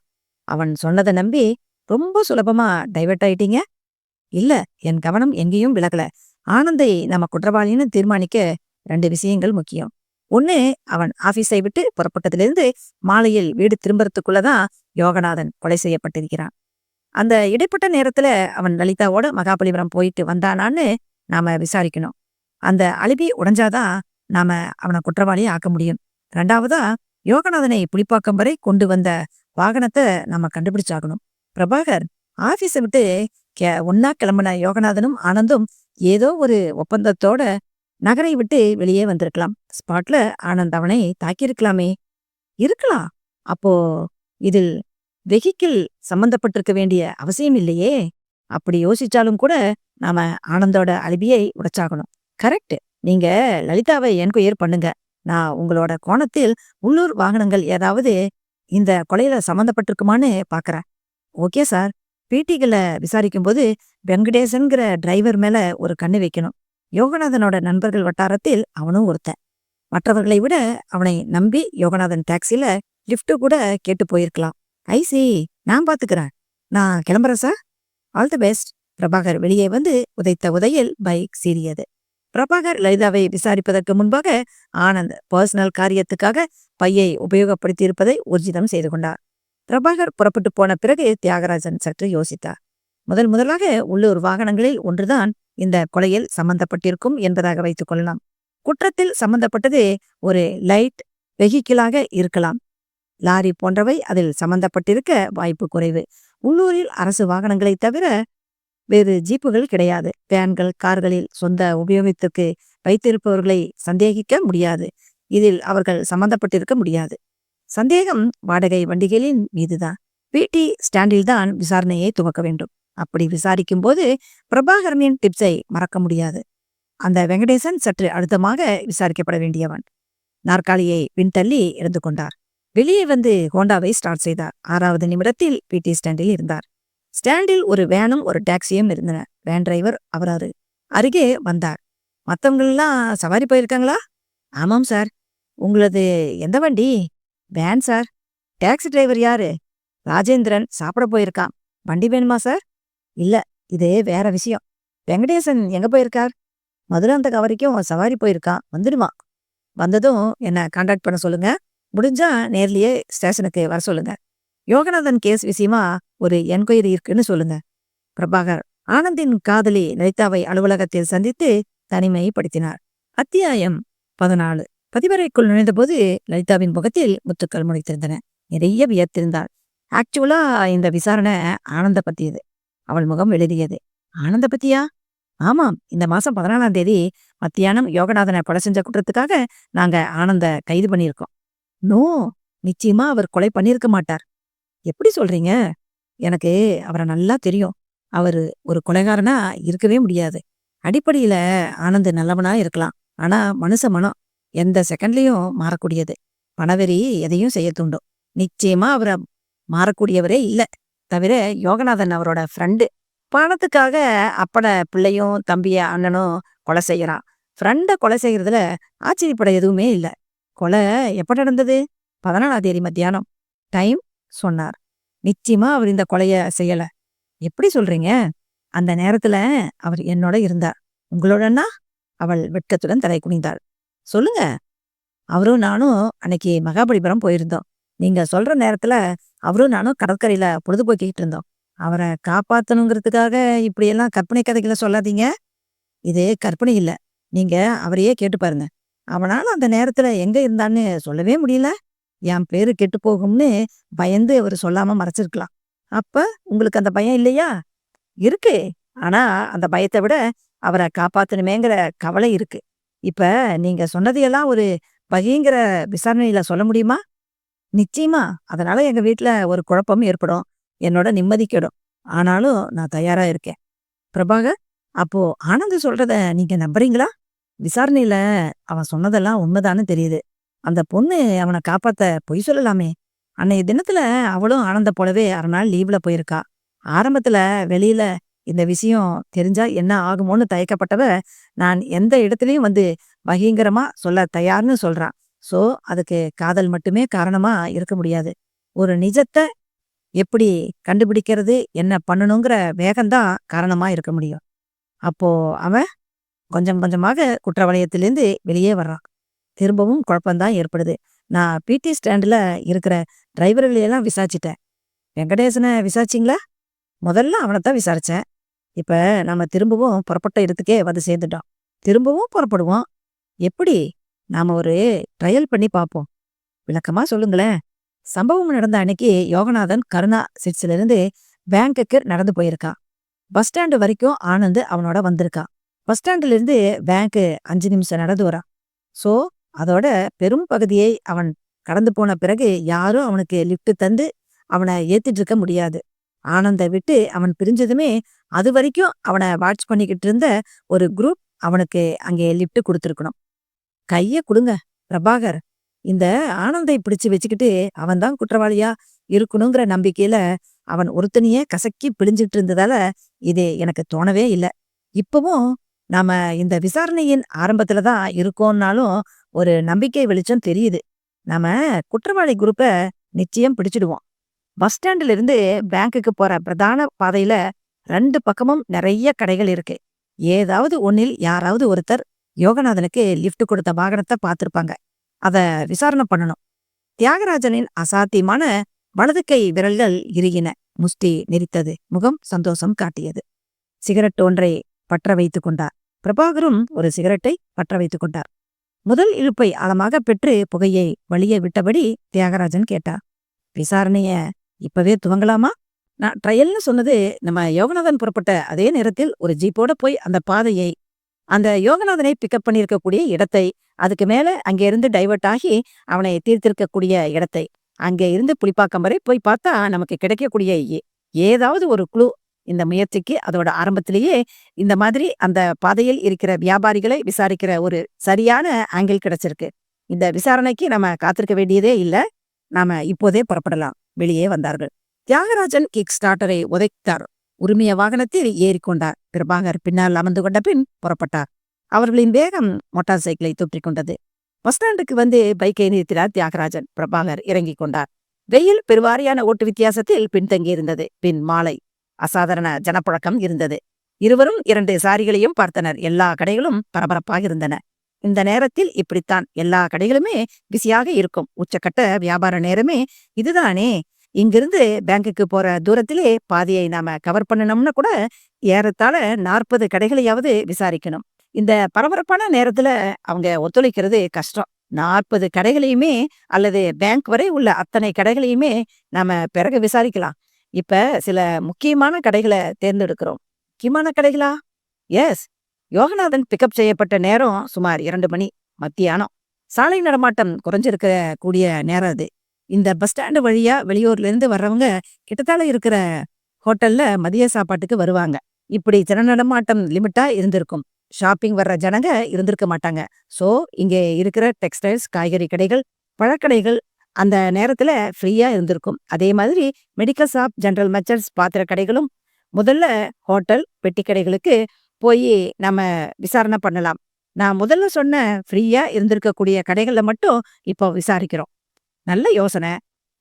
அவன் சொன்னதை நம்பி ரொம்ப சுலபமா டைவர்ட் ஆயிட்டீங்க. இல்ல, என் கவனம் எங்கேயும் விலகல. ஆனந்தை நம்ம குற்றவாளின்னு தீர்மானிக்க 2 விஷயங்கள் முக்கியம். ஒண்ணு, அவன் ஆபீஸை விட்டு புறப்பட்டதிலிருந்து மாலையில் வீடு திரும்புறதுக்குள்ளதான் யோகநாதன் கொலை செய்யப்பட்டிருக்கிறான். அந்த இடைப்பட்ட நேரத்துல அவன் லலிதாவோட மகாபலிபுரம் போயிட்டு வந்தானான்னு நாம விசாரிக்கணும். அந்த அலிபி உடைஞ்சாதான் நாம அவனை குற்றவாளி ஆக்க முடியும். 2வதா, யோகநாதனை புலிப்பாக்கம் வரை கொண்டு வந்த வாகனத்தை நாம கண்டுபிடிச்சாகணும். பிரபாகர், ஆபீஸை விட்டு ஒன்னா கிளம்பின யோகநாதனும் ஆனந்தும் ஏதோ ஒரு ஒப்பந்தத்தோட நகரை விட்டு வெளியே வந்திருக்கலாம். ஸ்பாட்ல ஆனந்த் அவனை தாக்கியிருக்கலாமே. இருக்கலாம். அப்போ இதில் வெஹிக்கிள் சம்பந்தப்பட்டிருக்க வேண்டிய அவசியம் இல்லையே. அப்படி யோசிச்சாலும் கூட நாம ஆனந்தோட அலிபியை உடைச்சாகணும். கரெக்ட். நீங்க லலிதாவை என்கொயர் பண்ணுங்க. நான் உங்களோட கோணத்தில் உள்ளூர் வாகனங்கள் ஏதாவது இந்த கொலையில சம்பந்தப்பட்டிருக்குமான்னு பாக்குறேன். Okay sir. பிடிகளை விசாரிக்கும் போது வெங்கடேசன்கிற டிரைவர் மேல ஒரு கண்ணு வைக்கணும். யோகநாதனோட நண்பர்கள் வட்டாரத்தில் அவனும் ஒருத்தன். மற்றவர்களை விட அவனை நம்பி யோகநாதன் டாக்ஸில லிப்ட் கூட கேட்டு போயிருக்கலாம். ஐசி, நான் பாத்துக்கிறேன். நான் கிளம்புறேன் sir. All the best. Prabhakar வெளியே வந்து உதைத்த உதையில் பைக் சீறியது. பிரபாகர் லலிதாவை விசாரிப்பதற்கு முன்பாக ஆனந்த் பர்சனல் காரியத்துக்காக பையை உபயோகப்படுத்தியிருப்பதை ஊர்ஜிதம் செய்து கொண்டார். பிரபாகர் புறப்பட்டு போன பிறகு தியாகராஜன் சற்று யோசித்தார். முதலாக உள்ளூர் வாகனங்களில் ஒன்றுதான் இந்த கொலையில் சம்பந்தப்பட்டிருக்கும் என்பதாக வைத்துக் கொள்ளலாம். குற்றத்தில் சம்பந்தப்பட்டது ஒரு லைட் வெஹிக்கிளாக இருக்கலாம். லாரி போன்றவை அதில் சம்பந்தப்பட்டிருக்க வாய்ப்பு குறைவு. உள்ளூரில் அரசு வாகனங்களை தவிர வேறு ஜீப்புகள் கிடையாது. வேன்கள், கார்களில் சொந்த உபயோகத்துக்கு வைத்திருப்பவர்களை சந்தேகிக்க முடியாது. இதில் அவர்கள் சம்பந்தப்பட்டிருக்க முடியாது. சந்தேகம் வாடகை வண்டிகளின் மீதுதான். பிடி ஸ்டாண்டில் தான் விசாரணையை துவக்க வேண்டும். அப்படி விசாரிக்கும் போது பிரபாகரனின் டிப்ஸை மறக்க முடியாது. அந்த வெங்கடேசன் சற்று அழுத்தமாக விசாரிக்கப்பட வேண்டியவன். நாற்காலியை பின்தள்ளி இருந்து கொண்டார். வெளியே வந்து ஹோண்டாவை ஸ்டார்ட் செய்தார். 6வது நிமிடத்தில் பிடி ஸ்டாண்டில் இருந்தார். ஸ்டாண்டில் ஒரு வேனும் ஒரு டாக்ஸியும் இருந்தன. வேன் டிரைவர் அவராரு அருகே வந்தார். மற்றவங்களெல்லாம் சவாரி போயிருக்காங்களா? ஆமாம் சார். உங்களது எந்த வண்டி? Van sir. டாக்ஸி டிரைவர் யாரு? ராஜேந்திரன். சாப்பிட போயிருக்கான். வண்டி வேணுமா சார்? இல்ல, இது வேற விஷயம். வெங்கடேசன் எங்க போயிருக்கார்? மதுராந்தகம் வரைக்கும் சவாரி போயிருக்கான். வந்துடுமா? வந்ததும் என்ன கான்டாக்ட் பண்ண சொல்லுங்க. முடிஞ்சா நேர்லயே ஸ்டேஷனுக்கு வர சொல்லுங்க. யோகநாதன் கேஸ் விஷயமா ஒரு என்கொயரி இருக்குன்னு சொல்லுங்க. பிரபாகர் ஆனந்தின் காதலி லலிதாவை அலுவலகத்தில் சந்தித்து தனிமைப்படுத்தினார். அத்தியாயம் 14. பதிவறைக்குள் நுழைந்தபோது லலிதாவின் முகத்தில் முத்துக்கள் முளைத்திருந்தன. நிறைய வியர்த்திருந்தாள். ஆக்சுவலா இந்த விசாரணை ஆனந்த பத்தியது. அவள் முகம் எழுதியது. ஆனந்த பத்தியா? ஆமாம், இந்த மாசம் 14ஆம் தேதி மத்தியானம் யோகநாதனை கொலை செஞ்ச குற்றத்துக்காக நாங்க ஆனந்த கைது பண்ணியிருக்கோம். நோ, நிச்சயமா அவர் கொலை பண்ணியிருக்க மாட்டார். எப்படி சொல்றீங்க? எனக்கு அவர நல்லா தெரியும். அவரு ஒரு கொலைகாரனா இருக்கவே முடியாது. அடிப்படையில ஆனந்த் நல்லவனா இருக்கலாம். ஆனா மனுஷ மனம் எந்த செகண்ட்லயும் மாறக்கூடியது. பணவெறி எதையும் செய்ய தூண்டும். நிச்சயமா அவர மாறக்கூடியவரே இல்ல. தவிர யோகநாதன் அவரோட ஃப்ரெண்டு. பணத்துக்காக அப்பட பிள்ளையும் தம்பிய அண்ணனும் கொலை செய்யறான். ஃப்ரெண்ட கொலை செய்யறதுல ஆச்சரியப்பட எதுவுமே இல்ல. கொலை எப்ப நடந்தது? 14ஆம் தேதி மத்தியானம். டைம் சொன்னார். நிச்சயமா அவர் இந்த கொலைய செய்யல. எப்படி சொல்றீங்க? அந்த நேரத்துல அவர் என்னோட இருந்தார். உங்களோடன்னா? அவள் வெட்கத்துடன் தலை குனிந்தாள். சொல்லுங்க. அவரும் நானும் அன்னைக்கு மகாபலிபுரம் போயிருந்தோம். நீங்க சொல்ற நேரத்துல அவரும் நானும் கடற்கரையில பொழுதுபோக்கிட்டு இருந்தோம். அவரை காப்பாத்தணுங்கிறதுக்காக இப்படியெல்லாம் கற்பனை கதைகளை சொல்லாதீங்க. இது கற்பனை இல்ல. நீங்க அவரையே கேட்டு பாருங்க. அவனால அந்த நேரத்துல எங்க இருந்தான்னு சொல்லவே முடியல. என் பேரு கெட்டு போகும்னு பயந்து அவரு சொல்லாம மறைச்சிருக்கலாம். அப்ப உங்களுக்கு அந்த பயம் இல்லையா? இருக்கு. ஆனா அந்த பயத்தை விட அவரை காப்பாத்தணுமேங்கிற கவலை இருக்கு. இப்ப நீங்க சொன்னதையெல்லாம் ஒரு பகிங்கிற விசாரணையில சொல்ல முடியுமா? நிச்சயமா. அதனால எங்க வீட்ல ஒரு குழப்பம் ஏற்படும். என்னோட நிம்மதி கெடும். ஆனாலும் நான் தயாரா இருக்கேன். பிரபாகர், அப்போ ஆனந்த் சொல்றத நீங்க நம்புறீங்களா? விசாரணையில அவன் சொன்னதெல்லாம் உண்மைதான்னு தெரியுது. அந்த பொண்ணு அவனை காப்பாத்த பொய் சொல்லலாமே. அன்னைய தினத்துல அவளும் ஆனந்த போலவே அரை நாள் லீவ்ல போயிருக்கா. ஆரம்பத்துல வெளியில இந்த விஷயம் தெரிஞ்சா என்ன ஆகுமோன்னு தயக்கப்பட்டவ, நான் எந்த இடத்துலயும் வந்து பகிங்கரமா சொல்ல தயார்னு சொல்றான். சோ அதுக்கு காதல் மட்டுமே காரணமா இருக்க முடியாது. ஒரு நிஜத்த எப்படி கண்டுபிடிக்கிறது, என்ன பண்ணணுங்கிற வேகம்தான் காரணமா இருக்க முடியும். அப்போ அவன் கொஞ்சம் கொஞ்சமாக குற்ற வலயத்திலிருந்து வெளியே வர்றான். திரும்பவும் குழப்பம்தான் ஏற்படுது. நான் பிடி ஸ்டாண்டுல இருக்கிற டிரைவர்களையெல்லாம் விசாரிச்சிட்டேன். வெங்கடேசனை விசாரிச்சிங்களா? முதல்ல அவனைத்தான் விசாரிச்சேன். இப்ப நம்ம திரும்பவும் புறப்பட்ட இடத்துக்கே வந்து சேர்ந்துட்டோம். திரும்பவும் புறப்படுவோம். எப்படி? நாம ஒரு ட்ரையல் பண்ணி பார்ப்போம். விளக்கமா சொல்லுங்களேன். சம்பவம் நடந்த அன்னைக்கு யோகநாதன் கருணா சிட்ஸ்ல இருந்து பேங்குக்கு நடந்து போயிருக்கான். பஸ் ஸ்டாண்டு வரைக்கும் ஆனந்த் அவனோட வந்திருக்கான். பஸ் ஸ்டாண்டுல இருந்து பேங்க் 5 நிமிஷம் நடந்து வரான். சோ அதோட பெரும் பகுதியை அவன் கடந்து போன பிறகு யாரும் அவனுக்கு லிப்ட் தந்து அவனை ஏத்திட்டு இருக்க முடியாது. ஆனந்த விட்டு அவன் பிரிஞ்சதுமே அது வரைக்கும் அவனை வாட்ச் பண்ணிக்கிட்டு இருந்த ஒரு குரூப் அவனுக்கு அங்கே லிப்ட் கொடுத்துருக்கணும். கைய குடுங்க பிரபாகர். இந்த ஆனந்தை பிடிச்சு வச்சுக்கிட்டு அவன்தான் குற்றவாளியா இருக்கணுங்கிற நம்பிக்கையில அவன் ஒருத்தனையே கசக்கி பிழிஞ்சிட்டு இருந்ததால இது எனக்கு தோணவே இல்லை. இப்பவும் நாம இந்த விசாரணையின் ஆரம்பத்துலதான் இருக்கோம்னாலும் ஒரு நம்பிக்கை வெளிச்சம் தெரியுது. நாம குற்றவாளி குரூப்ப நிச்சயம் பிடிச்சிடுவோம். பஸ் ஸ்டாண்ட்ல இருந்து பேங்குக்கு போற பிரதான பாதையில 2 பக்கமும் நிறைய கடைகள் இருக்கு. ஏதாவது ஒன்னில் யாராவது ஒருத்தர் யோகநாதனுக்கு லிஃப்ட் கொடுத்த வாகனத்தை பார்த்திருப்பாங்க. அத விசாரணை பண்ணணும். தியாகராஜனின் அசாத்தியமான வலது கை விரல்கள் இறுகின. முஷ்டி நெரித்தது. முகம் சந்தோஷம் காட்டியது. சிகரெட் ஒன்றை பற்ற வைத்துக் கொண்டார். பிரபாகரும் ஒரு சிகரெட்டை பற்ற வைத்துக் கொண்டார். முதல் இழுப்பை ஆழமாக பெற்று புகையை வழிய விட்டபடி தியாகராஜன் கேட்டார். விசாரணைய இப்பவே துவங்கலாமா? நான் ட்ரையல்னு சொன்னது நம்ம யோகநாதன் புறப்பட்ட அதே நேரத்தில் ஒரு ஜீப்போட போய் அந்த பாதையை, அந்த யோகநாதனை பிக்கப் பண்ணியிருக்கக்கூடிய இடத்தை, அதுக்கு மேல அங்கே இருந்து டைவர்ட் ஆகி அவனை தீர்த்திருக்கக்கூடிய இடத்தை, அங்கே இருந்து புலிப்பாக்கம் வரை போய் பார்த்தா நமக்கு கிடைக்கக்கூடிய ஏதாவது ஒரு க்ளூ. இந்த முயற்சிக்கு அதோட ஆரம்பத்திலேயே இந்த மாதிரி அந்த பாதையில் இருக்கிற வியாபாரிகளை விசாரிக்கிற ஒரு சரியான ஆங்கிள் கிடைச்சிருக்கு. இந்த விசாரணைக்கு நம்ம காத்திருக்க வேண்டியதே இல்ல. நாம இப்போதே புறப்படலாம். வெளியே வந்தார்கள். தியாகராஜன் கிக் ஸ்டார்டரை உதைத்தார். உரிமைய வாகனத்தில் ஏறிக்கொண்டார். பிரபாகர் பின்னால் அமர்ந்து கொண்ட பின் புறப்பட்டார். அவர்களின் வேகம் மோட்டார் சைக்கிளை தொற்றிக் கொண்டது. பஸ் ஸ்டாண்டுக்கு வந்து பைக்கை நிறுத்தினார் தியாகராஜன். பிரபாகர் இறங்கிக் கொண்டார். வெயில் பெருவாரியான ஓட்டு வித்தியாசத்தில் பின்தங்கியிருந்தது. பின் மாலை. அசாதாரண ஜனப்புழக்கம் இருந்தது. இருவரும் 2 சாரிகளையும் பார்த்தனர். எல்லா கடைகளும் பரபரப்பாக இருந்தன. இந்த நேரத்தில் இப்படித்தான் எல்லா கடைகளுமே பிஸியாக இருக்கும். உச்சக்கட்ட வியாபார நேரமே இதுதானே. இங்கிருந்து பேங்குக்கு போற தூரத்திலே பாதியை நாம கவர் பண்ணணும்னா கூட ஏறத்தாழ 40 கடைகளையாவது விசாரிக்கணும். இந்த பரபரப்பான நேரத்துல அவங்க ஒத்துழைக்கிறது கஷ்டம். 40 கடைகளையுமே அல்லது பேங்க் வரை உள்ள அத்தனை கடைகளையுமே நாம பிறகு விசாரிக்கலாம். இப்ப சில முக்கியமான கடைகளை தேர்ந்தெடுக்கிறோம். முக்கியமான கடைகளா? எஸ். யோகநாதன் பிக்கப் செய்யப்பட்ட நேரம் சுமார் 2 மணி மத்தியானம். சாலை நடமாட்டம் குறைஞ்சிருக்க கூடிய நேரம் அது. இந்த பஸ் ஸ்டாண்டு வழியா வெளியூர்ல இருந்து வர்றவங்க கிட்டத்தால இருக்கிற ஹோட்டல்ல மதிய சாப்பாட்டுக்கு வருவாங்க. இப்படி ஜன நடமாட்டம் லிமிட்டா இருந்திருக்கும். ஷாப்பிங் வர்ற ஜனங்க இருந்திருக்க மாட்டாங்க. சோ இங்க இருக்கிற டெக்ஸ்டைல்ஸ், காய்கறி கடைகள், பழக்கடைகள் அந்த நேரத்துல ஃப்ரீயா இருந்திருக்கும். அதே மாதிரி மெடிக்கல் ஷாப், ஜெனரல் மெர்ச்சன்ட்ஸ், பாத்திர கடைகளும் முதல்ல ஹோட்டல், பெட்டி கடைகளுக்கு போய் நம்ம விசாரணை பண்ணலாம். நான் முதல்ல சொன்ன ஃப்ரீயா இருந்திருக்கக்கூடிய கடைகள்ல மட்டும் இப்போ விசாரிக்கிறோம். நல்ல யோசனை.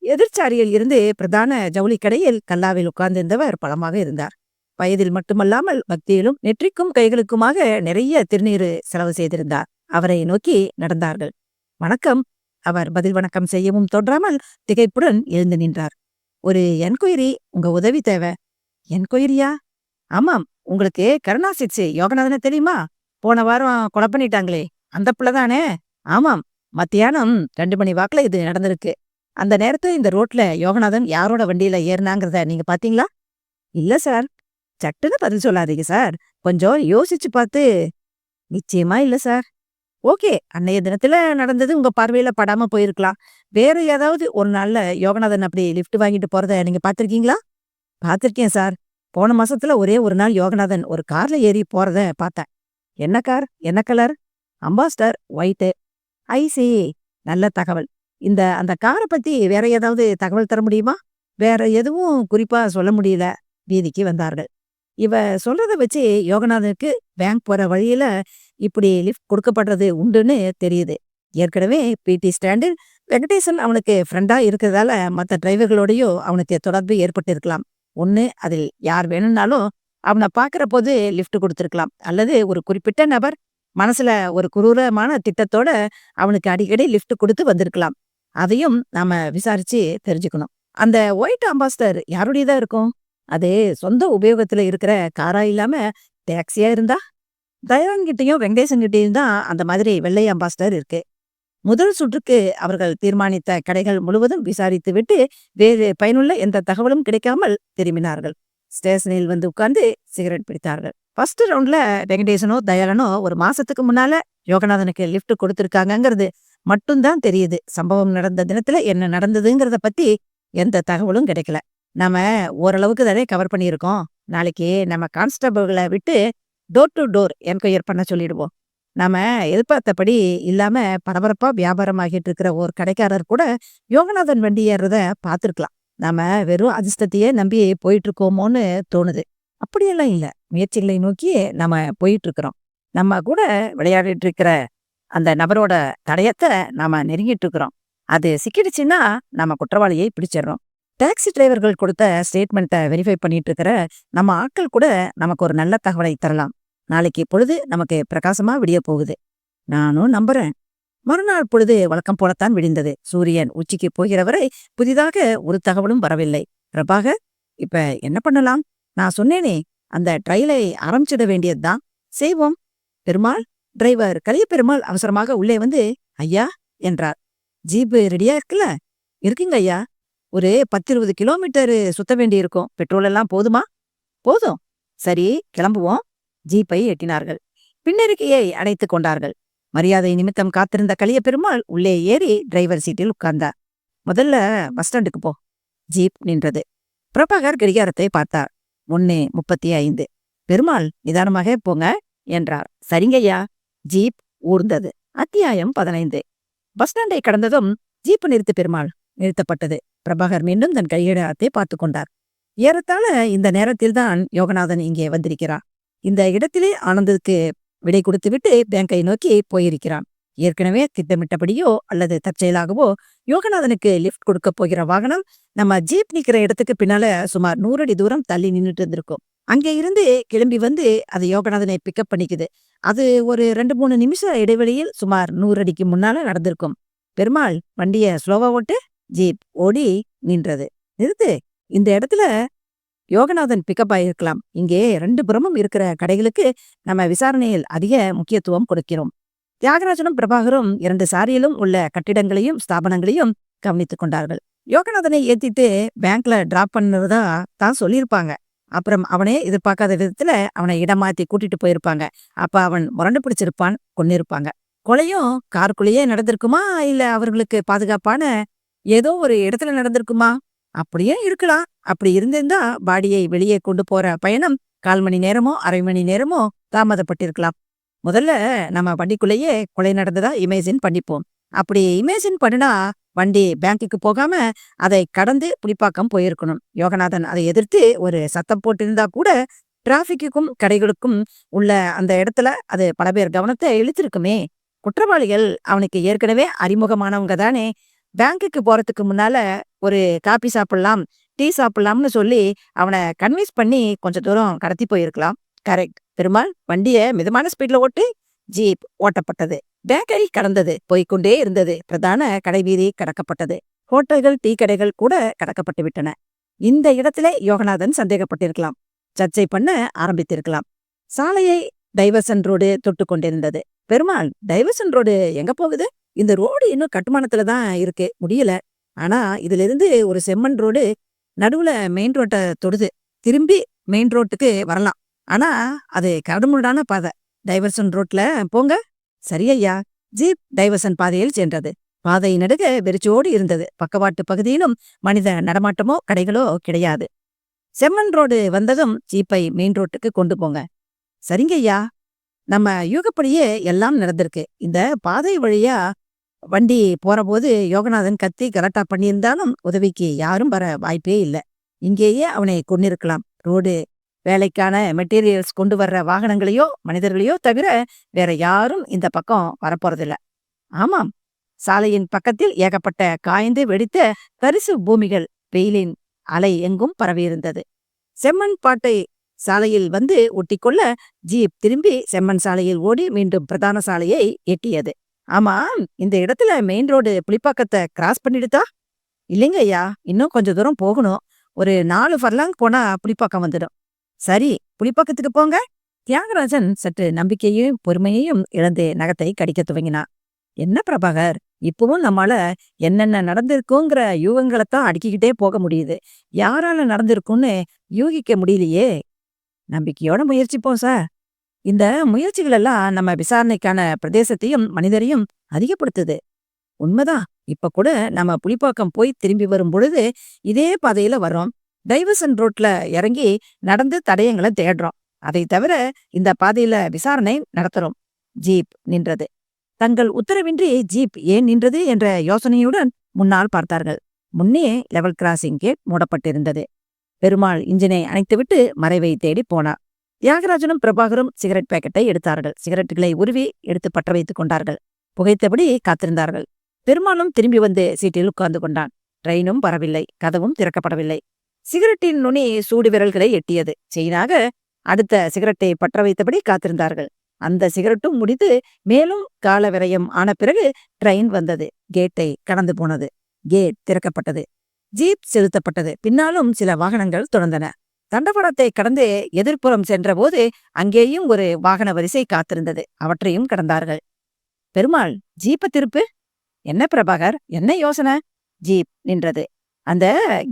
எதிர்ச்சாரியில் இருந்து பிரதான ஜவுளி கடையில் கல்லாவில் உட்கார்ந்திருந்தவர் பலமாக இருந்தார். வயதில் மட்டுமல்லாமல் பக்தியிலும் நெற்றிக்கும் கைகளுக்குமாக நிறைய திருநீரு செலவு செய்திருந்தார். அவரை நோக்கி நடந்தார்கள். வணக்கம். அவர் பதில் வணக்கம் செய்யவும் தோன்றாமல் திகைப்புடன் எழுந்து நின்றார். ஒரு என்கொயரி, உங்க உதவி தேவை. என்கொயரியா? ஆமாம். உங்களுக்கு கருணாசிட்ஸ் யோகநாதனை தெரியுமா? போன வாரம் கொலை பண்ணிட்டாங்களே அந்த பிள்ளைதானே? ஆமாம். மத்தியானம் 2 மணி வாக்குல இது நடந்திருக்கு. அந்த நேரத்துல இந்த ரோட்ல யோகநாதன் யாரோட வண்டியில ஏறினாங்கிறத நீங்க பாத்தீங்களா? இல்ல சார். சட்டுன்னு பதில் சொல்லாதீங்க சார். கொஞ்சம் யோசிச்சு பார்த்து. நிச்சயமா இல்ல சார். ஓகே, அன்னைய தினத்துல நடந்தது உங்க பார்வையில படாம போயிருக்கலாம். வேற ஏதாவது ஒரு நாள்ல யோகநாதன் அப்படி லிஃப்ட் வாங்கிட்டு போறத நீங்க பாத்திருக்கீங்களா? பாத்திருக்கேன் சார். போன மாசத்துல ஒரே ஒரு நாள் யோகநாதன் ஒரு கார்ல ஏறி போறத பார்த்தேன். என்ன கார்? என்ன கலர்? Ambassador, white. ஐசி. நல்ல தகவல். அந்த காரை பத்தி வேற ஏதாவது தகவல் தர முடியுமா? வேற எதுவும் குறிப்பா சொல்ல முடியல. வீதிக்கு வந்தார்கள். இவ சொல்றத வச்சு யோகநாதனுக்கு பேங்க் போற வழியில இப்படி லிஃப்ட் கொடுக்கப்படுறது உண்டுன்னு தெரியுது. ஏற்கனவே பிடி ஸ்டாண்டில் வெங்கடேசன் அவனுக்கு ஃப்ரெண்டா இருக்கிறதால மற்ற டிரைவர்களோடயும் அவனுக்கு தொடர்பு ஏற்பட்டு இருக்கலாம். ஒண்ணு அதில் யார் வேணும்னாலும் அவனை பாக்குற போது லிஃப்ட் கொடுத்திருக்கலாம். அல்லது ஒரு குறிப்பிட்ட நபர் மனசுல ஒரு குரூரமான திட்டத்தோட அவனுக்கு அடிக்கடி லிஃப்ட் கொடுத்து வந்திருக்கலாம். அதையும் நாம விசாரிச்சு தெரிஞ்சுக்கணும். அந்த ஒயிட் அம்பாஸ்டர் யாருடையதா இருக்கும்? அது சொந்த உபயோகத்துல இருக்கிற காரா இல்லாம டாக்ஸியா இருந்தா? தயாளன் கிட்டயும் வெங்கடேசன் கிட்டயும் தான் அந்த மாதிரி வெள்ளை அம்பாஸ்டர் இருக்கு. முதல் சுற்றுக்கு அவர்கள் தீர்மானித்த கடைகள் முழுவதும் விசாரித்து விட்டு வேறு பயனுள்ள எந்த தகவலும் கிடைக்காமல் திரும்பினார்கள். ஸ்டேஷனில் வந்து உட்கார்ந்து சிகரெட் பிடித்தார்கள். ஃபர்ஸ்ட் ரவுண்ட்ல வெங்கடேசனோ தயாளனோ ஒரு மாசத்துக்கு முன்னால யோகநாதனுக்கு லிஃப்ட் கொடுத்திருக்காங்கிறது மட்டும்தான் தெரியுது. சம்பவம் நடந்த தினத்துல என்ன நடந்ததுங்கிறத பத்தி எந்த தகவலும் கிடைக்கல. நாம ஓரளவுக்கு தானே கவர் பண்ணியிருக்கோம். நாளைக்கு நம்ம கான்ஸ்டபிள்களை விட்டு டோர் டு டோர் என்கொயர் பண்ண சொல்லிடுவோம். நாம எதிர்பார்த்தபடி இல்லாம பரபரப்பா வியாபாரம் ஆகிட்டு இருக்கிற ஒரு கடைக்காரர் கூட யோகநாதன் வண்டி ஏறுறத பார்த்திருக்கலாம். நாம வெறும் அதிர்ஷ்டத்தையே நம்பி போயிட்டு இருக்கோமோன்னு தோணுது. அப்படியெல்லாம் இல்ல. முயற்சிகளை நோக்கி நம்ம போயிட்டு இருக்கிறோம். நம்ம கூட விளையாடிட்டு இருக்கிற அந்த நபரோட தடயத்தை நாம நெருங்கிட்டு இருக்கிறோம். அது சிக்கிடுச்சுன்னா நம்ம குற்றவாளியை பிடிச்சிடறோம். டாக்ஸி டிரைவர்கள் கொடுத்த ஸ்டேட்மெண்ட்டை வெரிஃபை பண்ணிட்டு இருக்கிற நம்ம ஆட்கள் கூட நமக்கு ஒரு நல்ல தகவலை தரலாம். நாளைக்கு பொழுது நமக்கு பிரகாசமா விடிய போகுது. நானும் நம்புறேன். மறுநாள் பொழுது வழக்கம் போலத்தான் விடிந்தது. சூரியன் உச்சிக்கு போகிற வரை புதிதாக ஒரு தகவலும் வரவில்லை. பிரபாகர், இப்ப என்ன பண்ணலாம்? நான் சொன்னேனே, அந்த ட்ரையலை ஆரம்பிச்சிட வேண்டியதுதான். செய்வோம். பெருமாள். டிரைவர் கலிய பெருமாள் அவசரமாக உள்ளே வந்து, ஐயா என்றார். ஜீப்பு ரெடியா இருக்குல்ல? இருக்குங்க ஐயா. ஒரு 10-20 கிலோமீட்டர் சுத்த வேண்டி இருக்கும். பெட்ரோல் எல்லாம் போதுமா? போதும். சரி, கிளம்புவோம். ஜீப்பை எட்டினார்கள். பின்னருக்கையை அணைத்துக் கொண்டார்கள். மரியாதை நிமித்தம் காத்திருந்த கலிய பெருமாள் உள்ளே ஏறி டிரைவர் சீட்டில் உட்கார்ந்தார். முதல்ல பஸ் ஸ்டாண்டுக்கு போ. ஜீப் நின்றது. பிரபாகர் கடிகாரத்தை பார்த்தார். 1:35. பெருமாள், நிதானமாக போங்க என்றார். சரிங்கய்யா. ஜீப் ஊர்ந்தது. அத்தியாயம் 15. பஸ் ஸ்டாண்டை கடந்ததும் ஜீப்பு நிறுத்து பெருமாள். நிறுத்தப்பட்டது. பிரபாகர் மீண்டும் தன் கையெழுத்தை பார்த்து கொண்டார். ஏறத்தாழ இந்த நேரத்தில்தான் யோகநாதன் இங்கே வந்திருக்கிறார். இந்த இடத்திலே ஆனந்துக்கு விடை கொடுத்துவிட்டு பேங்கை நோக்கி போயிருக்கிறான். ஏற்கனவே திட்டமிட்டபடியோ அல்லது தற்செயலாகவோ யோகநாதனுக்கு லிஃப்ட் கொடுக்க போகிற வாகனம் நம்ம ஜீப் நிக்கிற இடத்துக்கு பின்னால சுமார் 100 அடி தூரம் தள்ளி நின்றுட்டு இருந்திருக்கும். அங்கே இருந்து கிளம்பி வந்து அது யோகநாதனை பிக்கப் பண்ணிக்குது. அது ஒரு 2-3 நிமிஷம் இடைவெளியில் சுமார் 100 அடிக்கு முன்னால நடந்திருக்கும். பெருமாள், வண்டிய ஸ்லோவா ஓட்டு. ஜீப் ஓடி நின்றது. நிறுத்து. இந்த இடத்துல யோகநாதன் பிக்கப் ஆயிருக்கலாம். இங்கே 2 புறமும் இருக்கிற கடைகளுக்கு நம்ம விசாரணையில் அதிக முக்கியத்துவம் கொடுக்கிறோம். தியாகராஜனும் பிரபாகரும் 2 சாரியிலும் உள்ள கட்டிடங்களையும் ஸ்தாபனங்களையும் கவனித்துக் கொண்டார்கள். யோகநாதனை ஏத்திட்டு பேங்க்ல டிராப் பண்ணுறதா தான் சொல்லியிருப்பாங்க. அப்புறம் அவனே எதிர்பார்க்காத விதத்துல அவனை இடமாத்தி கூட்டிட்டு போயிருப்பாங்க. அப்ப அவன் முரண்டு பிடிச்சிருப்பான், கொன்னிருப்பாங்க. கொலையும் காருக்குள்ளேயே நடந்திருக்குமா, இல்ல அவர்களுக்கு பாதுகாப்பான ஏதோ ஒரு இடத்துல நடந்திருக்குமா? அப்படியே இருக்கலாம். அப்படி இருந்திருந்தா பாடியை வெளியே கொண்டு போற பயணம் 1/4 மணி நேரமோ 1/2 மணி நேரமோ தாமதப்பட்டிருக்கலாம். முதல்ல நம்ம வண்டிக்குள்ளேயே கொலை நடந்ததா இமேஜின் பண்ணிப்போம். அப்படி இமேஜின் பண்ணினா வண்டி பேங்க்குக்கு போகாம அதை கடந்து புலிப்பாக்கம் போயிருக்கணும். யோகநாதன் அதை எதிர்த்து ஒரு சத்தம் போட்டிருந்தா கூட டிராபிக்குக்கும் கடைகளுக்கும் உள்ள அந்த இடத்துல அது பல பேர் கவனத்தை இழுத்திருக்குமே. குற்றவாளிகள் அவனுக்கு ஏற்கனவே அறிமுகமானவங்க தானே. பேங்க்குக்கு போறதுக்கு முன்னால ஒரு காபி சாப்பிடலாம், டீ சாப்பிடலாம்னு சொல்லி அவனை கன்வின்ஸ் பண்ணி கொஞ்ச தூரம் கடத்தி போயிருக்கலாம். கரெக்ட். பெருமாள் வண்டிய மிதமான ஸ்பீட்ல ஓட்டு. ஜீப் ஓட்டப்பட்டது. பேக்கரி கடந்தது. போய்க்கொண்டே இருந்தது. பிரதான கடைவீதி கடக்கப்பட்டது. ஹோட்டல்கள், டீ கடைகள் கூட கடக்கப்பட்டு விட்டன. இந்த இடத்திலே யோகநாதன் சந்தேகப்பட்டிருக்கலாம். சர்ச்சை பண்ண ஆரம்பித்திருக்கலாம். சாலையை டைவர்சன் ரோடு தொட்டு கொண்டிருந்தது. பெருமாள், டைவர்சன் ரோடு எங்க போகுது? இந்த ரோடு இன்னும் கட்டுமானத்துல தான் இருக்கு, முடியல. ஆனா இதுல இருந்து ஒரு செம்மண் ரோடு நடுவுல மெயின் ரோட்டை தொடுது. திரும்பி மெயின் ரோட்டுக்கு வரலாம். ஆனா அது கரடுமுரடான பாதை. டைவர்சன் ரோட்ல போங்க. சரியையா. ஜீப் டைவர்சன் பாதையில் சென்றது. பாதை நடுக வெறிச்சோடு இருந்தது. பக்கவாட்டு பகுதியிலும் மனித நடமாட்டமோ கடைகளோ கிடையாது. செம்மண் ரோடு வந்ததும் ஜீப்பை மெயின் ரோட்டுக்கு கொண்டு போங்க. சரிங்கய்யா. நம்ம யூகப்படியே எல்லாம் நடந்திருக்கு. இந்த பாதை வழியா வண்டி போறபோது யோகநாதன் கத்தி கலாட்டா பண்ணியிருந்தாலும் உதவிக்கு யாரும் வர வாய்ப்பே இல்லை. இங்கேயே அவனை கொன்னிருக்கலாம். ரோடு வேலைக்கான மெட்டீரியல்ஸ் கொண்டு வர்ற வாகனங்களையோ மனிதர்களையோ தவிர வேற யாரும் இந்த பக்கம் வரப்போறதில்ல. ஆமாம், சாலையின் பக்கத்தில் ஏகப்பட்ட காய்ந்து வெடித்த தரிசு பூமிகள். வெயிலின் அலை எங்கும் பரவியிருந்தது. செம்மண் பாட்டை சாலையில் வந்து ஒட்டிக்கொள்ள ஜீப் திரும்பி செம்மண் சாலையில் ஓடி மீண்டும் பிரதான சாலையை எட்டியது. ஆமாம், இந்த இடத்துல மெயின் ரோடு புலிப்பாக்கத்தை கிராஸ் பண்ணிடுதா? இல்லைங்க ஐயா, இன்னும் கொஞ்சம் தூரம் போகணும். ஒரு 4 ஃபர்லாங் போனா புலிப்பாக்கம் வந்துடும். சரி, புலிப்பாக்கத்துக்கு போங்க. தியாகராஜன் சற்று நம்பிக்கையையும் பொறுமையையும் இழந்து நகத்தை கடிக்க துவங்கினான். என்ன பிரபாகர், இப்பவும் நம்மால என்னென்ன நடந்திருக்குங்கிற யூகங்களைத்தான் அடுக்கிக்கிட்டே போக முடியுது. யாரால நடந்திருக்கும்னு யூகிக்க முடியலையே. நம்பிக்கையோட முயற்சிப்போம் சார். இந்த முயற்சிகள் எல்லாம் நம்ம விசாரணைக்கான பிரதேசத்தையும் மனிதரையும் அதிகப்படுத்துது. உண்மைதான். இப்ப கூட நம்ம புலிப்பாக்கம் போய் திரும்பி வரும் பொழுது இதே பாதையில வர்றோம். டைவர்சன் ரோட்ல இறங்கி நடந்து தடயங்களை தேடுறோம். அதை தவிர இந்த பாதையில விசாரணை நடத்துறோம். ஜீப் நின்றது. தங்கள் உத்தரவின்றி ஜீப் ஏன் நின்றது என்ற யோசனையுடன் முன்னால் பார்த்தார்கள். முன்னே லெவல் கிராசிங் கேட் மூடப்பட்டிருந்தது. பெருமாள் இன்ஜினை அணைத்துவிட்டு மறைவை தேடி போனார். தியாகராஜனும் பிரபாகரும் சிகரெட் பாக்கெட்டை எடுத்தார்கள். சிகரெட்டுகளை உருவி எடுத்து பற்ற வைத்துக் கொண்டார்கள். புகைத்தபடி காத்திருந்தார்கள். பெருமாளும் திரும்பி வந்து சீட்டில் உட்கார்ந்து கொண்டான். ட்ரெயினும் வரவில்லை. கதவும் திறக்கப்படவில்லை. சிகரெட்டின் நுனி சூடு விரல்களை எட்டியது. செயினாக அடுத்த சிகரெட்டை பற்ற வைத்தபடி காத்திருந்தார்கள். அந்த சிகரெட்டும் முடித்து மேலும் கால விரயம் ஆன பிறகு ட்ரெயின் வந்தது. கேட்டை கடந்து போனது. கேட் திறக்கப்பட்டது. ஜீப் செலுத்தப்பட்டது. பின்னாலும் சில வாகனங்கள் தொடர்ந்தன. தண்டவாளத்தை கடந்து எதிர்ப்புறம் சென்றபோது அங்கேயும் ஒரு வாகன வரிசை காத்திருந்தது. அவற்றையும் கடந்தார்கள். பெருமாள், ஜீப்பை திருப்பு. என்ன பிரபாகர், என்ன யோசனை? ஜீப் நின்றது. அந்த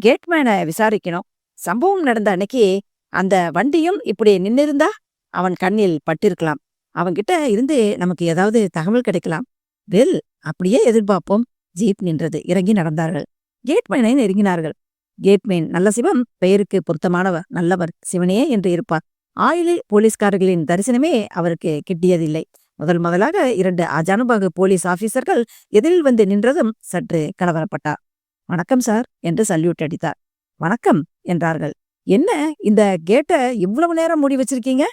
கேட்மேனை விசாரிக்கணும். சம்பவம் நடந்த அன்னைக்கு அந்த வண்டியும் இப்படி நின்னிருந்தா அவன் கண்ணில் பட்டிருக்கலாம். அவன்கிட்ட இருந்து நமக்கு ஏதாவது தகவல் கிடைக்கலாம். வெல், அப்படியே எதிர்பார்ப்போம். ஜீப் நின்றது. இறங்கி நடந்தார்கள். கேட்மேனை நெருங்கினார்கள். கேட்மேன் நல்ல சிவம், பெயருக்கு பொருத்தமானவர், நல்லவர், சிவனே என்று இருப்பார். ஆயிலில் போலீஸ்காரர்களின் தரிசனமே அவருக்கு கிட்டியதில்லை. முதலாக 2 அஜானுபாகு போலீஸ் ஆபீசர்கள் எதிரில் வந்து நின்றதும் சற்று கலவரப்பட்டார். வணக்கம் சார் என்று சல்யூட் அடித்தார். வணக்கம் என்றார்கள். என்ன இந்த கேட்டை இவ்வளவு நேரம் மூடி வச்சிருக்கீங்க?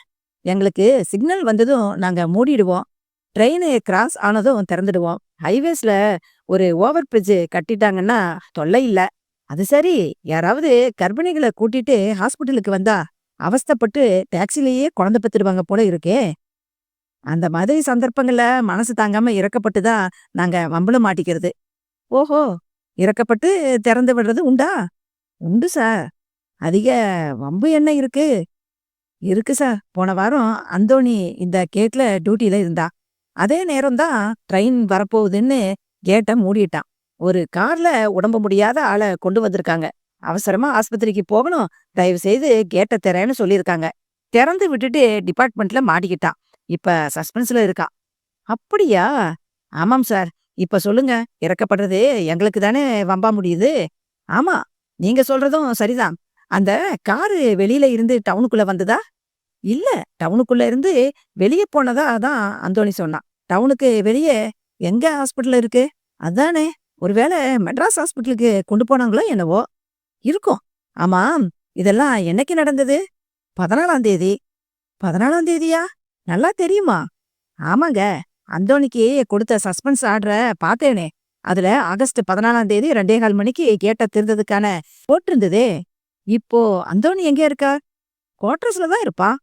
எங்களுக்கு சிக்னல் வந்ததும் நாங்க மூடிடுவோம். ட்ரெயின் கிராஸ் ஆனதும் திறந்துடுவோம். ஹைவேஸ்ல ஒரு ஓவர் பிரிட்ஜ் கட்டிட்டாங்கன்னா தொல்லை இல்ல. அது சரி, யாராவது கர்ப்பிணிகளை கூட்டிட்டு ஹாஸ்பிட்டலுக்கு வந்தா அவஸ்தைப்பட்டு டாக்ஸிலேயே குழந்தை பெத்துடுவாங்க போல இருக்கே. அந்த மாதிரி சந்தர்ப்பங்கள்ல மனசு தாங்காம இறக்கப்பட்டுதான் நாங்க வம்புல மாட்டிக்கிறது. ஓஹோ, இறக்கப்பட்டு திறந்து விடுறது உண்டா? உண்டு சார். அதிக வம்பு என்ன இருக்கு? இருக்கு சார். போன வாரம் அந்தோணி இந்த கேட்ல டியூட்டில இருந்தா. அதே நேரம்தான் ட்ரெயின் வரப்போகுதுன்னு கேட்டை மூடிட்டான். ஒரு கார்ல உடம்பு முடியாத ஆளை கொண்டு வந்திருக்காங்க. அவசரமா ஆஸ்பத்திரிக்கு போகணும், தயவு செய்து கேட்ட திறன்னு சொல்லியிருக்காங்க. திறந்து விட்டுட்டு டிபார்ட்மெண்ட்ல மாட்டிக்கிட்டான். இப்ப சஸ்பென்ஸ்ல இருக்கான். அப்படியா? ஆமாம் சார். இப்ப சொல்லுங்க, இறக்கப்படுறது எங்களுக்கு தானே வம்பா முடியுது. ஆமா, நீங்க சொல்றதும் சரிதான். அந்த காரு வெளியில இருந்து டவுனுக்குள்ள வந்ததா? இல்ல, டவுனுக்குள்ள இருந்து வெளிய போனதா தான் அந்தோணி சொன்னான். டவுனுக்கு வெளியே எங்க ஹாஸ்பிடல் இருக்கு? அதானே, ஒருவேளை மெட்ராஸ் ஹாஸ்பிட்டலுக்கு கொண்டு போனாங்களோ என்னவோ? இருக்கும். ஆமாம், இதெல்லாம் என்னைக்கு நடந்தது? 14ஆம் தேதி. 14ஆம் தேதியா? நல்லா தெரியுமா? ஆமாங்க, அந்தோணிக்கு கொடுத்த சஸ்பென்ஸ் ஆர்டர பார்த்தேனே. அதுல ஆகஸ்ட் 14ஆம் தேதி 2:15 மணிக்கு கேட்ட திறந்ததுக்கான போட்டிருந்ததே. இப்போ அந்தோணி எங்க இருக்கா? குவார்டர்ஸ்ல தான் இருப்பான்.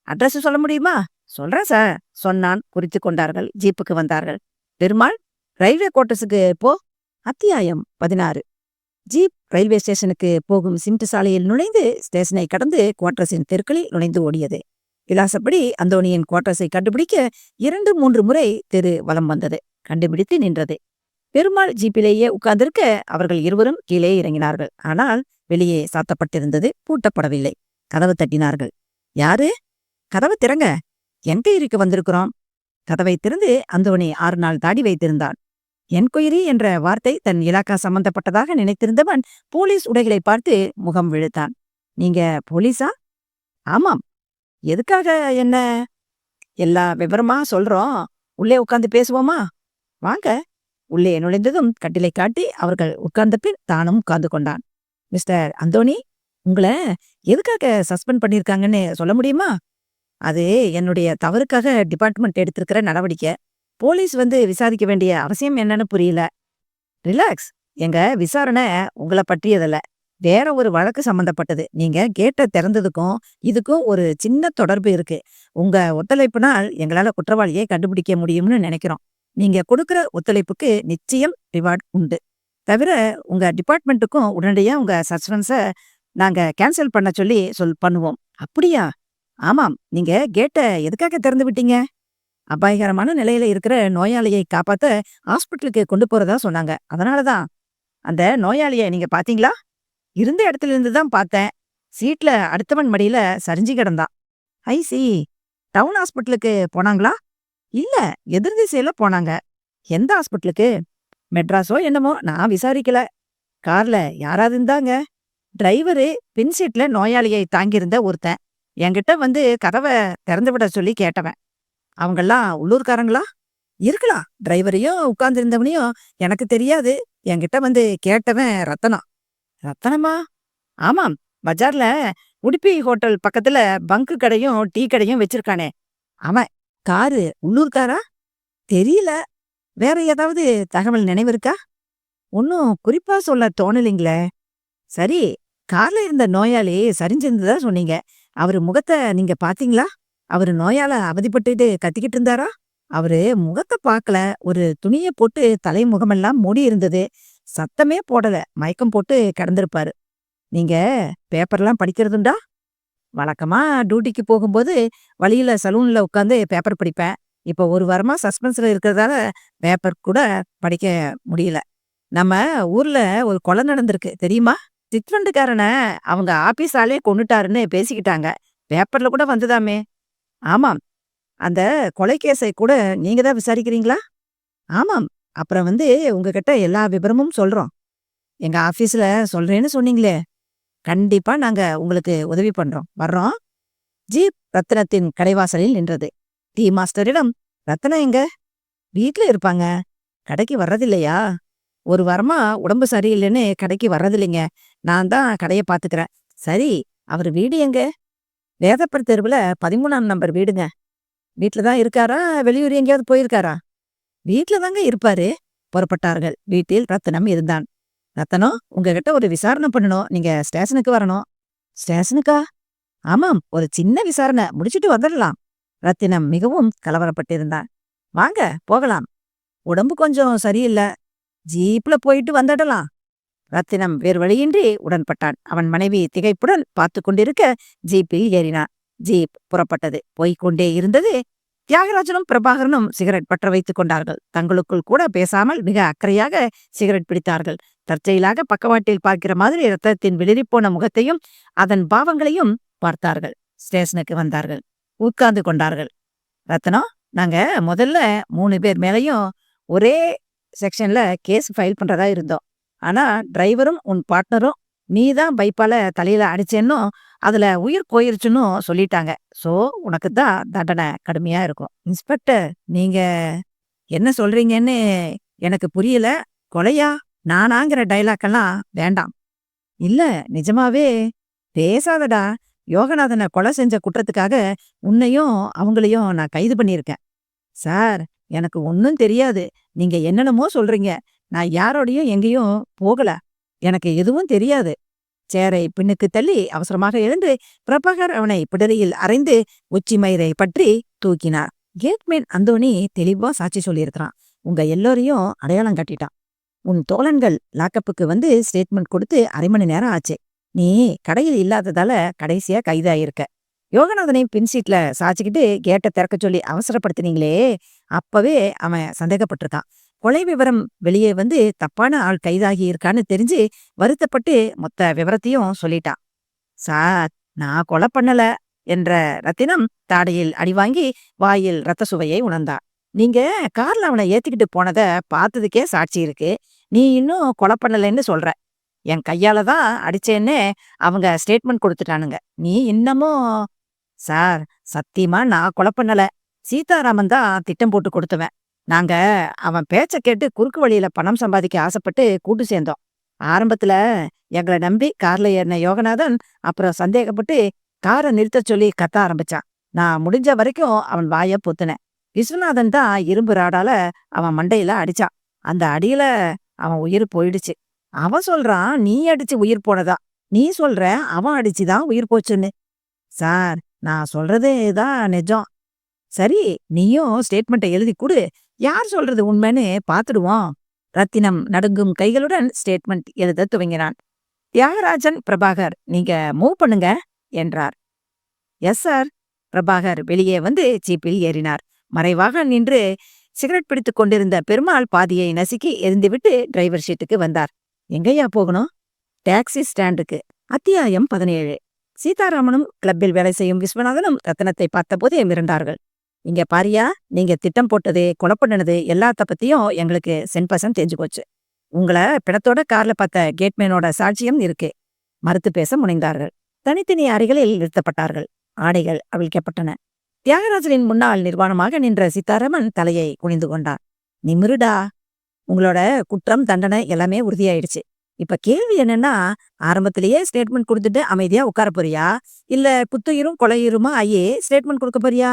அட்ரஸ் சொல்ல முடியுமா? சொல்றேன் சார், சொன்னான். குறித்து கொண்டார்கள். ஜீப்புக்கு வந்தார்கள். பெருமாள், ரயில்வே குவார்டர்ஸுக்கு போ. அத்தியாயம் 16. ஜீப் ரயில்வே ஸ்டேஷனுக்கு போகும் சிமெண்ட் சாலையில் நுழைந்து ஸ்டேஷனை கடந்து குவார்டர்ஸின் தெருக்களில் நுழைந்து ஓடியது. விலாசப்படி அந்தோணியின் குவார்டர்ஸை கண்டுபிடிக்க 2-3 முறை தெரு வலம் வந்தது. கண்டுபிடித்து நின்றது. பெருமாள் ஜீப்பிலேயே உட்கார்ந்திருக்க அவர்கள் இருவரும் கீழே இறங்கினார்கள். ஆனால் வெளியே சாத்தப்பட்டிருந்தது, பூட்டப்படவில்லை. கதவு தட்டினார்கள். யாரு? கதவை திறங்க. என்கொயரிக்கு வந்திருக்கிறோம். கதவை திறந்து அந்தோணி 6 நாள் தாடி வைத்திருந்தான். என்கொயரி என்ற வார்த்தை தன் இலாக்கா சம்பந்தப்பட்டதாக நினைத்திருந்தவன் போலீஸ் உடைகளை பார்த்து முகம் விழுத்தான். நீங்க போலீஸா? ஆமாம். எதுக்காக என்ன? எல்லா விவரமா சொல்றோம். உள்ளே உட்கார்ந்து பேசுவோமா? வாங்க. உள்ளே நுழைந்ததும் கட்டிலை காட்டி அவர்கள் உட்கார்ந்த பின் தானும் உட்கார்ந்து கொண்டான். மிஸ்டர் அந்தோணி, உங்களை எதுக்காக சஸ்பெண்ட் பண்ணிருக்காங்கன்னு சொல்ல முடியுமா? அது என்னுடைய தவறுக்காக டிபார்ட்மெண்ட் எடுத்திருக்கிற நடவடிக்கை. போலீஸ் வந்து விசாரிக்க வேண்டிய அவசியம் என்னன்னு புரியல. ரிலாக்ஸ். எங்க விசாரணை உங்களை பற்றியதில்ல, வேற ஒரு வழக்கு சம்பந்தப்பட்டது. நீங்க கேட்ட திறந்ததுக்கும் இதுக்கும் ஒரு சின்ன தொடர்பு இருக்கு. உங்க ஒத்துழைப்புனால் எங்களால குற்றவாளியை கண்டுபிடிக்க முடியும்னு நினைக்கிறோம். நீங்க கொடுக்கிற ஒத்துழைப்புக்கு நிச்சயம் ரிவார்ட் உண்டு. தவிர உங்க டிபார்ட்மெண்ட்டுக்கும் உடனடியா உங்க சஸ்பென்ஸ நாங்க கேன்சல் பண்ண சொல்லி பண்ணுவோம். அப்படியா? ஆமாம். நீங்க கேட்ட எதுக்காக திறந்து விட்டீங்க? அபாயகரமான நிலையில இருக்கிற நோயாளியை காப்பாத்த ஹாஸ்பிட்டலுக்கு கொண்டு போறதா சொன்னாங்க. அதனாலதான். அந்த நோயாளிய நீங்க பாத்தீங்களா? இருந்த இடத்துல இருந்து தான் பார்த்தேன். சீட்ல அடுத்தவன் மடியில சரிஞ்சு கிடந்தான். ஐசி. டவுன் ஹாஸ்பிட்டலுக்கு போனாங்களா? இல்ல, எதிர் திசையில போனாங்க. எந்த ஹாஸ்பிட்டலுக்கு? மெட்ராஸோ என்னமோ, நான் விசாரிக்கல. கார்ல யாராவது இருந்தாங்க? டிரைவரு, பின் சீட்ல நோயாளியை தாங்கியிருந்த ஒருத்தன். என்கிட்ட வந்து கதவை திறந்து விட சொல்லி கேட்டவன். அவங்கெல்லாம் உள்ளூர்காரங்களா? இருக்கலாம். டிரைவரையும் உட்கார்ந்திருந்தவனையும் எனக்கு தெரியாது. என்கிட்ட வந்து கேட்டவன் ரத்தனம். ரத்தனமா? ஆமாம். பஜார்ல உடுப்பி ஹோட்டல் பக்கத்துல பங்கு கடையும் டீ கடையும் வச்சிருக்கானே அவன். காரு உள்ளூர்காரா? தெரியல. வேற ஏதாவது தகவல் நினைவிருக்கா? ஒன்னும் குறிப்பா சொல்ல தோணலிங்களே. சரி, கார்ல இருந்த நோயாளி சரிஞ்சிருந்ததா சொன்னீங்க. அவரு முகத்தை நீங்க பாத்தீங்களா? அவரு நோயால அவதிப்பட்டுட்டு கத்திக்கிட்டு இருந்தாரா? அவரு முகத்தை பார்க்கல. ஒரு துணியை போட்டு தலை முகமெல்லாம் மூடி இருந்தது. சத்தமே போடல. மயக்கம் போட்டு கிடந்திருப்பாரு. நீங்க பேப்பர்லாம் படிக்கிறதுண்டா? வழக்கமா டியூட்டிக்கு போகும்போது வழியில சலூன்ல உட்காந்து பேப்பர் படிப்பேன். இப்ப 1 வாரமா சஸ்பென்ஸ்ல இருக்கிறதால பேப்பர் கூட படிக்க முடியல. நம்ம ஊர்ல ஒரு கொலை நடந்திருக்கு தெரியுமா? சிட்ஃபண்டுக்காரன அவங்க ஆபீஸ் ஆளே கொன்னுட்டாருன்னு பேசிக்கிட்டாங்க. பேப்பர்ல கூட வந்ததாமே. ஆமாம். அந்த கொலை கேஸை கூட நீங்க தான் விசாரிக்கிறீங்களா? ஆமாம். அப்புறம் வந்து உங்ககிட்ட எல்லா விவரமும் சொல்றோம். எங்க ஆபீஸ்ல சொல்றேன்னு சொன்னீங்களே. கண்டிப்பா நாங்க உங்களுக்கு உதவி பண்றோம். வர்றோம். ஜீப் ரத்தினத்தின் கடைவாசலில் நின்றது. டீ மாஸ்டரிடம், ரத்னம் எங்க? வீட்ல இருப்பாங்க. கடைக்கு வர்றதில்லையா? 1 வாரமா உடம்பு சரியில்லைன்னு கடைக்கு வர்றதில்லைங்க. நான் தான் கடைய பாத்துக்கிறேன். சரி, அவர் வீடு எங்க? வேதப்பர் தெருவுல 13ஆம் நம்பர் வீடுங்க. வீட்ல தான் இருக்காரா? வெளியூர் எங்கேயாவது போயிருக்காரா? வீட்ல தாங்க இருப்பாரு. புறப்பட்டார்கள். வீட்டில் ரத்தினம் இருந்தான். ரத்தனம், உங்ககிட்ட ஒரு விசாரணை பண்ணணும். நீங்க ஸ்டேஷனுக்கு வரணும். ஸ்டேஷனுக்கா? ஆமாம், ஒரு சின்ன விசாரணை முடிச்சிட்டு வந்துடலாம். ரத்தினம் மிகவும் கலவரப்பட்டிருந்தான். வாங்க போகலாம். உடம்பு கொஞ்சம் சரியில்லை. ஜீப்ல போயிட்டு வந்துடலாம். ரத்தினம் வேறு வழியின்றி உடன்பட்டான். அவன் மனைவி திகைப்புடன் பார்த்து கொண்டிருக்க ஜீப்பில் ஏறினான். ஜீப் புறப்பட்டது. போய்கொண்டே இருந்தது. தியாகராஜனும் பிரபாகரனும் சிகரெட் பற்ற வைத்துக் கொண்டார்கள். தங்களுக்குள் கூட பேசாமல் மிக அக்கறையாக சிகரெட் பிடித்தார்கள். தற்செயலாக பக்கவாட்டில் பார்க்கிற மாதிரி ரத்தத்தின் வெளிரிப்போன முகத்தையும் அதன் பாவங்களையும் பார்த்தார்கள். ஸ்டேஷனுக்கு வந்தார்கள். உட்கார்ந்து கொண்டார்கள். ரத்னம், நாங்க முதல்ல 3 பேர் மேலையும் ஒரே செக்ஷன்ல கேஸ் ஃபைல் பண்றதா இருந்தோம். ஆனா டிரைவரும் உன் பார்ட்னரும் நீ தான் பைப்பால தலையில அடிச்சேன்னும் அதுல உயிர் போயிருச்சுன்னு சொல்லிட்டாங்க. சோ உனக்கு தான் தண்டனை கடுமையா இருக்கும். இன்ஸ்பெக்டர், நீங்க என்ன சொல்றீங்கன்னு எனக்கு புரியல. கொலையா நானாங்கிற டைலாக் எல்லாம் வேண்டாம். இல்ல, நிஜமாவே பேசாதடா. யோகநாதனை கொலை செஞ்ச குற்றத்துக்காக உன்னையும் அவங்களையும் நான் கைது பண்ணியிருக்கேன். சார், எனக்கு ஒன்னும் தெரியாது. நீங்க என்னென்னமோ சொல்றீங்க. நான் யாரோடையும் எங்கேயும் போகல. எனக்கு எதுவும் தெரியாது. சேரை பின்னுக்கு தள்ளி அவசரமாக எழுந்து பிரபாகர் அவனை பிடரியில் அறைந்து உச்சி மயிரை பற்றி தூக்கினார். கேட்மேன் அந்தோணி தெளிவா சாட்சி சொல்லியிருக்கிறான். உங்க எல்லோரையும் அடையாளம் கட்டிட்டான். உன் தோழன்கள் லாக்கப்புக்கு வந்து ஸ்டேட்மெண்ட் கொடுத்து 1/2 மணி நேரம் ஆச்சு. நீ கடையில் இல்லாததால கடைசியா கைதாயிருக்க. யோகநாதனை பின் சீட்ல சாச்சிக்கிட்டு கேட்டை திறக்க சொல்லி அவசரப்படுத்தினீங்களே, அப்பவே அவன் சந்தேகப்பட்டிருக்கான். கொலை விவரம் வெளியே வந்து தப்பான ஆள் கைதாகி இருக்கான்னு தெரிஞ்சு வருத்தப்பட்டு மொத்த விவரத்தையும் சொல்லிட்டான். சார், நான் கொலை பண்ணல என்ற ரத்தினம் தாடையில் அடி வாங்கி வாயில் ரத்த சுவையை உணர்ந்தா. நீங்க கார்ல அவனை ஏத்திக்கிட்டு போனத பார்த்ததுக்கே சாட்சி இருக்கு. நீ இன்னும் கொலை பண்ணலைன்னு சொல்ற. என் கையால தான் அடிச்சேன்னு அவங்க ஸ்டேட்மெண்ட் கொடுத்துட்டானுங்க. நீ இன்னமும்... சார், சத்தியமா நான் கொலை பண்ணல. சீதாராமன் தான் திட்டம் போட்டு கொடுத்தவன். நாங்க அவன் பேச்ச கேட்டு குறுக்கு வழியில பணம் சம்பாதிக்க ஆசைப்பட்டு கூட்டு சேர்ந்தோம். ஆரம்பத்துல எங்களை நம்பி கார்ல ஏறின யோகநாதன் அப்புறம் சந்தேகப்பட்டு காரை நிறுத்த சொல்லி கத்த ஆரம்பிச்சான். நான் முடிஞ்ச வரைக்கும் அவன் வாய பொத்துனேன். விஸ்வநாதன் தான் இரும்பு ராடால அவன் மண்டையில அடிச்சான். அந்த அடியில அவன் உயிர் போயிடுச்சு. அவன் சொல்றான் நீ அடிச்சு உயிர் போனதா. நீ சொல்ற அவன் அடிச்சுதான் உயிர் போச்சுன்னு. சார், நான் சொல்றதேதான் நிஜம். சரி, நீயும் ஸ்டேட்மெண்ட்டை எழுதி கொடு. யார் சொல்றது உண்மைன்னு பாத்துடுவோம். ரத்தினம் நடுங்கும் கைகளுடன் ஸ்டேட்மெண்ட் எழுத துவங்கினான். தியாகராஜன், பிரபாகர், நீங்க மூவ் பண்ணுங்க என்றார். Yes sir. பிரபாகர் வெளியே வந்து ஜீப்பில் ஏறினார். மறைவாக நின்று சிகரெட் பிடித்துக் கொண்டிருந்த பெருமாள் பாதியை நசுக்கி எரிந்துவிட்டு டிரைவர் ஷீட்டுக்கு வந்தார். எங்கய்யா போகணும்? டாக்ஸி ஸ்டாண்டுக்கு. அத்தியாயம் 17. சீதாராமனும் கிளப்பில் வேலை செய்யும் விஸ்வநாதனும் ரத்தனத்தை பார்த்தபோதே மிரண்டார்கள். இங்க பாரியா, நீங்க திட்டம் போட்டது, கொலை பண்ணினது எல்லாத்த பத்தியும் எங்களுக்கு 100% தெரிஞ்சு போச்சு. உங்களை பிணத்தோட கார்ல பார்த்த கேட்மேனோட சாட்சியம் இருக்கு. மறுத்து பேச முனைந்தார்கள். தனித்தனி அறைகளில் நிறுத்தப்பட்டார்கள். ஆடைகள் அவிழ்க்கப்பட்டன. தியாகராஜனின் முன்னால் நிர்வாணமாக நின்ற சீதாராமன் தலையை குனிந்து கொண்டார். நிமிருடா, உங்களோட குற்றம் தண்டனை எல்லாமே உறுதியாயிடுச்சு. இப்ப கேள்வி என்னன்னா, ஆரம்பத்திலேயே ஸ்டேட்மெண்ட் கொடுத்துட்டு அமைதியா உட்கார போறியா, இல்ல குத்துயிரும் கொலையுருமா ஆயே ஸ்டேட்மெண்ட் கொடுக்க போறியா?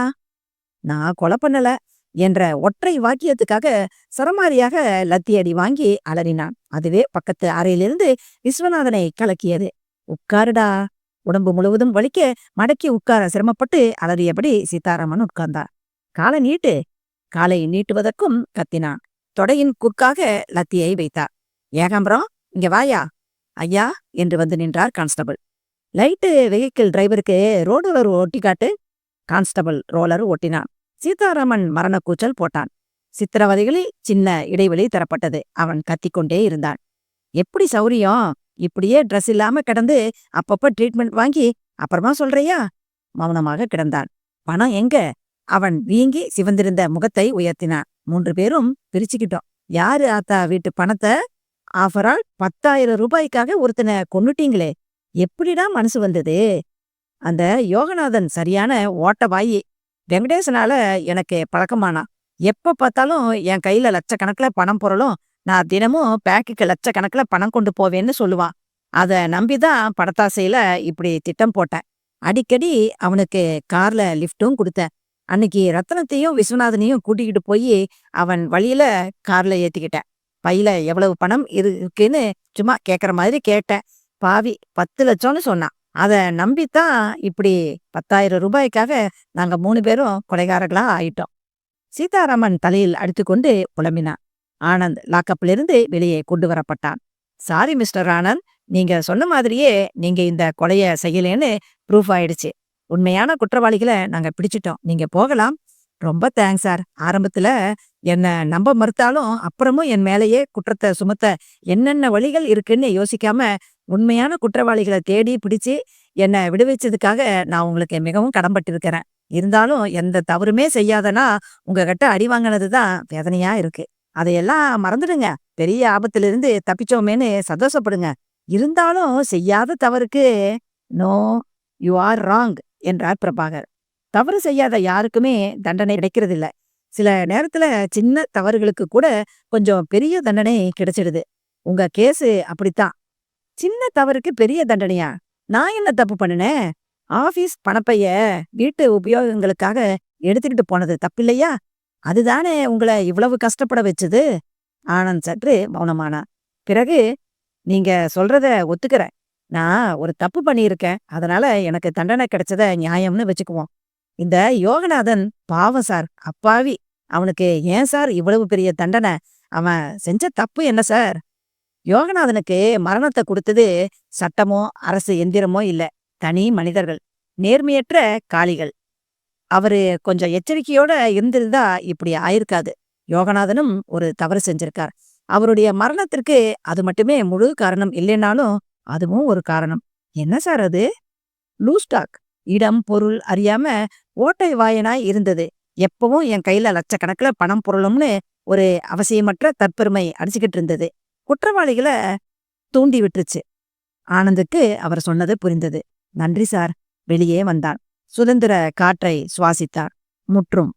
நான் கொலை பண்ணல என்ற ஒற்றை வாக்கியத்துக்காக சரமாரியாக லத்தியடி வாங்கி அலறினான். அதுவே பக்கத்து அறையிலிருந்து விஸ்வநாதனை கலக்கியது. உட்காருடா. உடம்பு முழுவதும் வலிக்க மடக்கி உட்கார சிரமப்பட்டு அலறியபடி சீதாராமன் உட்கார்ந்தார். காலை நீட்டு. காலை நீட்டுவதற்கும் கத்தினான். தொடையின் குறுக்காக லத்தியை வைத்தார். ஏகாம்பரம், இங்க வாயா. ஐயா என்று வந்து நின்றார் கான்ஸ்டபிள். லைட்டு வெஹிக்கிள் டிரைவருக்கு ரோலர் ஓட்டி காட்டு. Constable roller ஓட்டினான். சீதாராமன் மரண கூச்சல் போட்டான். சித்திரவதைகளில் சின்ன இடைவெளி தரப்பட்டது. அவன் கத்திக்கொண்டே இருந்தான். எப்படி சௌரியம்? இப்படியே ட்ரெஸ் இல்லாம கிடந்து அப்பப்ப ட்ரீட்மெண்ட் வாங்கி அப்புறமா சொல்றியா? மௌனமாக கிடந்தான். பணம் எங்க? அவன் வீங்கி சிவந்திருந்த முகத்தை உயர்த்தினான். 3 பேரும் பிரிச்சுக்கிட்டோம். யாரு ஆத்தா வீட்டு பணத்தை? ஆஃபரால் 10,000 ரூபாய்க்காக ஒருத்தனை கொன்னுட்டீங்களே, எப்படிடா மனசு வந்தது? அந்த யோகநாதன் சரியான ஓட்ட வாயி. வெங்கடேசனால எனக்கு பழக்கமானா. எப்ப பார்த்தாலும் என் கையில லட்சக்கணக்கில் பணம் பொருளும் நான் தினமும் பேக்குக்கு லட்சக்கணக்கில் பணம் கொண்டு போவேன்னு சொல்லுவான். அத நம்பிதான் படத்தாசையில இப்படி திட்டம் போட்டேன். அடிக்கடி அவனுக்கு கார்ல லிஃப்டும் கொடுத்தேன். அன்னைக்கு ரத்தனத்தையும் விஸ்வநாதனையும் கூட்டிக்கிட்டு போய் அவன் வழியில கார்ல ஏத்திக்கிட்டேன். பையில எவ்வளவு பணம் இருக்குன்னு சும்மா கேக்குற மாதிரி கேட்டேன். பாவி 10 லட்சம்னு சொன்னான். அத நம்பித்தான் இப்படி 10,000 ரூபாய்க்காக நாங்க 3 பேரும் கொலைகாரர்களா ஆயிட்டோம். சீதாராமன் தலையில் அடித்துக்கொண்டு புலம்பினான். ஆனந்த் லாக்கப்பிலிருந்து வெளியே கொண்டு வரப்பட்டான். சாரி மிஸ்டர் ஆனந்த், நீங்க சொன்ன மாதிரியே நீங்க இந்த கொலைய செய்யலேன்னு ப்ரூஃப் ஆயிடுச்சு. உண்மையான குற்றவாளிகளை நாங்க பிடிச்சிட்டோம். நீங்க போகலாம். ரொம்ப தேங்க்ஸ் சார். ஆரம்பத்துல என்ன நம்ப மறுத்தாலும் அப்புறமும் என் மேலேயே குற்றத்தை சுமத்த என்னென்ன வழிகள் இருக்குன்னு யோசிக்காம உண்மையான குற்றவாளிகளை தேடி பிடிச்சு என்னை விடுவிச்சதுக்காக நான் உங்களுக்கு மிகவும் கடன்பட்டிருக்கிறேன். இருந்தாலும் எந்த தவறுமே செய்யாதனா உங்ககிட்ட அடி வாங்கினது தான் வேதனையா இருக்கு. அதையெல்லாம் மறந்துடுங்க. பெரிய ஆபத்திலிருந்து தப்பிச்சோமேன்னு சந்தோஷப்படுங்க. இருந்தாலும் செய்யாத தவறுக்கு நோ, யூ ஆர் ராங் என்றார் பிரபாகர். தவறு செய்யாத யாருக்குமே தண்டனை கிடைக்கிறதில்ல. சில நேரத்துல சின்ன தவறுகளுக்கு கூட கொஞ்சம் பெரிய தண்டனை கிடைச்சிடுது. உங்க கேஸு அப்படித்தான். சின்ன தவறுக்கு பெரிய தண்டனையா? நான் என்ன தப்பு பண்ணுனேன்? ஆபீஸ் பணப்பைய வீட்டு உபயோகங்களுக்காக எடுத்துக்கிட்டு போனது தப்பில்லையா? அதுதானே உங்களை இவ்வளவு கஷ்டப்பட வச்சது. ஆனந்த் சற்று மௌனமானார். பிறகு, நீங்க சொல்றத ஒத்துக்கிறேன். நான் ஒரு தப்பு பண்ணியிருக்கேன். அதனால எனக்கு தண்டனை கிடைச்சத நியாயம்னு வச்சுக்குவோம். இந்த யோகநாதன் பாவம் சார், அப்பாவி. அவனுக்கு ஏன் சார் இவ்வளவு பெரிய தண்டனை? அவன் செஞ்ச தப்பு என்ன சார்? யோகநாதனுக்கு மரணத்தை கொடுத்தது சட்டமோ அரசு எந்திரமோ இல்ல, தனி மனிதர்கள், நேர்மையற்ற காளிகள். அவரு கொஞ்சம் எச்சரிக்கையோட இருந்திருந்தா இப்படி ஆயிருக்காது. யோகநாதனும் ஒரு தவறு செஞ்சிருக்கார். அவருடைய மரணத்திற்கு அது மட்டுமே முழு காரணம் இல்லைன்னாலும் அதுவும் ஒரு காரணம். என்ன சார் அது? Loose talk. இடம் பொருள் அறியாம ஓட்டை வாயனாய் இருந்தது. எப்பவும் என் கையில லட்சக்கணக்குல பணம் பொருளும்னு ஒரு அவசியமற்ற தற்பெருமை அடிச்சுக்கிட்டு இருந்தது. குற்றவாளிகளை தூண்டி விட்டுருச்சு. ஆனந்துக்கு அவர் சொன்னது புரிந்தது. நன்றி சார். வெளியே வந்தான். சுதந்திர காற்றை சுவாசித்தார். முற்றும்.